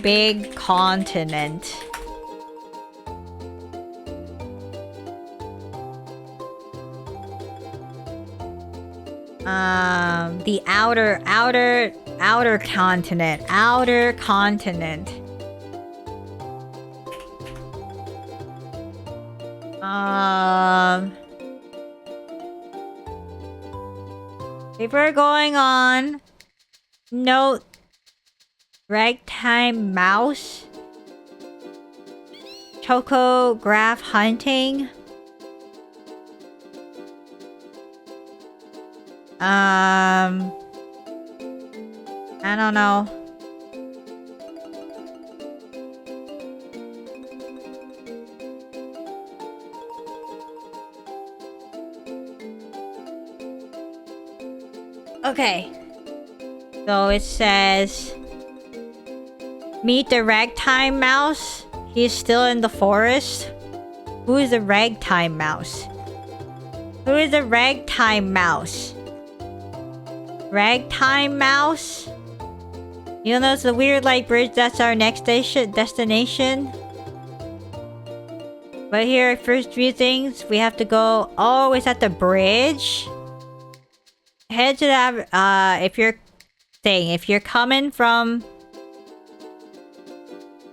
Big Continent. The outer continent. Outer continent. If we're going on, note ragtime mouse, choco graph hunting. I don't know. Okay. So it says, meet the ragtime mouse. He's still in the forest. Who is the ragtime mouse? Who is a ragtime mouse? Ragtime mouse? You know, it's the weird light bridge. That's our next destination. But here, first few things, we have to go. Oh, it's at the bridge. Head to that. If you're coming from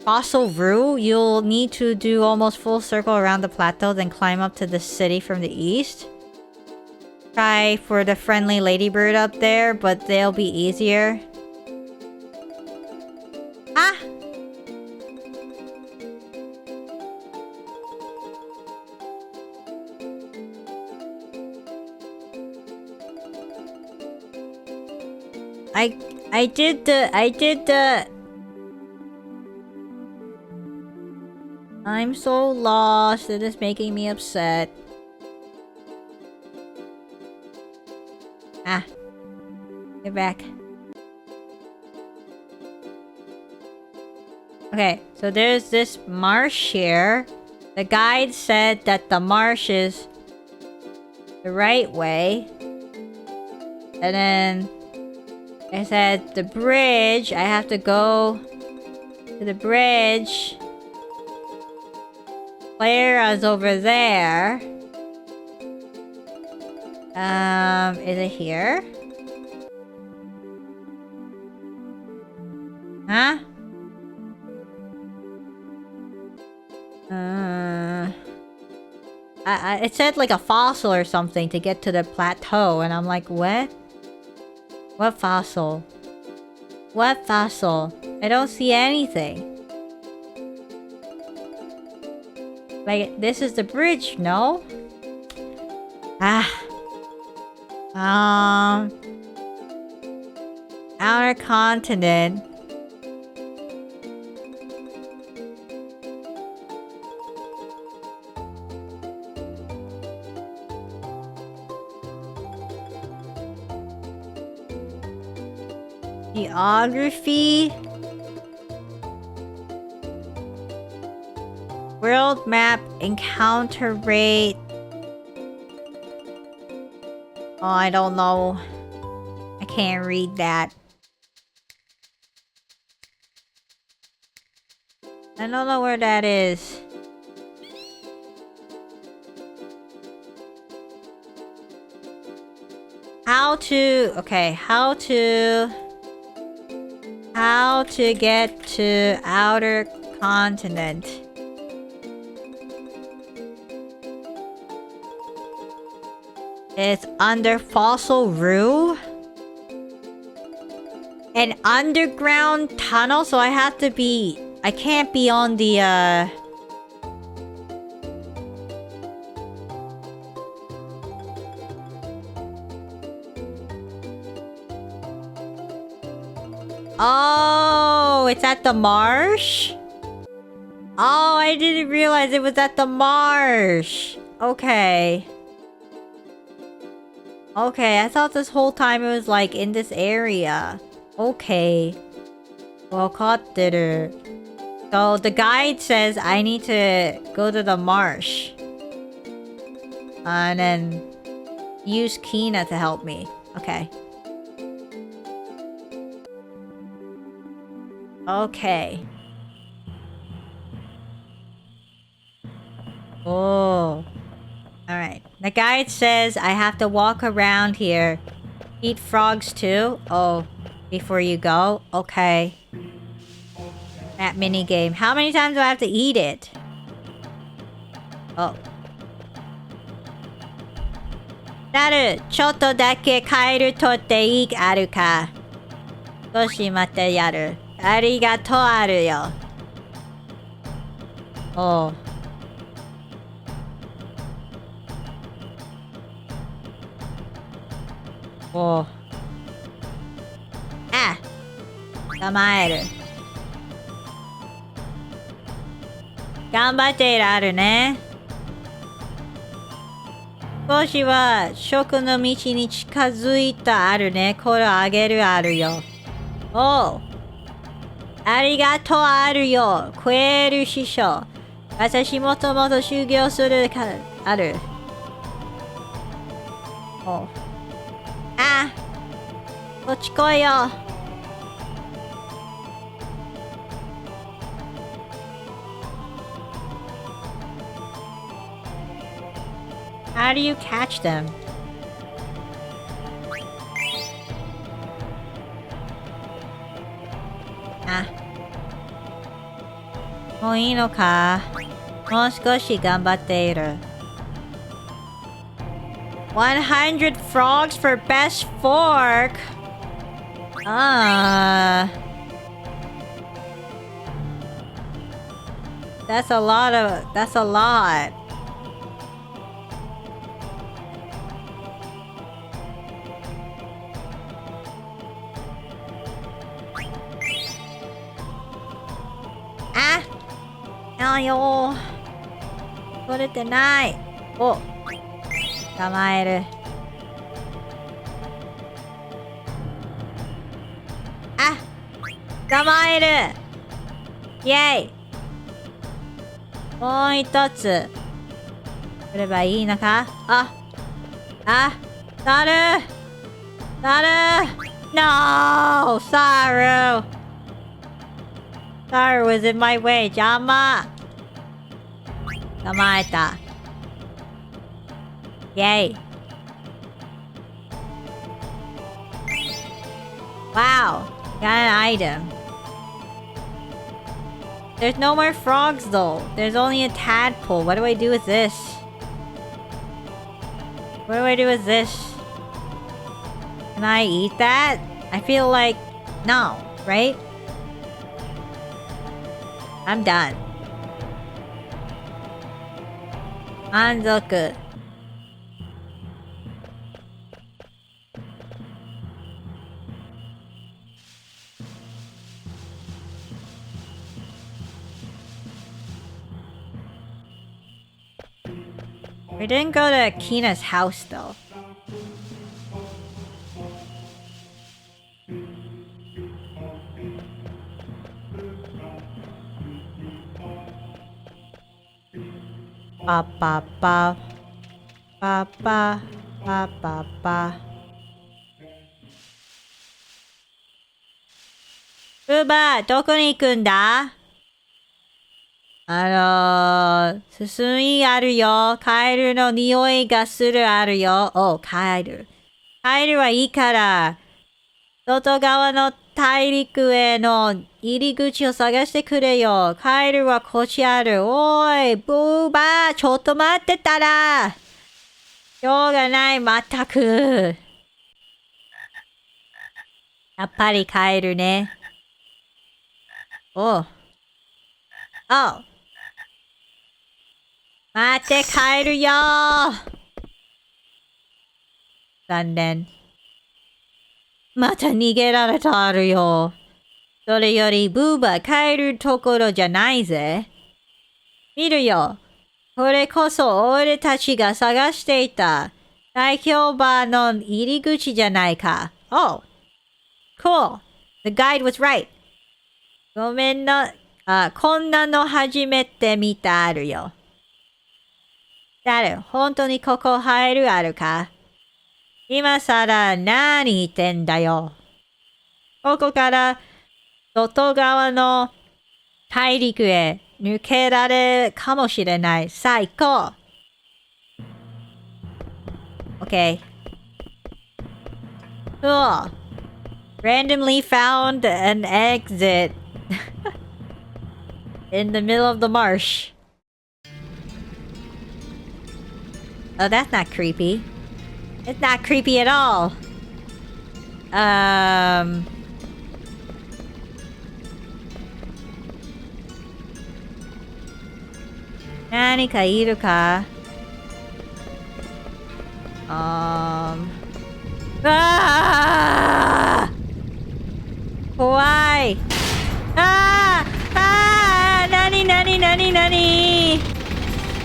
Fossil Rue, you'll need to do almost full circle around the plateau, then climb up to the city from the east. Try for the friendly ladybird up there, but they'll be easier. Ah! I did the... I'm so lost. It is making me upset. Ah. Get back. Okay, so there's this marsh here. The guide said that the marsh is the right way. And then I said the bridge, I have to go to the bridge. Clara's over there. Is it here? Huh? It said like a fossil or something to get to the plateau, and I'm like, what? What fossil? What fossil? I don't see anything. Like, this is the bridge, no? Outer continent. Geography. World map encounter rate. Oh, I don't know. I can't read that. I don't know where that is. How to... Okay, how to get to outer continent. It's under Fossil Rue. An underground tunnel, so I have to be... I can't be on the, Oh, it's at the marsh? Oh, I didn't realize it was at the marsh. Okay. Okay, I thought this whole time it was like in this area. Okay. Wakatteru. So the guide says I need to go to the marsh. And then use Kina to help me. Okay. Okay. Oh. Alright. The guide says I have to walk around here. Eat frogs too? Oh. Before you go? Okay. That mini game. How many times do I have to eat it? Oh. Naru, ちょっとだけカエル取っていいあるか。少し待ってやる。ありがとうあるよ。おう。おう。あ、捕まえる。頑張っているあるね。少しは食の道に近づいたあるね。これあげるあるよ。おう。ありがとうあるよ。食える師匠。私もともと修行するかある。おあ、こっち来いよ。How do you catch them? あ、もういいのか？もう少し頑張っている。100 frogs for best fork. That's a lot. Ah! あよー。取れてない。お。捕まえる。あ、捕まえる。イェイ。もう一つ取ればいいのか？なる No! Saru was in my way. 邪魔。捕まえた。Yay. Wow. Got an item. There's no more frogs though. There's only a tadpole. What do I do with this? What do I do with this? Can I eat that? I feel like... No, right? I'm done. 満足。We didn't go to Kina's house though. Ba ba ba ba ba ba ba ba. ウーバー、どこに行くんだ？進みあるよ。カエルの匂いがするあるよ。お、カエル。カエルはいいから、外側の大陸への入り口を探してくれよ。カエルはこっちある。おい、ブーバー、ちょっと待ってたら。しょうがない、まったく。やっぱりカエルね。おう。待って、帰るよー。残念。また逃げられたあるよ。それより、ブーバー帰るところじゃないぜ。見るよ。これこそ俺たちが探していた大評判の入り口じゃないか。Oh! Cool! The guide was right. ごめんな。こんなの初めて見たあるよ。誰、本当にここ入るあるか？今さら何言ってんだよ。ここから外側の大陸へ抜けられるかもしれない。さあ行こう。OK。Cool. Randomly found an exit in the middle of the marsh. Oh, that's not creepy. It's not creepy at all. 何かいるか？怖い。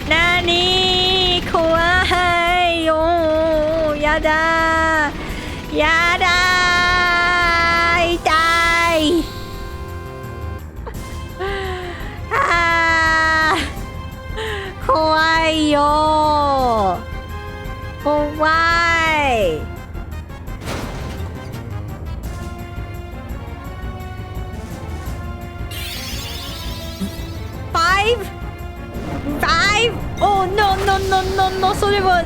何怖いよ。やだ痛い。怖いよ。怖い。5 Oh no no no no no それは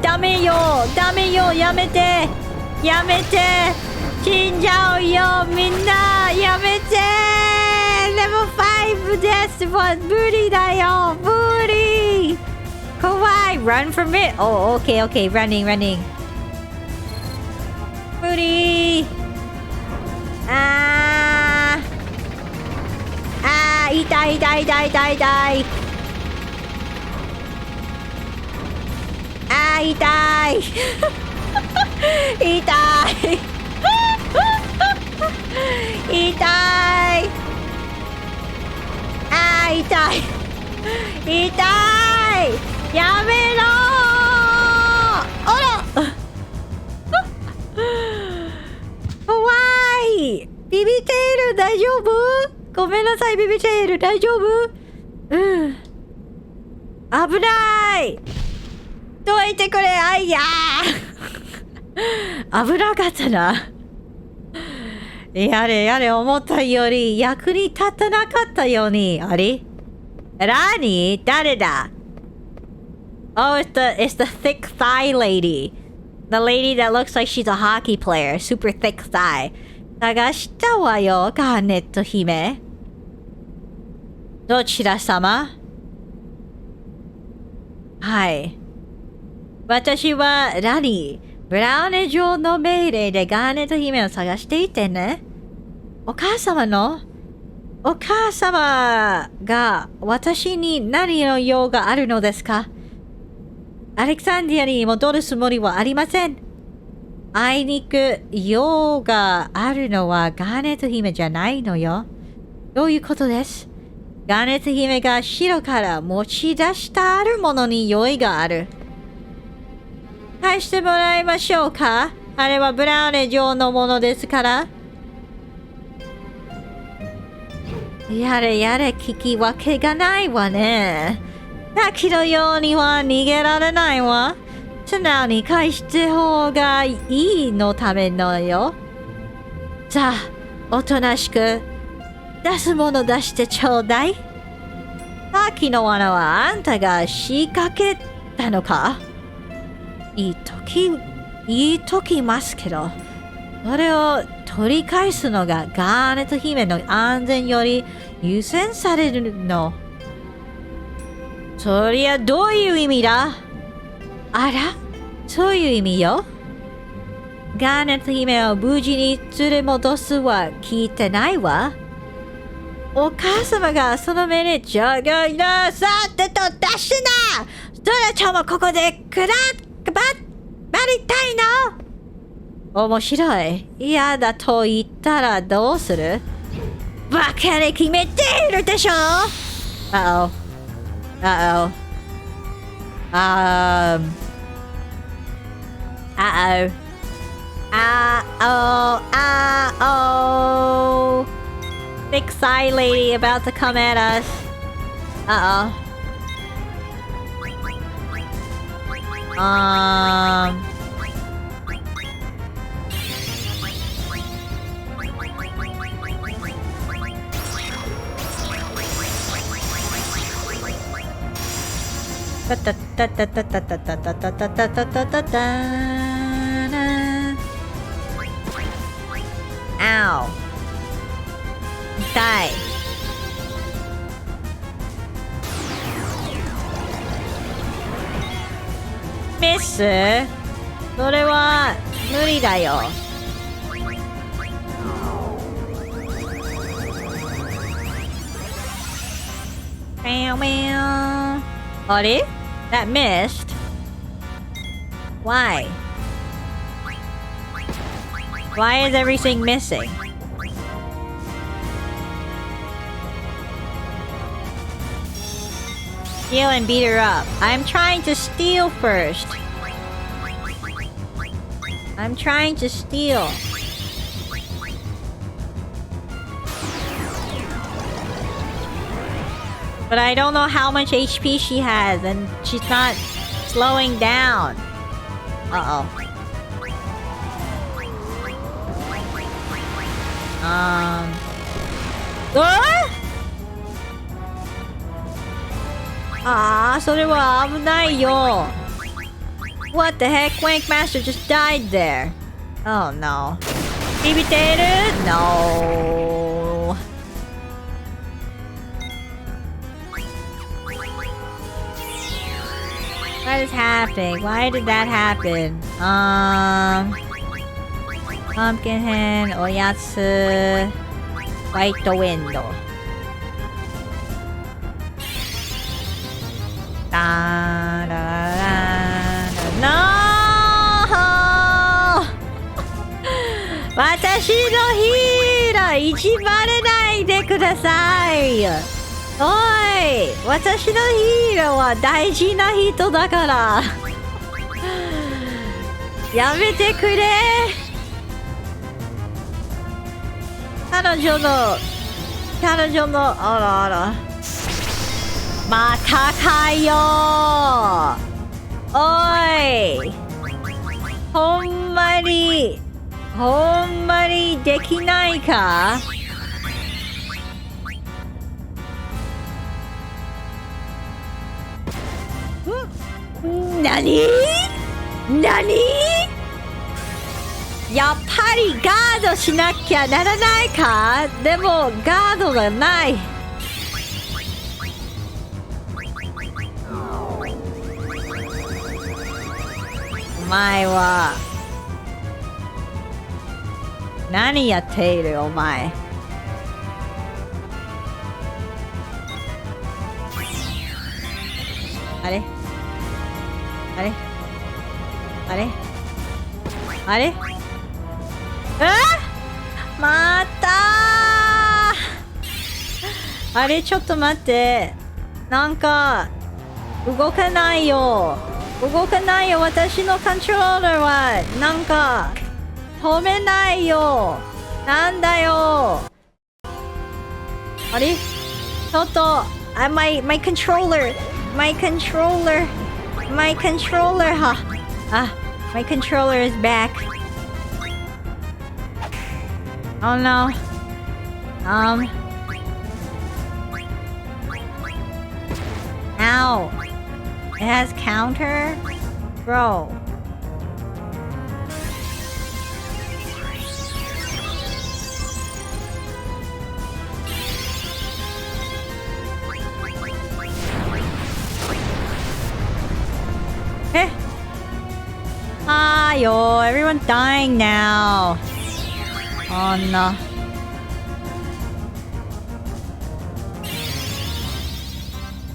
ダメよやめて死んじゃうよみんなやめてレベル5ですもう無理だよ無理怖い Run from it Oh okay running 無理痛い痛いやめろおら怖いビビテール大丈夫ごめんなさいビビテール大丈夫危ないどいてくれいや危なかったなやれ思ったより役に立たなかったようにあれ何誰だ Oh, it's the thick thigh lady. The lady that looks like she's a hockey player. Super thick thigh. 探したわよ、ガーネット姫。どちら様？はい。私はラニー。ブラウネ城の命令でガーネット姫を探していてね。お母様が私に何の用があるのですか？アレクサンディアに戻るつもりはありません。あいにく用があるのはガーネット姫じゃないのよ。どういうことです？ガーネット姫が城から持ち出したあるものに用意がある。返してもらいましょうか？あれはブラウネ城のものですから。やれ聞き分けがないわね。滝のようには逃げられないわ。素直に返した方がいいのためのよ。さあ、おとなしく出すもの出してちょうだい。滝の罠はあんたが仕掛けたのか？言いときますけど、それを取り返すのがガーネット姫の安全より優先されるの。そりゃどういう意味だ？あら、そういう意味よ。ガーネット姫を無事に連れ戻すは聞いてないわ。お母様がその目にジョギョイのさてと出しな。それともここでばりたいの？面白い。嫌だと言ったらどうする？バカに決めているでしょ。Uh-oh. Thick thigh lady about to come at us. Ow. Die. Miss? それは無理だよ。あれ？ That missed? Why? Why is everything missing? Steal and beat her up. I'm trying to steal first. I'm trying to steal. But I don't know how much HP she has, and she's not slowing down. Uh-oh. What? ああ、それは危ないよ。What the heck? Wank Master just died there. Oh no. ビビってる No. What is happening? Why did that happen? Pumpkinhead, Oyatsu, Fight the Window. Da, da, da, da, no! 私のヒーローいじばれないでください。おい、私のヒーローは大事な人だからやめてくれ。彼女のあらあら、またかよ。おい、ほんまにできないか。なにやっぱりガードしなきゃならないか。でもガードがない。お前は何やっているお前。あれまたあれ、ちょっと待って。なんか動かないよ。私のコントローラーはなんか止めないよ。なんだよ。あれ、ちょっとmy controller はmy controller is back. Oh no. Ow. It has counter? Bro. Yo, everyone's dying now. Oh no.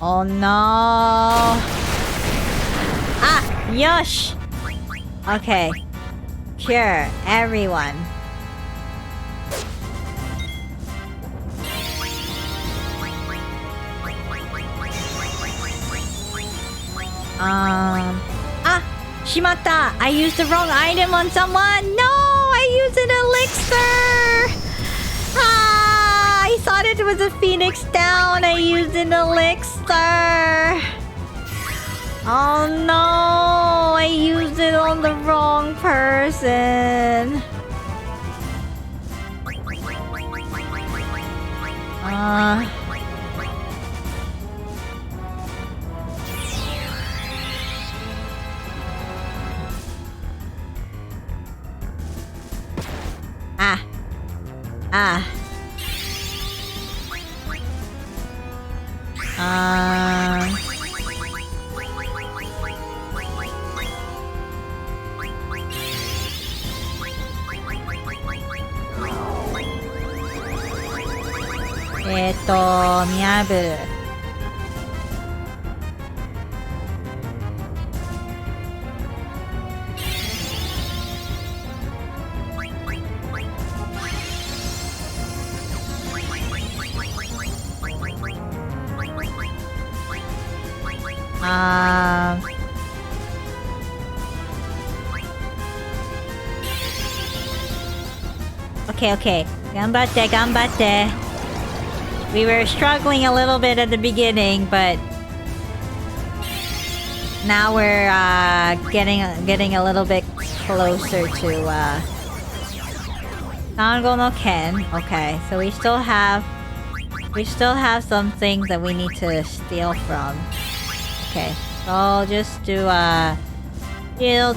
Oh no. Yosh. Okay. Cure everyone. Shimata! I used the wrong item on someone! No! I used an elixir! I thought it was a phoenix down! I used an elixir! Oh no! I used it on the wrong person! Miyabu. Okay. Ganbatte. We were struggling a little bit at the beginning, but now we're getting a little bit closer to Sango no Ken. Okay, so we still have some things that we need to steal from. Okay. So I'll just do shield.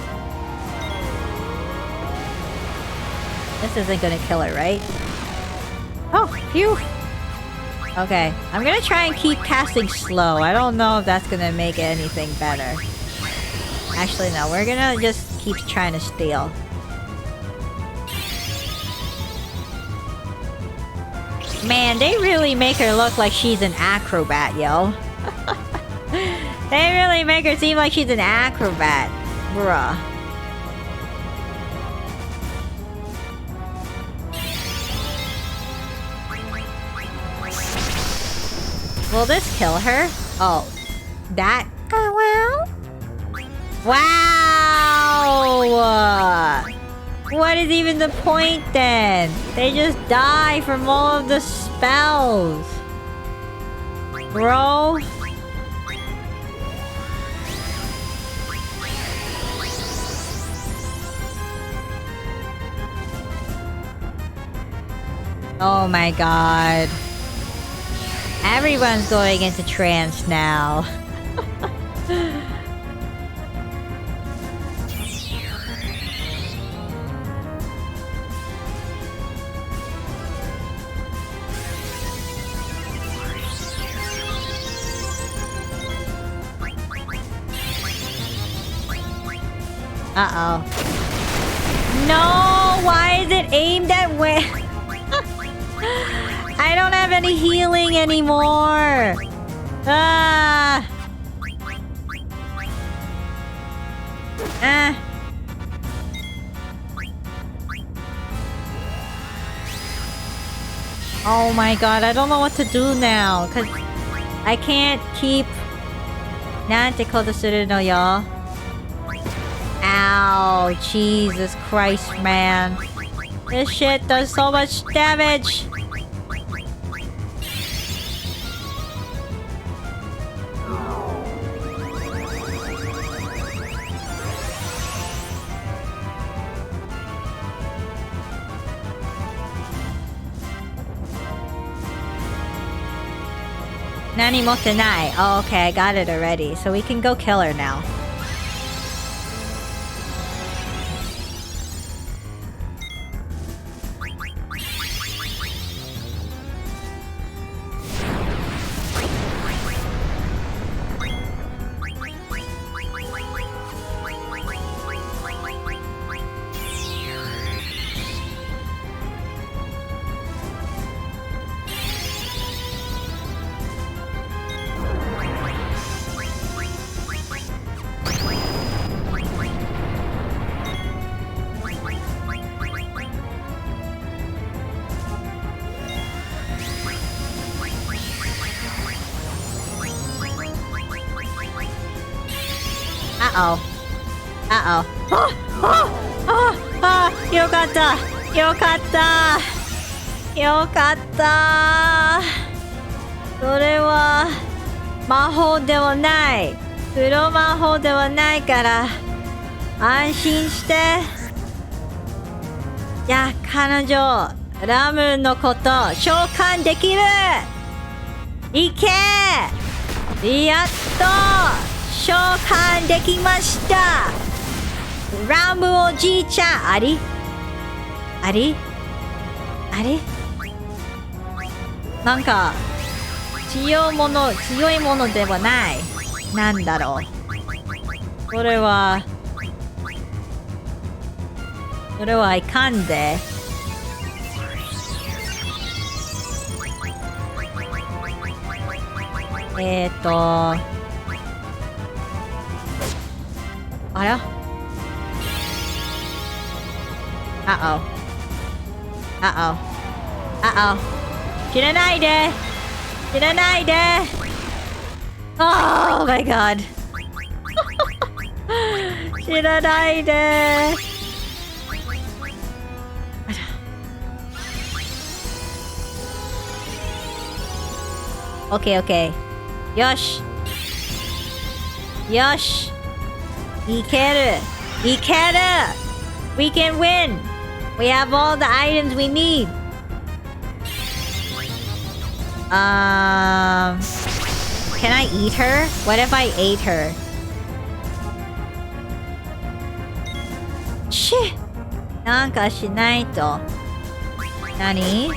This isn't gonna kill her, right? Oh, phew. Okay, I'm gonna try and keep casting slow. I don't know if that's gonna make anything better. Actually, no. We're gonna just keep trying to steal. Man, they really make her look like she's an acrobat, yo. They really make her seem like she's an acrobat. Bruh. Will this kill her? Oh. That? Well? Wow! What is even the point then? They just die from all of the spells. Bro. Oh my god. Everyone's going into trance now. Uh-oh. No! Why is it aimed at where? I don't have any healing anymore! Ah! Oh my god, I don't know what to do now, cause I can't keep... なんてことするのよ? Ow, Jesus Christ, man. This shit does so much damage. Nani motte nai. Oh, okay, I got it already. So we can go kill her now. Uh-oh. Uh-oh. Oh! Oh! Oh! Oh! Yokatta! Yokatta! Yokatta! それは魔法ではない。黒魔法ではないから安心して。いや、彼女、ラムのこと召喚できる。いけ！やっと召喚できました。ラムおじいちゃん、あり？あり？あり？なんか強いものではない。なんだろう。それはいかんで。あら？ Uh-oh. Uh-oh. Uh-oh. 知らないで。知らないで。Oh my god. 知らないで。OK, OK. よし。よし。いける。いける。We can win. We have all the items we need. Can I eat her? What if I ate her? Shit! なんかしないと。何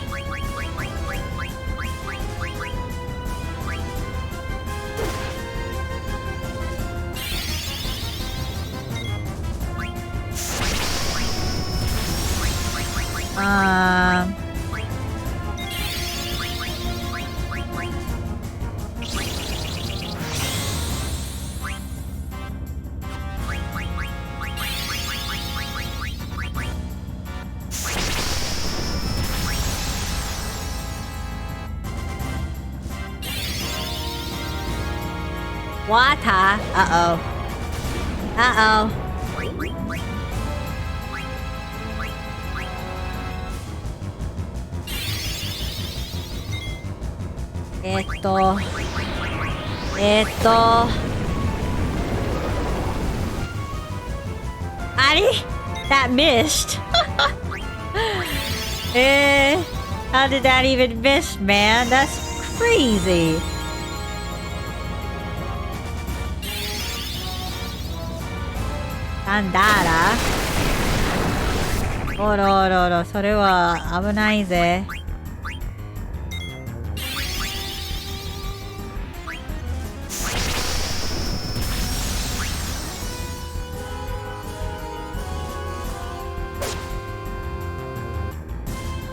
？Water. Uh-oh. Uh-oh. That missed. How did that even miss, man? That's crazy. Pandara. おろおろおろ、それは危ないぜ。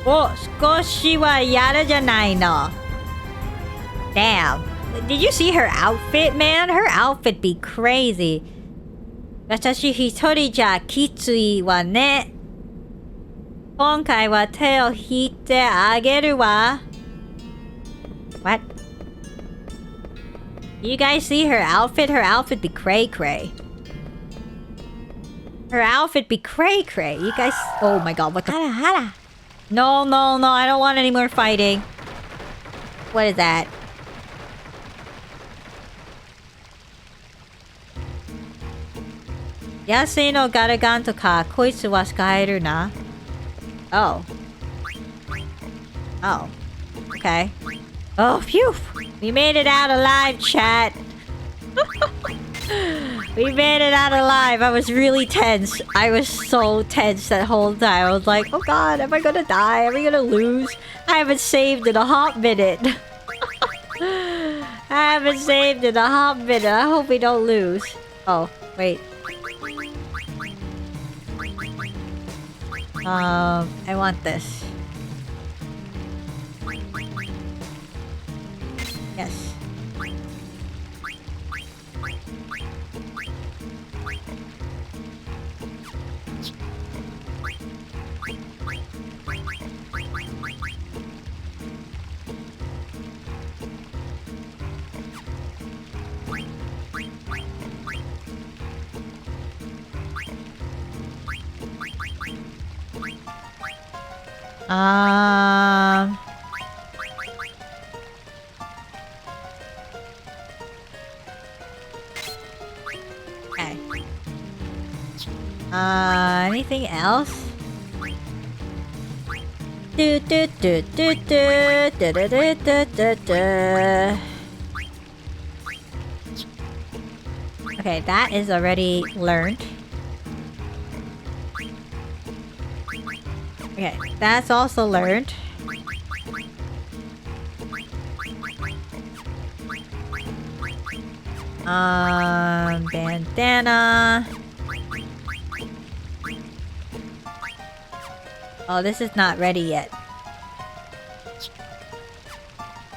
お、少しはやるじゃないの。Damn. Did you see her outfit, man? Her outfit be crazy. 私一人じゃきついわね。今回は手を引いてあげるわ。What? You guys see her outfit? Her outfit be cray cray. Her outfit be cray cray. You guys. Oh my god, what the. Hara hara. No, no, no, I don't want any more fighting. What is that? Yasui no Garagan to ka koitsu wa skaeru na. Oh. Oh. Okay. Oh, phew! We made it out alive, chat! We made it out alive. I was really tense. I was so tense that whole time. I was like, oh god, am I gonna die? Am I gonna lose? I haven't saved in a hot minute. I haven't saved in a hot minute. I hope we don't lose. Oh, wait. I want this. Yes. Okay. Anything else? Do do do do do do do do do do do. Okay, that is already learned. Okay, that's also learned. Bandana. Oh, this is not ready yet.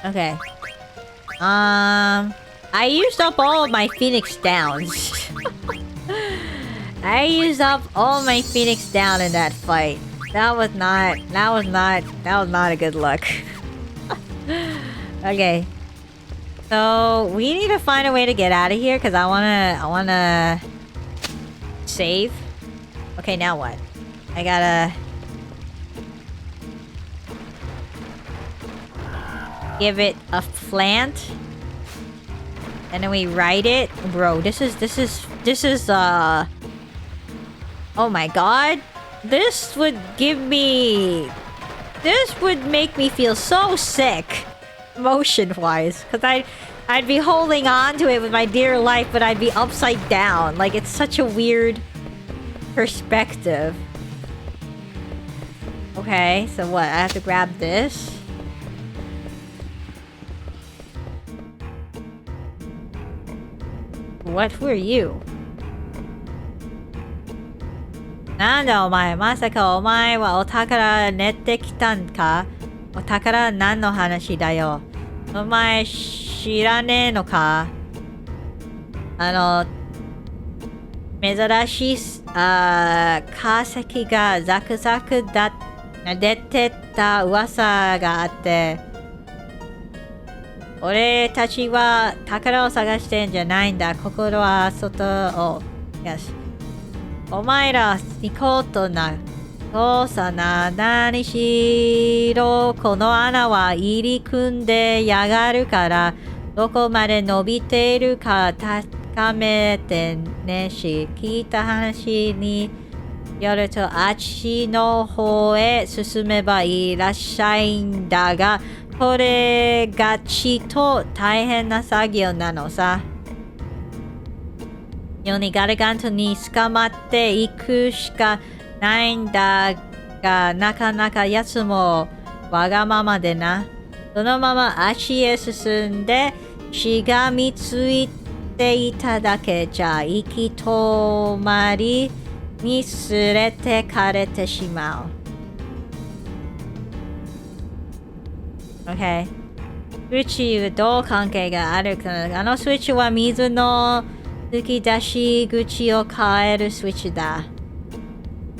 Okay. I used up all of my Phoenix Downs. I used up all my Phoenix Down in that fight. That was not a good look. Okay. So we need to find a way to get out of here because I wanna save. Okay, now what? I gotta give it a plant. And then we write it. Bro, this is oh my god. This would make me feel so sick, motion-wise, because I'd be holding on to it with my dear life, but I'd be upside down. Like, it's such a weird perspective. Okay, so what? I have to grab this. What? Who are you? なんだお前、まさかお前はお宝練ってきたんか？お宝何の話だよ。お前知らねえのか？珍しい化石がザクザク出てった噂があって、俺たちは宝を探してんじゃないんだ。心は外を。よし。お前ら行こうとな。そうさな。何しろこの穴は入り組んでやがるから、どこまで伸びているか確かめてねし、聞いた話によるとあっちの方へ進めばいらっしゃいんだが、これがちと大変な作業なのさ。世にガルガントに捕まっていくしかないんだが、なかなかやつもわがままでな。そのまま足へ進んでしがみついていただけじゃ行き止まりにすれてかれてしまう。OK。スイッチどう関係があるかな。あのスイッチは水の吹き出し口を変えるスイッチだ。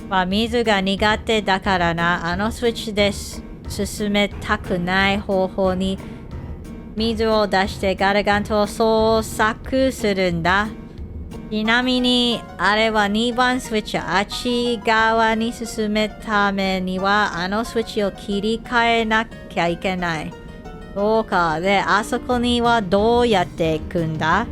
まあ水が苦手だからな。あのスイッチです。進めたくない方法に水を出してガルガントを捜索するんだ。ちなみにあれは2番スイッチ。あっち側に進めためにはあのスイッチを切り替えなきゃいけない。そうか。で、あそこにはどうやって行くんだ？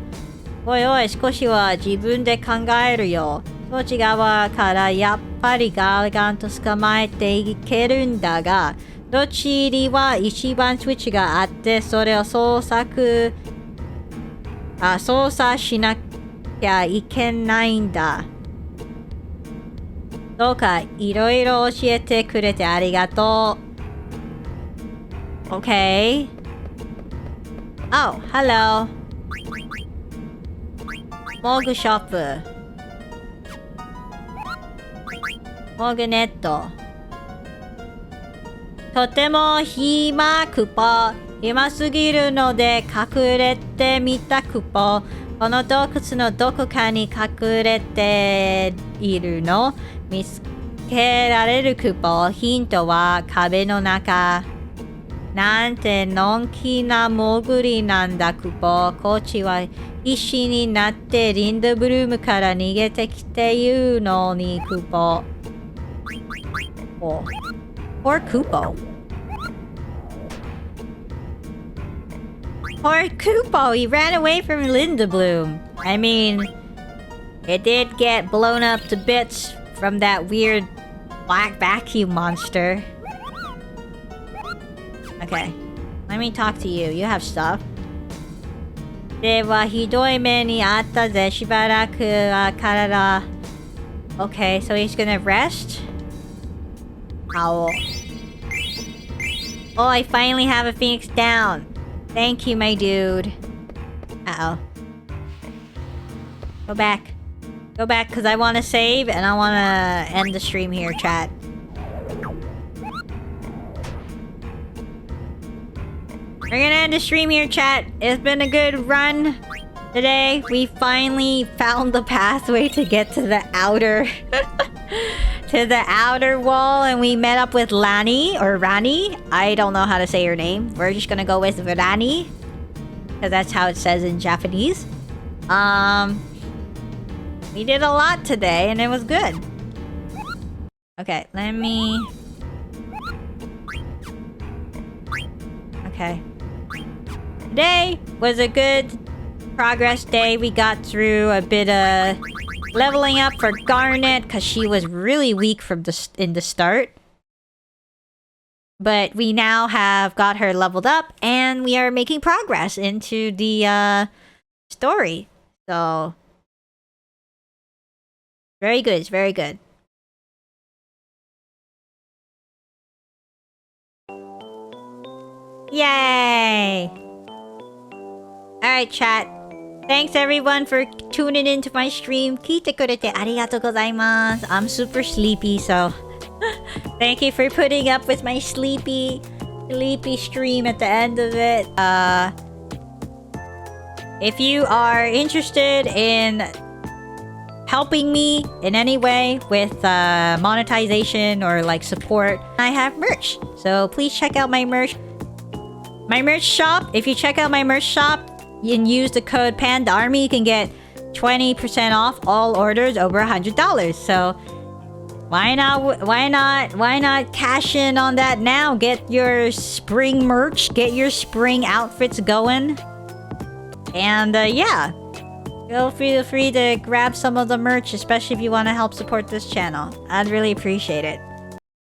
おいおい、少しは自分で考えるよ。そっち側からやっぱりガルガント捕まえていけるんだが、どっちには1番スイッチがあって、それを操作しなきゃいけないんだ。どうかいろいろ教えてくれてありがとう。OK。Oh, hello. モグショップ。モグネット。とても暇すぎるので隠れてみたクポ。この洞窟のどこかに隠れているの見つけられるクポ。ヒントは壁の中。なんてのんきな潜りなんだクポ。こっちは必死になってリンドブルームから逃げてきて言うのにクポ。Poor Kupo. Poor Kupo, he ran away from Linda Bloom. I mean, it did get blown up to bits from that weird black vacuum monster. Okay, let me talk to you. You have stuff. ではひどい目にあったぜ。しばらくは体。Okay, so he's gonna rest? Owl. Oh, I finally have a phoenix down. Thank you, my dude. Uh-oh. Go back. Go back, because I want to save, and I want to end the stream here, chat. We're gonna end the stream here, chat. It's been a good run today. We finally found the pathway to get to the outer... to the outer wall, and we met up with Lani, or Rani. I don't know how to say her name. We're just gonna go with Rani, because that's how it says in Japanese. We did a lot today, and it was good. Okay, let me... Okay. Today was a good progress day. We got through a bit of leveling up for Garnet because she was really weak from in the start. But we now have got her leveled up, and we are making progress into the story. So, very good. It's very good. Yay! Alright, chat. Thanks everyone for tuning into my stream. 聞いてくれてありがとうございます. I'm super sleepy, so thank you for putting up with my sleepy stream at the end of it. If you are interested in helping me in any way with monetization or like support, I have merch. So please check out my merch. My merch shop. If you check out my merch shop and use the code Panda Army, you can get 20% off all orders over $100. So why not cash in on that now? Get your spring merch, get your spring outfits going. And yeah, feel free to grab some of the merch, especially if you want to help support this channel. I'd really appreciate it.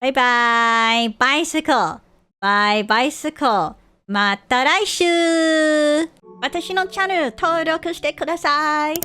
Bye bye, bicycle. Bye bicycle. また来週。私のチャンネル登録してください。